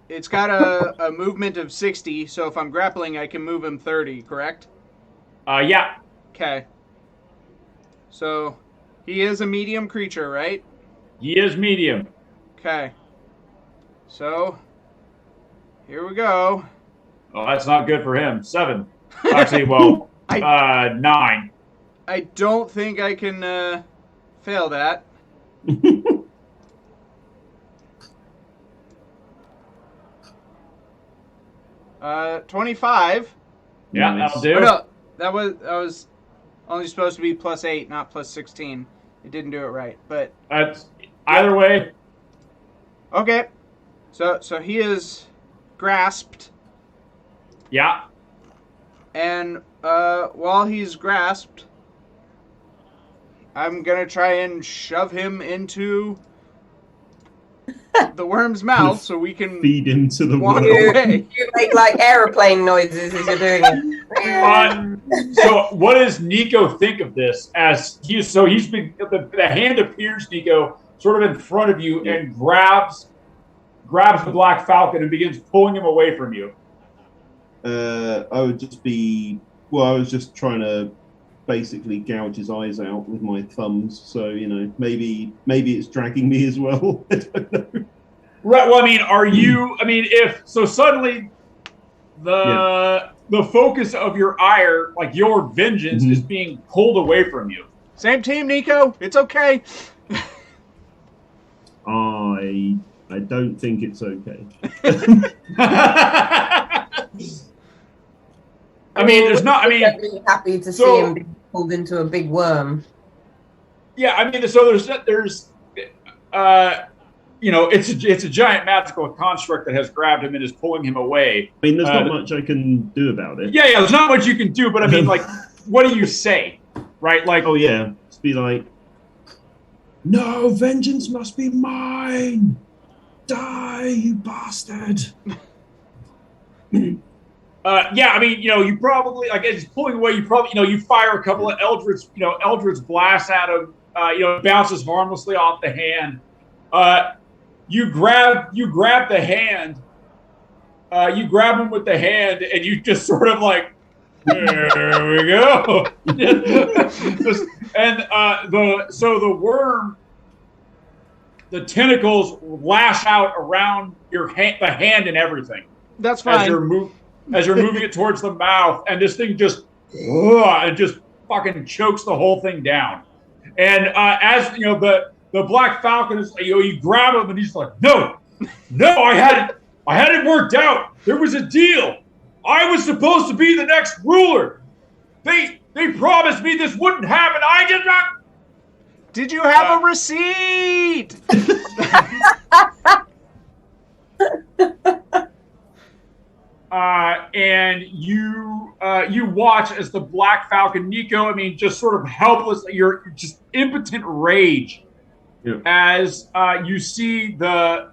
D: it's got a movement of 60. So if I'm grappling, I can move him 30. Correct?
A: Yeah.
D: Okay. So he is a medium creature, right?
A: He is medium.
D: Okay. So here we go.
A: Oh, that's not good for him. 7. Actually, well, 9.
D: I don't think I can fail that. 25.
A: Yeah,
C: Nice.
A: that'll do.
D: Oh, no, that was only supposed to be +8, not +16. It didn't do it right, but
A: That's either way.
D: okay. So he is grasped,
A: Yeah.
D: and while he's grasped, I'm gonna try and shove him into the worm's mouth so we can
C: Feed him to the
D: walk
C: world.
D: away.
F: You make like aeroplane noises as you're doing it.
A: So what does Nico think of this? As he's been the hand appears, Nico, sort of in front of you and grabs the Black Falcon and begins pulling him away from you.
C: I would just be. Well, I was just trying to basically gouge his eyes out with my thumbs. So maybe it's dragging me as well. I don't know.
A: Right. Well, I mean, if so, suddenly the focus of your ire, like your vengeance, is being pulled away from you.
D: Same team, Nico. It's okay.
C: I don't think it's okay.
A: I mean, there's not. I mean,
F: Definitely happy to see
A: so-
F: him being pulled into a big worm.
A: yeah. I mean, so there's it's a giant magical construct that has grabbed him and is pulling him away.
C: I mean, there's not much I can do about it.
A: Yeah. There's not much you can do, but I mean, like, what do you say, right? Like,
C: Oh yeah, just be like, No, vengeance must be mine. Die, you bastard.
A: Yeah, I mean, you probably, like, as he's pulling away, you probably, you fire a couple of Eldritch blasts at him. Bounces harmlessly off the hand. You grab the hand. You grab him with the hand, and you just sort of like, there we go. The worm, the tentacles lash out around the hand and everything.
D: That's fine.
A: As you're moving it towards the mouth, and this thing just fucking chokes the whole thing down. And as the Black Falcon is, you grab him, and he's like, no, I had it worked out. There was a deal. I was supposed to be the next ruler. They promised me this wouldn't happen. I did not.
D: Did you have a receipt?
A: And you watch as the Black Falcon, Nico, just sort of helpless, you're just impotent rage. Yeah. As you see the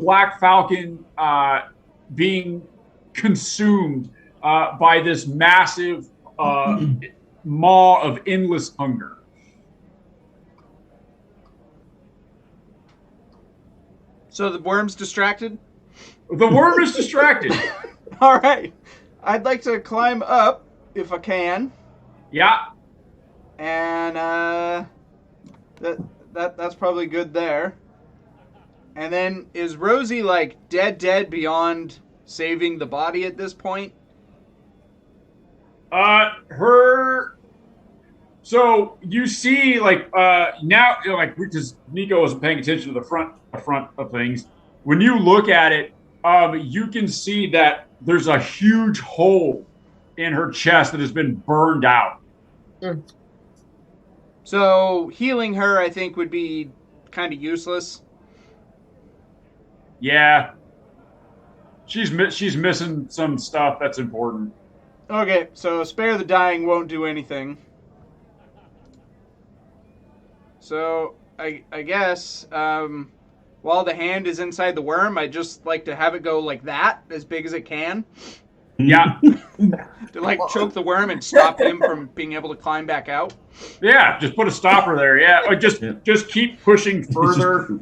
A: Black Falcon being consumed by this massive maw of endless hunger.
D: So the worm's distracted?
A: The worm is distracted.
D: All right. I'd like to climb up if I can.
A: Yeah.
D: And that's probably good there. And then is Rosie like dead beyond saving the body at this point?
A: So you see, now, because Nico wasn't paying attention to the front of things. When you look at it, you can see that there's a huge hole in her chest that has been burned out.
D: Mm. So healing her, I think, would be kind of useless.
A: Yeah. She's missing some stuff that's important.
D: Okay, so spare the dying won't do anything. So I guess while the hand is inside the worm, I just like to have it go like that, as big as it can.
A: Yeah.
D: To choke the worm and stop him from being able to climb back out.
A: Yeah, just put a stopper there. Yeah, just keep pushing further.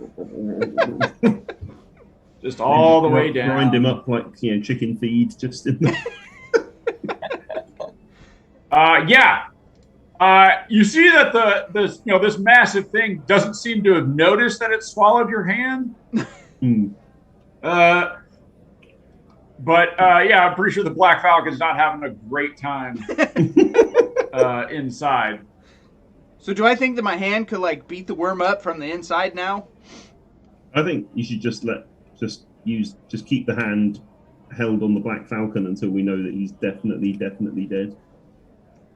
A: Just all the way down.
C: Grind him up like chicken feed, just in there.
A: Yeah. You see that this massive thing doesn't seem to have noticed that it swallowed your hand. But I'm pretty sure the Black Falcon's not having a great time inside.
D: So do I think that my hand could beat the worm up from the inside now?
C: I think you should just keep the hand held on the Black Falcon until we know that he's definitely dead.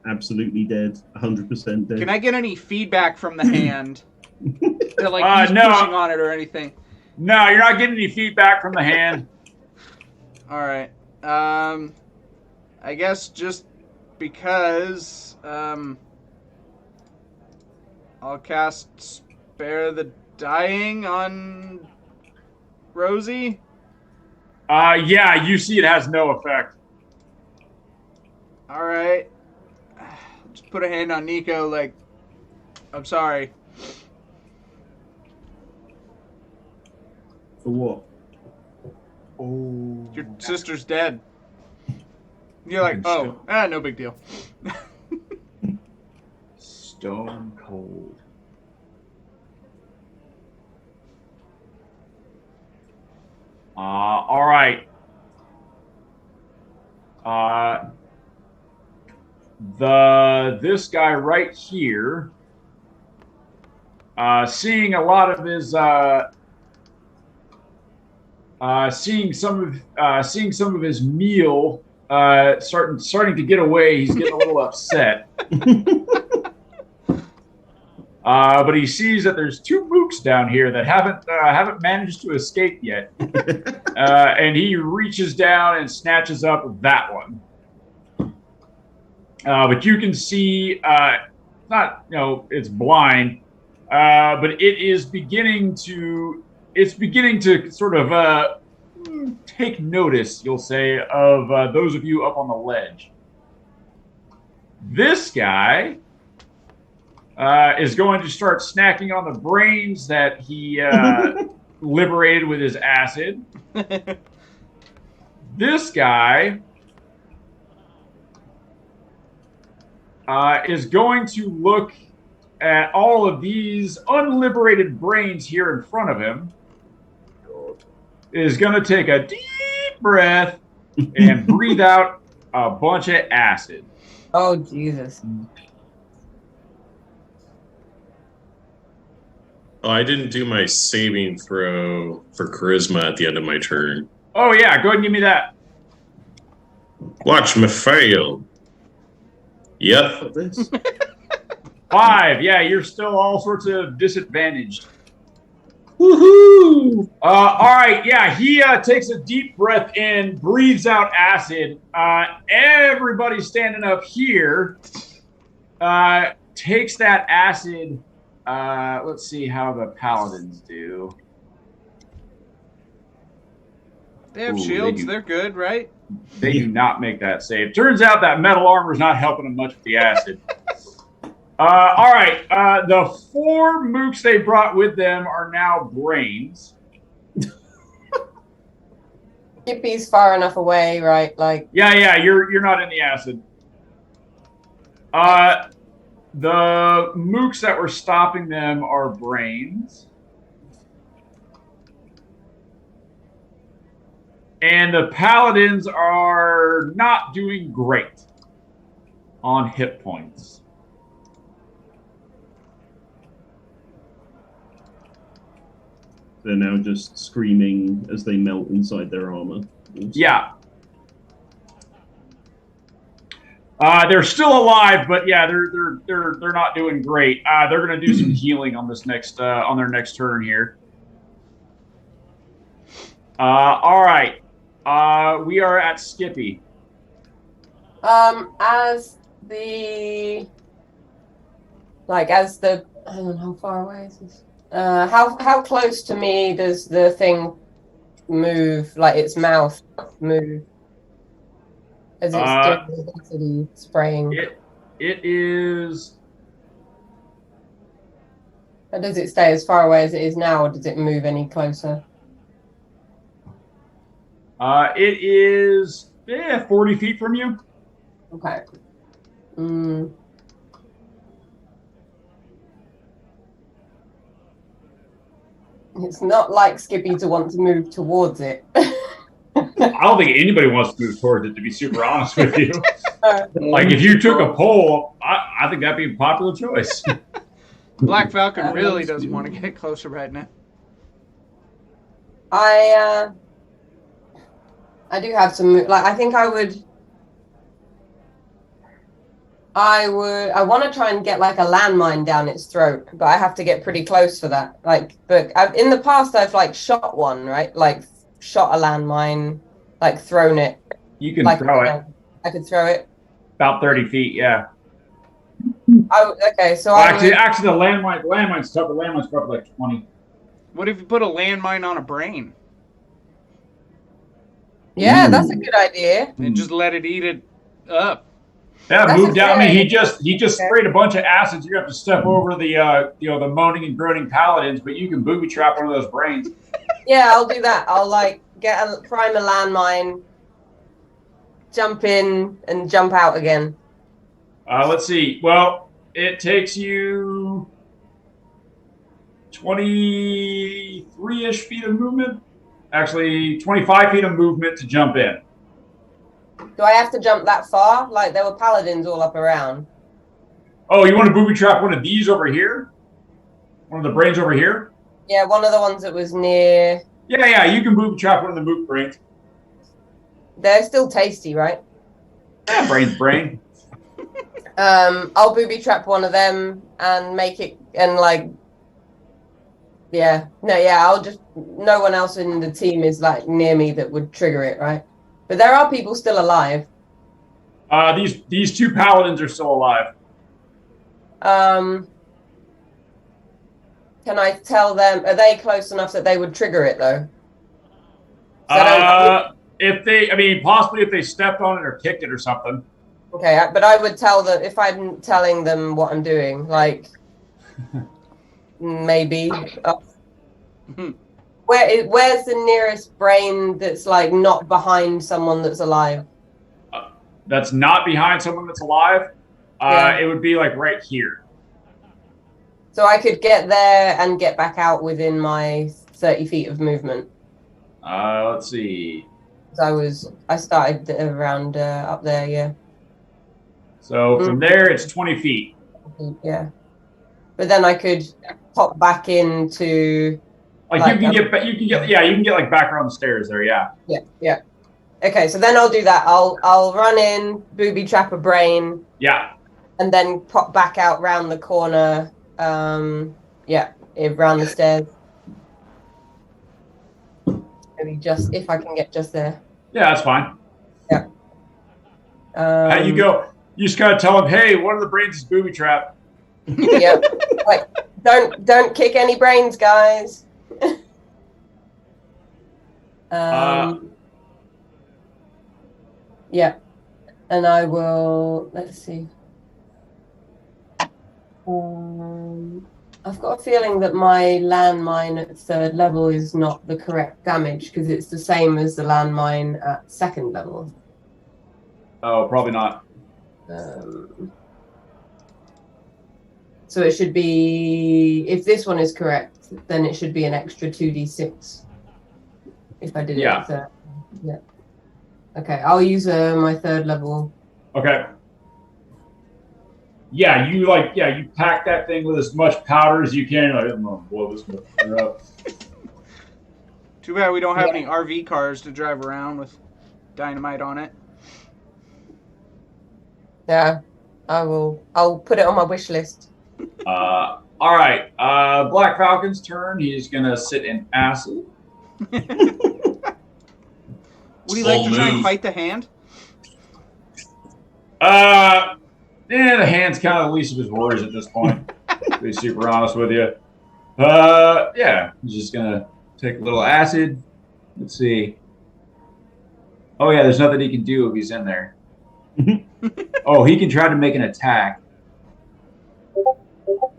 C: Absolutely dead. 100% dead.
D: Can I get any feedback from the hand? That he's
A: no.
D: pushing on it or anything?
A: No, you're not getting any feedback from the hand.
D: All right. I guess just because I'll cast Spare the Dying on Rosie.
A: Yeah, you see it has no effect.
D: All right. Just put a hand on Nico I'm sorry.
C: For what?
A: Oh,
D: your sister's dead. You're like, no big deal.
A: Stone cold. All right. This guy right here, seeing a lot of his, seeing some of his meal starting to get away. He's getting a little upset. But he sees that there's two mooks down here that haven't managed to escape yet, and he reaches down and snatches up that one. But you can see, it's blind, but it is beginning to sort of take notice, you'll say, of those of you up on the ledge. This guy is going to start snacking on the brains that he liberated with his acid. This guy is going to look at all of these unliberated brains here in front of him, is going to take a deep breath and breathe out a bunch of acid.
F: Oh, Jesus.
E: Oh, I didn't do my saving throw for charisma at the end of my turn.
A: Oh, yeah. Go ahead and give me that.
E: Watch me fail. Yep.
C: Got this.
A: 5. Yeah, you're still all sorts of disadvantaged.
E: Woohoo!
A: All right. Yeah, he takes a deep breath in, breathes out acid. Everybody standing up here takes that acid. Let's see how the paladins do.
D: They have
A: Ooh,
D: shields. They're good, right?
A: They do not make that save. Turns out that metal armor is not helping them much with the acid. All right. The 4 mooks they brought with them are now brains.
F: Skippy's far enough away, right? Like,
A: Yeah, you're not in the acid. The mooks that were stopping them are brains. And the paladins are not doing great on hit points.
C: They're now just screaming as they melt inside their armor.
A: Yeah. They're still alive, but yeah, they're not doing great. They're going to do some healing on this next on their next turn here. All right. We are at Skippy.
F: as the I don't know, how far away is this? How close to me does the thing move? Like its mouth move as it's doing the acid spraying?
A: It is.
F: Or does it stay as far away as it is now, or does it move any closer?
A: It is 40 feet from you.
F: Okay. It's not like Skippy to want to move towards it.
A: I don't think anybody wants to move towards it, to be super honest with you. Like, if you took a poll, I think that'd be a popular choice.
D: Black Falcon really doesn't want to get closer right now.
F: I do have some, I think I want to try and get like a landmine down its throat, but I have to get pretty close for that. But in the past I've shot one, right? Like shot a landmine, thrown it.
A: You can throw it.
F: I could throw it.
A: About 30 feet, yeah.
F: Okay, so
A: actually, the landmine's tough. The landmine's probably like 20.
D: What if you put a landmine on a brain?
F: Yeah, that's a good idea.
D: And just let it eat it up.
A: Yeah, moved down. I mean, he just sprayed a bunch of acids. You have to step over the the moaning and groaning paladins, but you can booby trap one of those brains.
F: Yeah, I'll do that. I'll prime a landmine, jump in and jump out again.
A: Let's see. Well, it takes you 23-ish feet of movement. Actually, 25 feet of movement to jump in.
F: Do I have to jump that far? Like, there were paladins all up around.
A: Oh, you want to booby trap one of these over here? One of the brains over here?
F: Yeah, one of the ones that was near...
A: Yeah, you can booby trap one of the moot brains.
F: They're still tasty, right?
A: Yeah, brain's brain.
F: I'll booby trap one of them and make it, and I'll just, no one else in the team is near me that would trigger it, right? But there are people still alive.
A: These 2 paladins are still alive.
F: Can I tell them? Are they close enough that they would trigger it though? 'Cause I don't-
A: Possibly if they stepped on it or kicked it or something.
F: Okay, but I would tell them if I'm telling them what I'm doing, like maybe. Where's the nearest brain that's like not behind someone that's alive?
A: That's not behind someone that's alive.
F: Yeah.
A: It would be like right here.
F: So I could get there and get back out within my 30 feet of movement.
A: Let's see.
F: I started around up there, yeah.
A: So from there, it's 20 feet.
F: Yeah. But then I could pop back into.
A: You can get like back around the stairs there. Yeah.
F: Yeah. Okay, so then I'll do that. I'll run in, booby trap a brain.
A: Yeah.
F: And then pop back out round the corner. Around the stairs. Maybe just if I can get just there.
A: Yeah, that's fine.
F: Yeah.
A: You go. You just gotta tell them, hey, one of the brains is booby trap.
F: Yeah. Wait, don't kick any brains, guys. Yeah. And I will. Let's see. I've got a feeling that my landmine at 3rd level is not the correct damage because it's the same as the landmine at 2nd level.
A: Oh, probably not.
F: So it should be, if this one is correct, then it should be an extra 2d6. If I did it at 3rd. Yeah. Okay, I'll use my 3rd level.
A: Okay. Yeah, you pack that thing with as much powder as you can. Like, I'm gonna blow this motherfucker up.
D: Too bad we don't have any RV cars to drive around with dynamite on it.
F: Yeah, I'll put it on my wish list.
A: All right. Black Falcon's turn. He's gonna sit in acid.
D: Would he like to try and fight the hand?
A: The hand's kind of the least of his worries at this point. To be super honest with you. He's just gonna take a little acid. Let's see. Oh yeah, there's nothing he can do if he's in there. Oh, he can try to make an attack.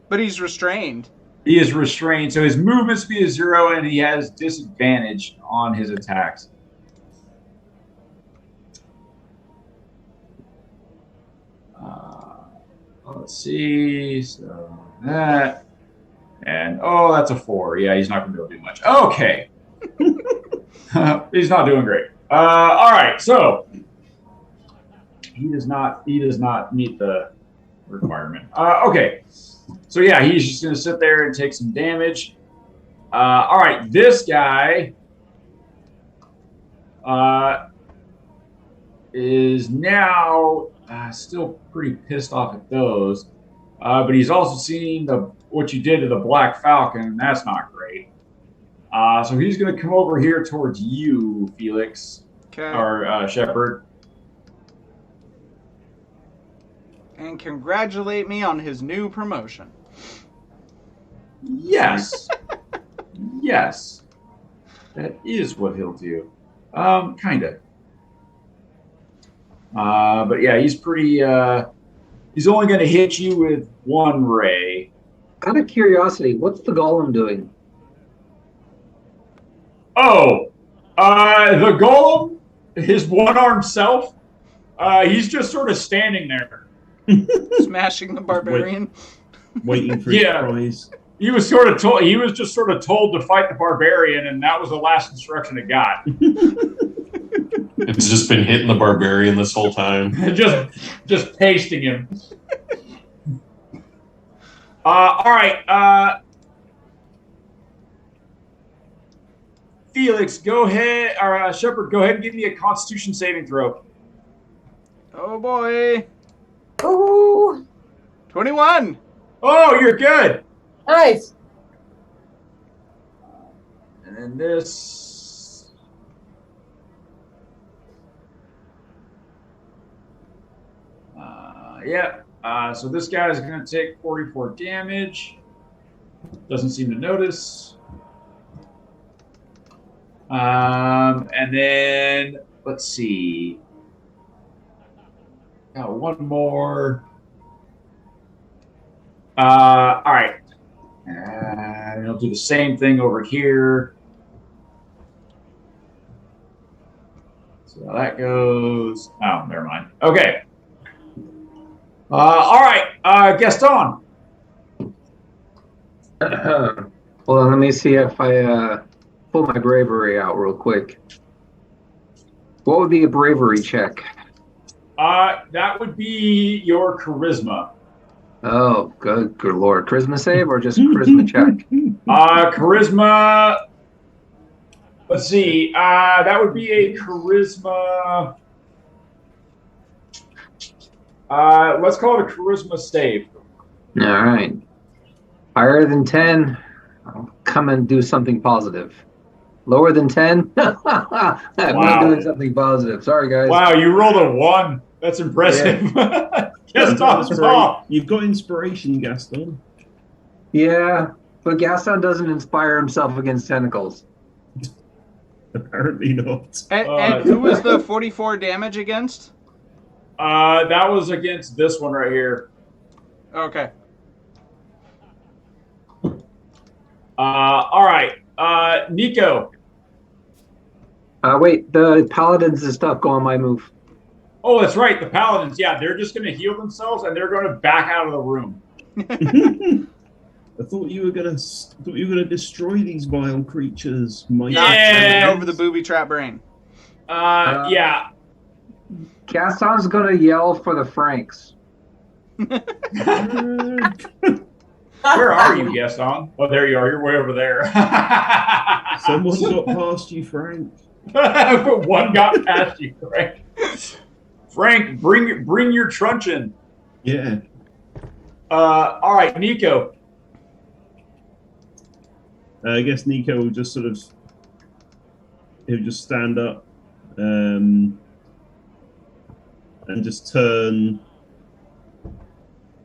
D: But he's restrained.
A: He is restrained, so his movement speed is 0, and he has disadvantage on his attacks. Let's see. So that. And, that's a 4. Yeah, he's not going to be able to do much. Okay. He's not doing great. All right, so he does not meet the requirement. Okay. So, yeah, he's just going to sit there and take some damage. All right, this guy is now still pretty pissed off at those. But he's also seen what you did to the Black Falcon, and that's not great. So he's going to come over here towards you, Felix, or Shepard.
D: And congratulate me on his new promotion.
A: Yes. Yes. That is what he'll do. Kind of. But yeah, he's pretty... he's only going to hit you with 1 ray.
B: Out of curiosity, what's the golem doing?
A: Oh! The golem, his one-armed self, he's just sort of standing there.
D: Smashing the barbarian.
C: Waiting for his prize.
A: He was just sort of told to fight the barbarian, and that was the last instruction it got.
E: It's just been hitting the barbarian this whole time.
A: just pasting him. All right. Felix, go ahead. Or Shepard, go ahead and give me a Constitution saving throw.
D: Oh boy.
F: Ooh.
D: 21.
A: Oh, you're good.
F: Nice.
A: And then this. So this guy is going to take 44 damage. Doesn't seem to notice. And then let's see. Got one more. All right. And I'll do the same thing over here. So that goes. Oh, never mind. Okay. All right, Gaston.
B: Well, let me see if I pull my bravery out real quick. What would be a bravery check?
A: That would be your charisma.
B: Oh, good lord. Charisma save or just charisma check?
A: Charisma. Let's see. That would be a charisma. Let's call it a charisma save.
B: All right. Higher than 10, I'll come and do something positive. Lower than 10, I'm not doing something positive. Sorry, guys.
A: Wow, you rolled a 1. That's impressive. Gaston's off.
C: You've got inspiration, Gaston.
B: Yeah, but Gaston doesn't inspire himself against tentacles.
C: Apparently not.
D: And who was the 44 damage against?
A: That was against this one right here.
D: Okay.
A: All right. Nico.
B: Wait, the paladins and stuff go on my move.
A: Oh, that's right. The paladins. Yeah, they're just going to heal themselves and they're going to back out of the room.
C: I thought you were gonna destroy these vile creatures.
A: Yeah.
D: Over the booby trap brain.
A: Yeah.
B: Gaston's gonna yell for the Franks.
A: Where are you, Gaston? Oh, there you are. You're way over there.
C: Someone got past you, Frank.
A: One got past you, Frank. Frank, bring your truncheon.
C: Yeah.
A: All right, Nico.
C: I guess Nico will just he'll just stand up and just turn,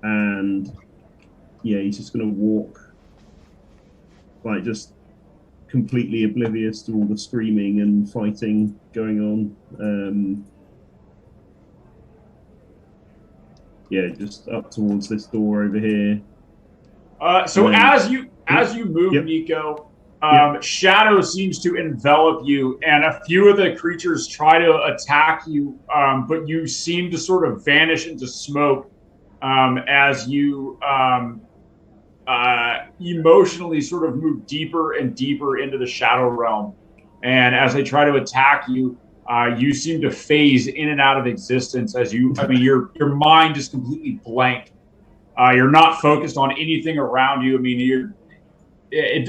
C: and yeah, he's just going to walk, like just completely oblivious to all the screaming and fighting going on. Yeah, just up towards this door over here.
A: So as you move,
C: Yep.
A: Nico,
C: Yep.
A: shadow seems to envelop you, and a few of the creatures try to attack you, but you seem to sort of vanish into smoke as you emotionally sort of move deeper and deeper into the shadow realm. And as they try to attack you, you seem to phase in and out of existence as your mind is completely blank. You're not focused on anything around you. I mean,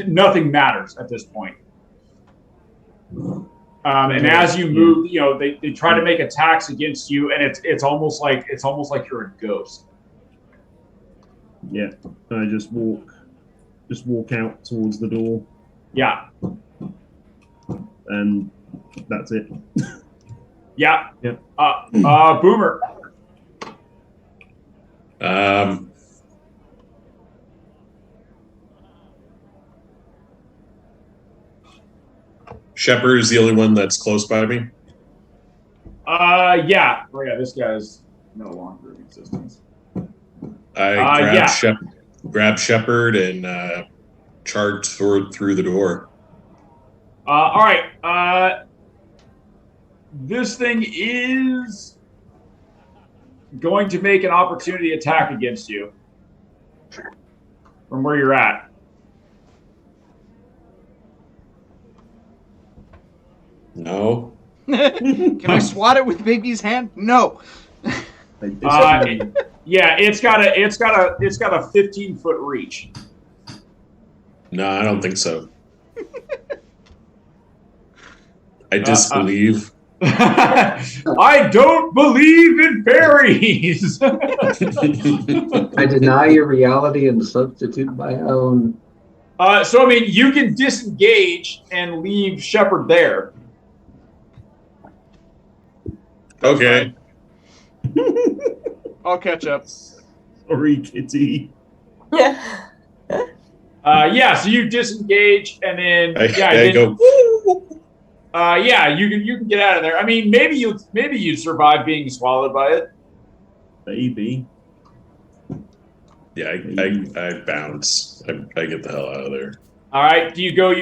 A: nothing matters at this point. And as you move, they try to make attacks against you, and it's almost like you're a ghost.
C: Yeah, I just walk out towards the door,
A: Yeah.
C: and that's it.
A: Yeah.
C: Yep.
A: Boomer.
E: Shepard is the only one that's close by me.
A: Yeah. Oh, yeah. This guy's no longer in existence.
E: I grab Shepard and charge through the door.
A: All right. This thing is going to make an opportunity attack against you from where you're at.
E: No.
D: Can I swat it with Bigby's hand? No.
A: Yeah, it's got a 15-foot reach.
E: No, I don't think so. I disbelieve.
A: I don't believe in fairies.
B: I deny your reality and substitute my own.
A: So, I mean, you can disengage and leave Shepard there.
E: Okay.
D: I'll catch up.
C: Sorry, Kitty.
F: Yeah.
A: Yeah, so you disengage, and then
E: I go.
A: yeah, you can get out of there. I mean, maybe you survive being swallowed by it.
C: Maybe.
E: Yeah, I bounce. I get the hell out of there.
A: All right, do you go?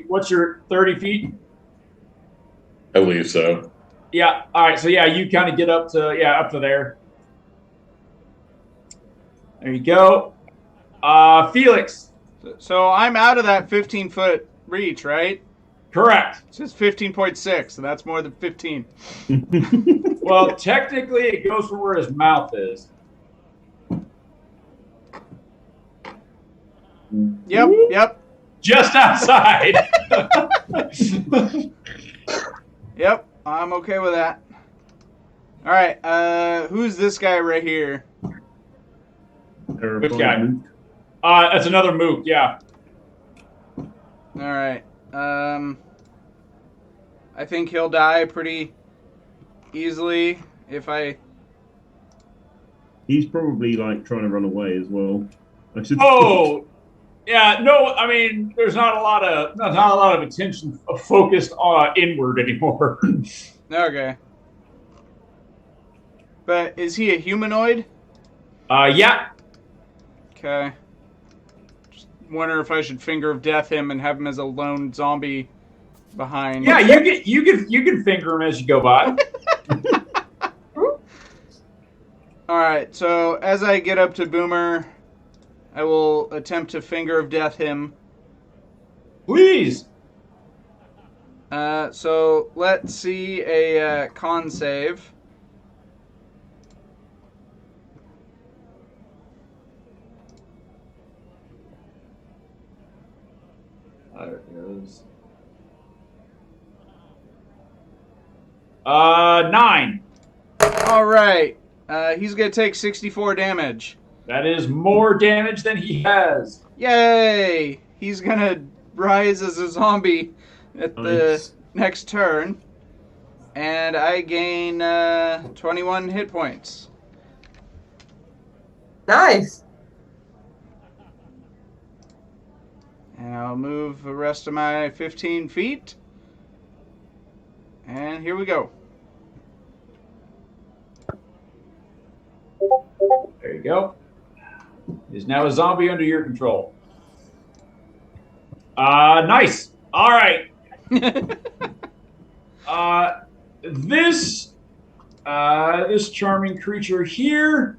A: What's your 30 feet?
E: I believe so.
A: Yeah. All right. So yeah, you kind of get up to there. There you go. Felix.
D: So I'm out of that 15-foot reach, right?
A: Correct.
D: It says 15.6, so that's more than 15.
A: Well, technically, it goes from where his mouth is.
D: Yep.
A: Just outside.
D: Yep, I'm okay with that. All right, who's this guy right here?
A: Which guy? That's another mook. Yeah.
D: All right. I think he'll die pretty easily if I.
C: He's probably like trying to run away as well.
A: Oh, yeah. No, I mean, there's not a lot of attention focused inward anymore.
D: Okay. But is he a humanoid?
A: Yeah.
D: Okay. Just wonder if I should finger of death him and have him as a lone zombie behind.
A: Yeah, you can finger him as you go by.
D: All right. So as I get up to Boomer, I will attempt to finger of death him.
A: Please.
D: So let's see a con save.
A: There it goes. 9.
D: All right. He's gonna take 64 damage.
A: That is more damage than he has.
D: Yay! He's gonna rise as a zombie at the next turn. And I gain 21 hit points.
F: Nice.
D: And I'll move the rest of my 15 feet. And here we go.
A: There you go. Is now a zombie under your control. Nice. All right. This charming creature here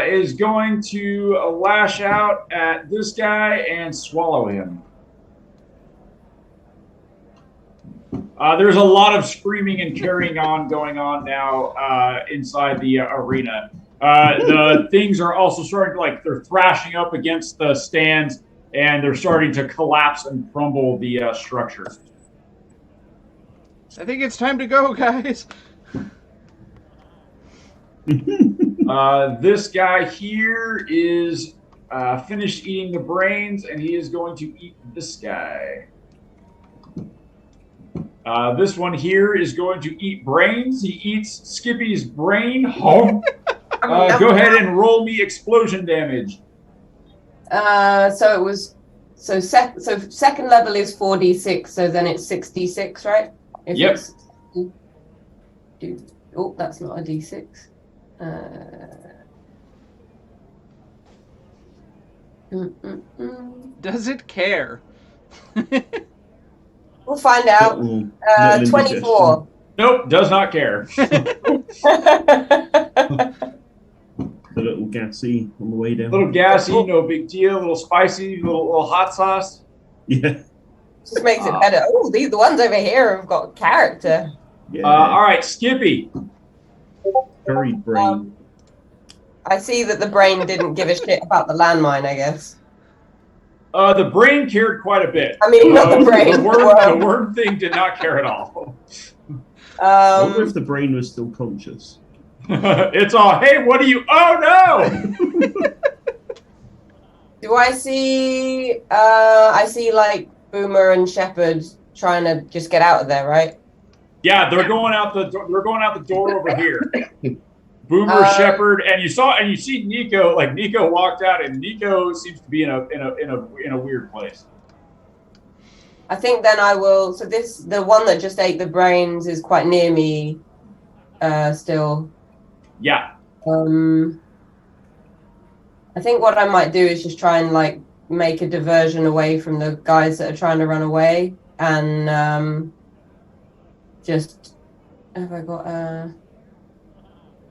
A: is going to lash out at this guy and swallow him. There's a lot of screaming and carrying on going on now inside the arena. The things are also starting to, they're thrashing up against the stands, and they're starting to collapse and crumble the structure.
D: I think it's time to go, guys.
A: This guy here is finished eating the brains, and he is going to eat this guy. This one here is going to eat brains. He eats Skippy's brain. Go ahead and roll me explosion damage.
F: So second level is 4d6, so then it's 66, right?
A: Yep.
F: Oh, that's not a d6.
D: Does it care?
F: We'll find out. 24.
A: Nope, does not care.
C: The little gassy on the way down.
A: Little gassy, no big deal. Little spicy, little hot sauce.
C: Yeah.
F: Just makes it better. Oh, the ones over here have got character.
C: Yeah.
A: All right, Skippy.
C: Very brain.
F: I see that the brain didn't give a shit about the landmine, I guess.
A: The brain cared quite a bit.
F: I mean, not the brain.
A: The worm thing did not care at all.
C: I wonder if the brain was still conscious.
A: It's all, hey, what are you? Oh, no!
F: Do I see, I see like Boomer and Shepherd trying to just get out of there, right?
A: Yeah, they're going out the door over here. Boomer, Shepherd, and you see Nico. Like Nico walked out, and Nico seems to be in a weird place.
F: I think then I will. So the one that just ate the brains is quite near me, still.
A: Yeah.
F: I think what I might do is just try and like make a diversion away from the guys that are trying to run away, and just have I got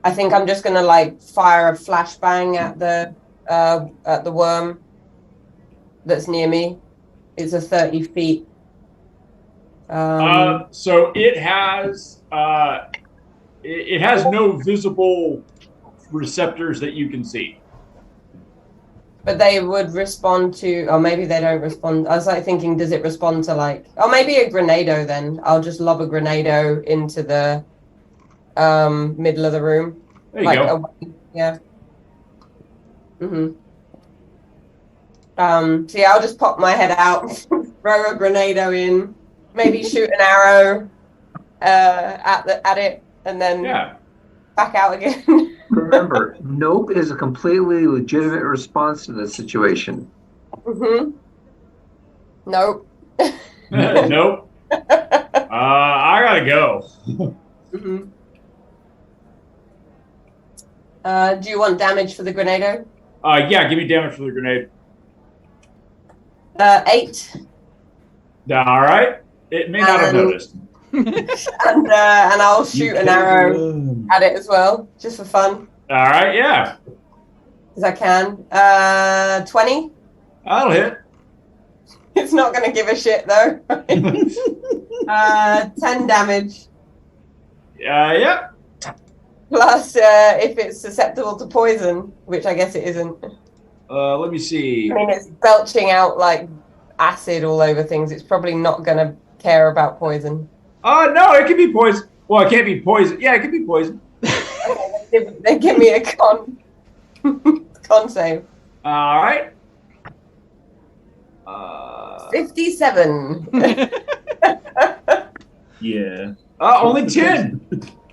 F: I think I'm just gonna like fire a flashbang at the worm that's near me. It's a 30 feet.
A: So it has no visible receptors that you can see.
F: But they would respond to, or maybe they don't respond. I was like thinking, does it respond to like, oh, maybe a grenado then. I'll just lob a grenado into the middle of the room.
A: There you go.
F: Yeah. So yeah, I'll just pop my head out, throw a grenado in, maybe shoot an arrow at it, and then back out again.
B: Remember, nope is a completely legitimate response to this situation.
F: Nope.
A: Nope. I gotta go.
F: Do you want damage for the grenado?
A: Yeah, give me damage for the grenade.
F: 8.
A: All right. It may not have noticed.
F: and I'll shoot an arrow at it as well, just for fun.
A: All right, yeah.
F: Because I can. 20.
A: That'll hit.
F: It's not going to give a shit though. 10 damage.
A: Yep.
F: Plus, if it's susceptible to poison, which I guess it isn't.
A: Let me see.
F: I mean, it's belching out like acid all over things. It's probably not going to care about poison.
A: No, it could be poison. Well, it can't be poison. Yeah, it could be poison.
F: They give me a con save.
A: All right.
F: 57.
C: Yeah.
A: Only 10.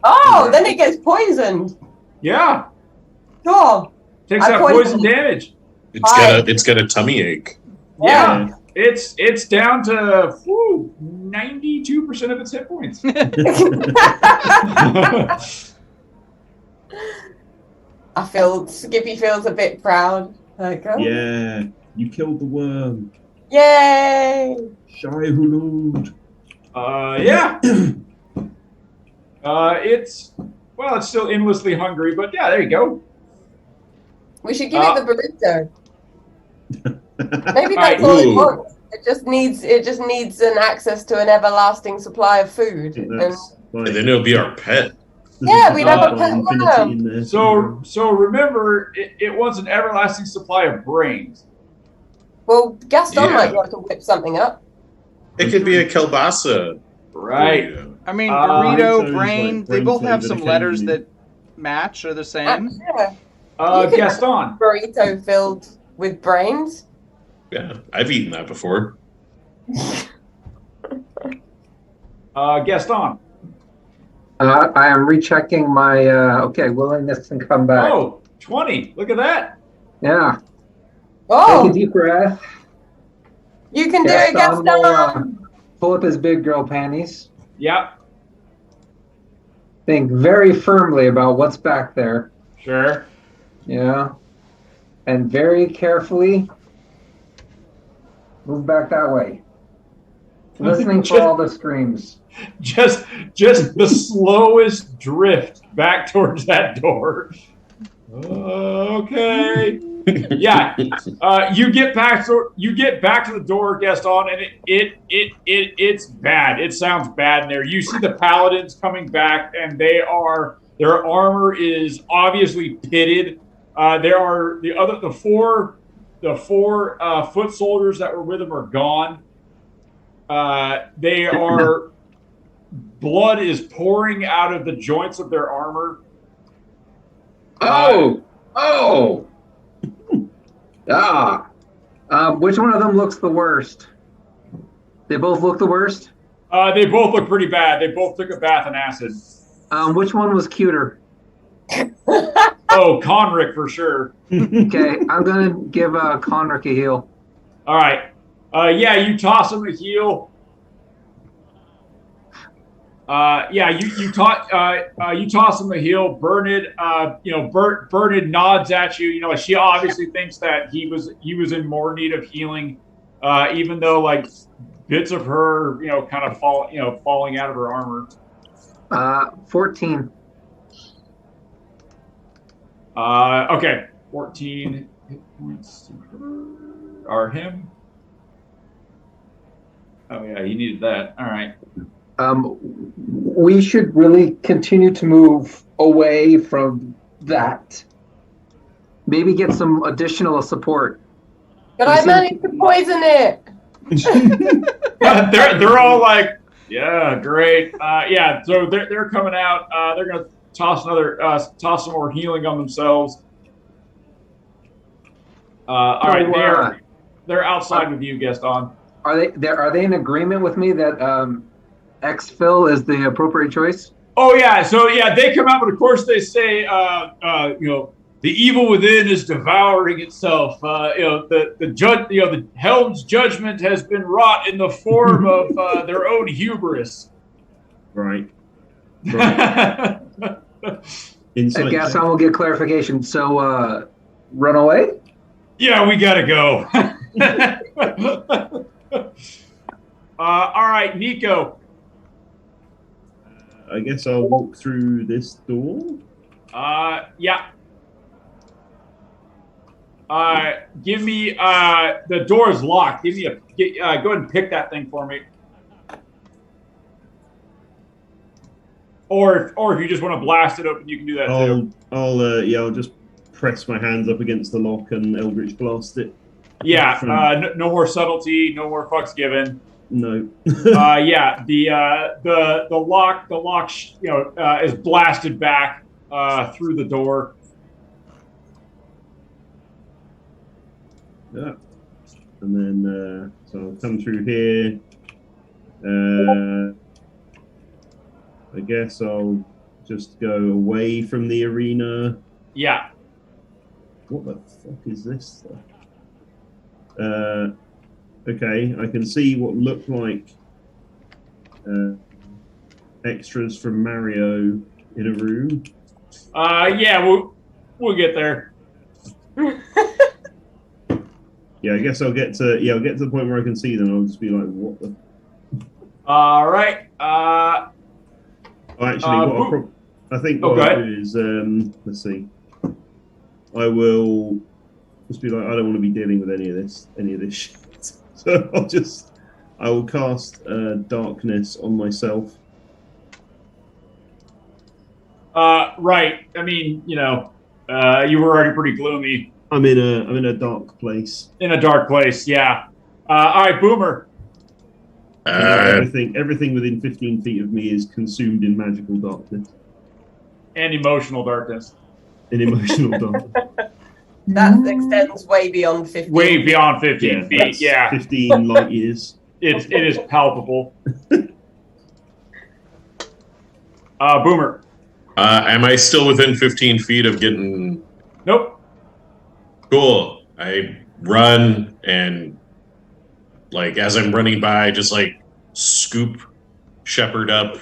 F: Oh, then it gets poisoned.
A: Yeah.
F: Sure.
A: Takes out poison damage.
E: It's got a tummy ache.
A: Yeah. It's down to 92% of its hit points.
F: Skippy feels a bit proud. Like, oh.
C: Yeah, you killed the worm.
F: Yay!
C: Shai Hulud.
A: Yeah. It's still endlessly hungry, but yeah, there you go.
F: We should give it the burrito. Maybe that's all it wants. It just needs an access to an everlasting supply of food.
E: And then it'll be our pet.
F: Yeah, we'd have a pet worm.
A: So remember, it wants an everlasting supply of brains.
F: Well, Gaston might be able to whip something up.
E: It could be a kielbasa.
A: Right.
D: I mean, burrito,
C: brain,
D: brain, they both have some
C: flavored
D: letters
C: occasionally.
D: that match or the same.
F: Yeah.
A: Gaston.
F: Burrito filled with brains.
E: Yeah, I've eaten that before.
A: Gaston.
B: I am rechecking my willingness to come back.
A: Oh, 20. Look at that.
B: Yeah.
F: Oh,
B: Take a deep breath.
F: you can do it,
B: Gaston will,
F: Gaston.
B: pull up his big girl panties.
A: Yep.
B: Think very firmly about what's back there.
A: Sure.
B: Yeah. And very carefully move back that way. Listening for all the screams.
A: Just the slowest drift back towards that door. Okay. Yeah. You get back to the door, Gaston, and it's bad. It sounds bad in there. You see the paladins coming back, and their armor is obviously pitted. There are the four foot soldiers that were with them are gone. They are blood is pouring out of the joints of their armor.
B: Which one of them looks the worst? They both look the worst?
A: They both look pretty bad. They both took a bath in acid.
B: Which one was cuter?
A: Oh, Conric for sure.
B: Okay, I'm gonna give Conric a heal.
A: All right. Yeah, you toss him a heal. Yeah, you toss him a heel. Bernard, Bernard nods at you. You know, she obviously thinks that he was in more need of healing, even though like bits of her, kind of falling out of her armor.
B: 14.
A: Okay, 14 hit points are him. Oh yeah, he needed that. All right.
B: We should really continue to move away from that. Maybe get some additional support.
F: But I managed to poison it.
A: They're all like, yeah, great. Yeah, so they're coming out. They're gonna toss some more healing on themselves. All right, they're outside with you, Gaston.
B: Are they in agreement with me that exfil is the appropriate choice?
A: Oh yeah, so yeah, they come out, but of course they say, the evil within is devouring itself. The Helm's judgment has been wrought in the form of their own hubris.
C: Right.
B: I guess I will get clarification. So, run away?
A: Yeah, we gotta go. All right, Nico.
C: I guess I'll walk through this door.
A: Yeah. Give me the door is locked. Go ahead and pick that thing for me. Or if you just want to blast it open, you can do that too.
C: I'll just press my hands up against the lock and Eldritch blast it.
A: Yeah. No more subtlety. No more fucks given.
C: No.
A: Yeah. The lock. Is blasted back through the door.
C: Yeah. And then so I'll come through here. I guess I'll just go away from the arena.
A: Yeah.
C: What the fuck is this stuff? Okay, I can see what look like extras from Mario in a room.
A: Yeah, we'll get there.
C: Yeah, I guess I'll get to the point where I can see them. I'll just be like, what the?
A: All right.
C: Actually, I think what I'll do is let's see. I will just be like, I don't want to be dealing with any of this shit. So I will cast darkness on myself.
A: Right. I mean, you were already pretty gloomy.
C: I'm in a dark place.
A: In a dark place, yeah. All right, Boomer.
C: Everything within 15 feet of me is consumed in magical darkness.
A: And emotional darkness.
C: In emotional darkness.
F: That extends way beyond 15.
A: Way beyond 15 feet, yeah.
C: 15 light years.
A: It is palpable. Boomer.
E: Am I still within 15 feet of getting...
A: Nope.
E: Cool. I run and, like, as I'm running by, just, like, scoop Shepard up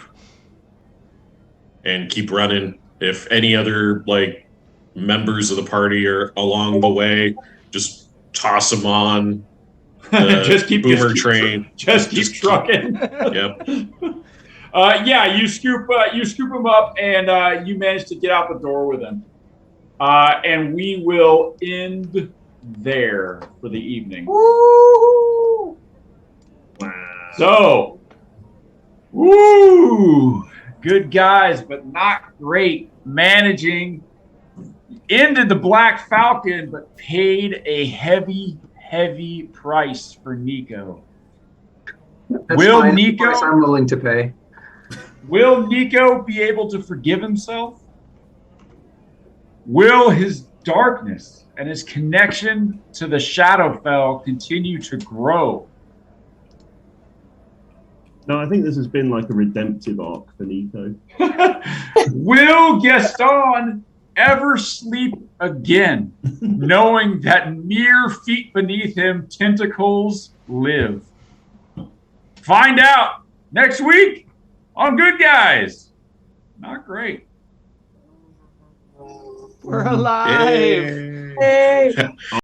E: and keep running. If any other, like, members of the party are along the way, just toss them on the Boomer train.
A: Just keep trucking.
E: Yep.
A: Yeah, you scoop him up, and you manage to get out the door with him. And we will end there for the evening.
F: Woo!
C: Wow.
A: So, woo! Good guys, but not great. Managing. Ended the Black Falcon, but paid a heavy, heavy price for Nico.
B: That's fine. Nico? Price I'm willing to pay.
A: Will Nico be able to forgive himself? Will his darkness and his connection to the Shadowfell continue to grow?
C: No, I think this has been like a redemptive arc for Nico.
A: Will Gaston ever sleep again, knowing that mere feet beneath him tentacles live. Find out next week on Good Guys. Not great.
D: We're alive.
E: Yay.
F: Hey.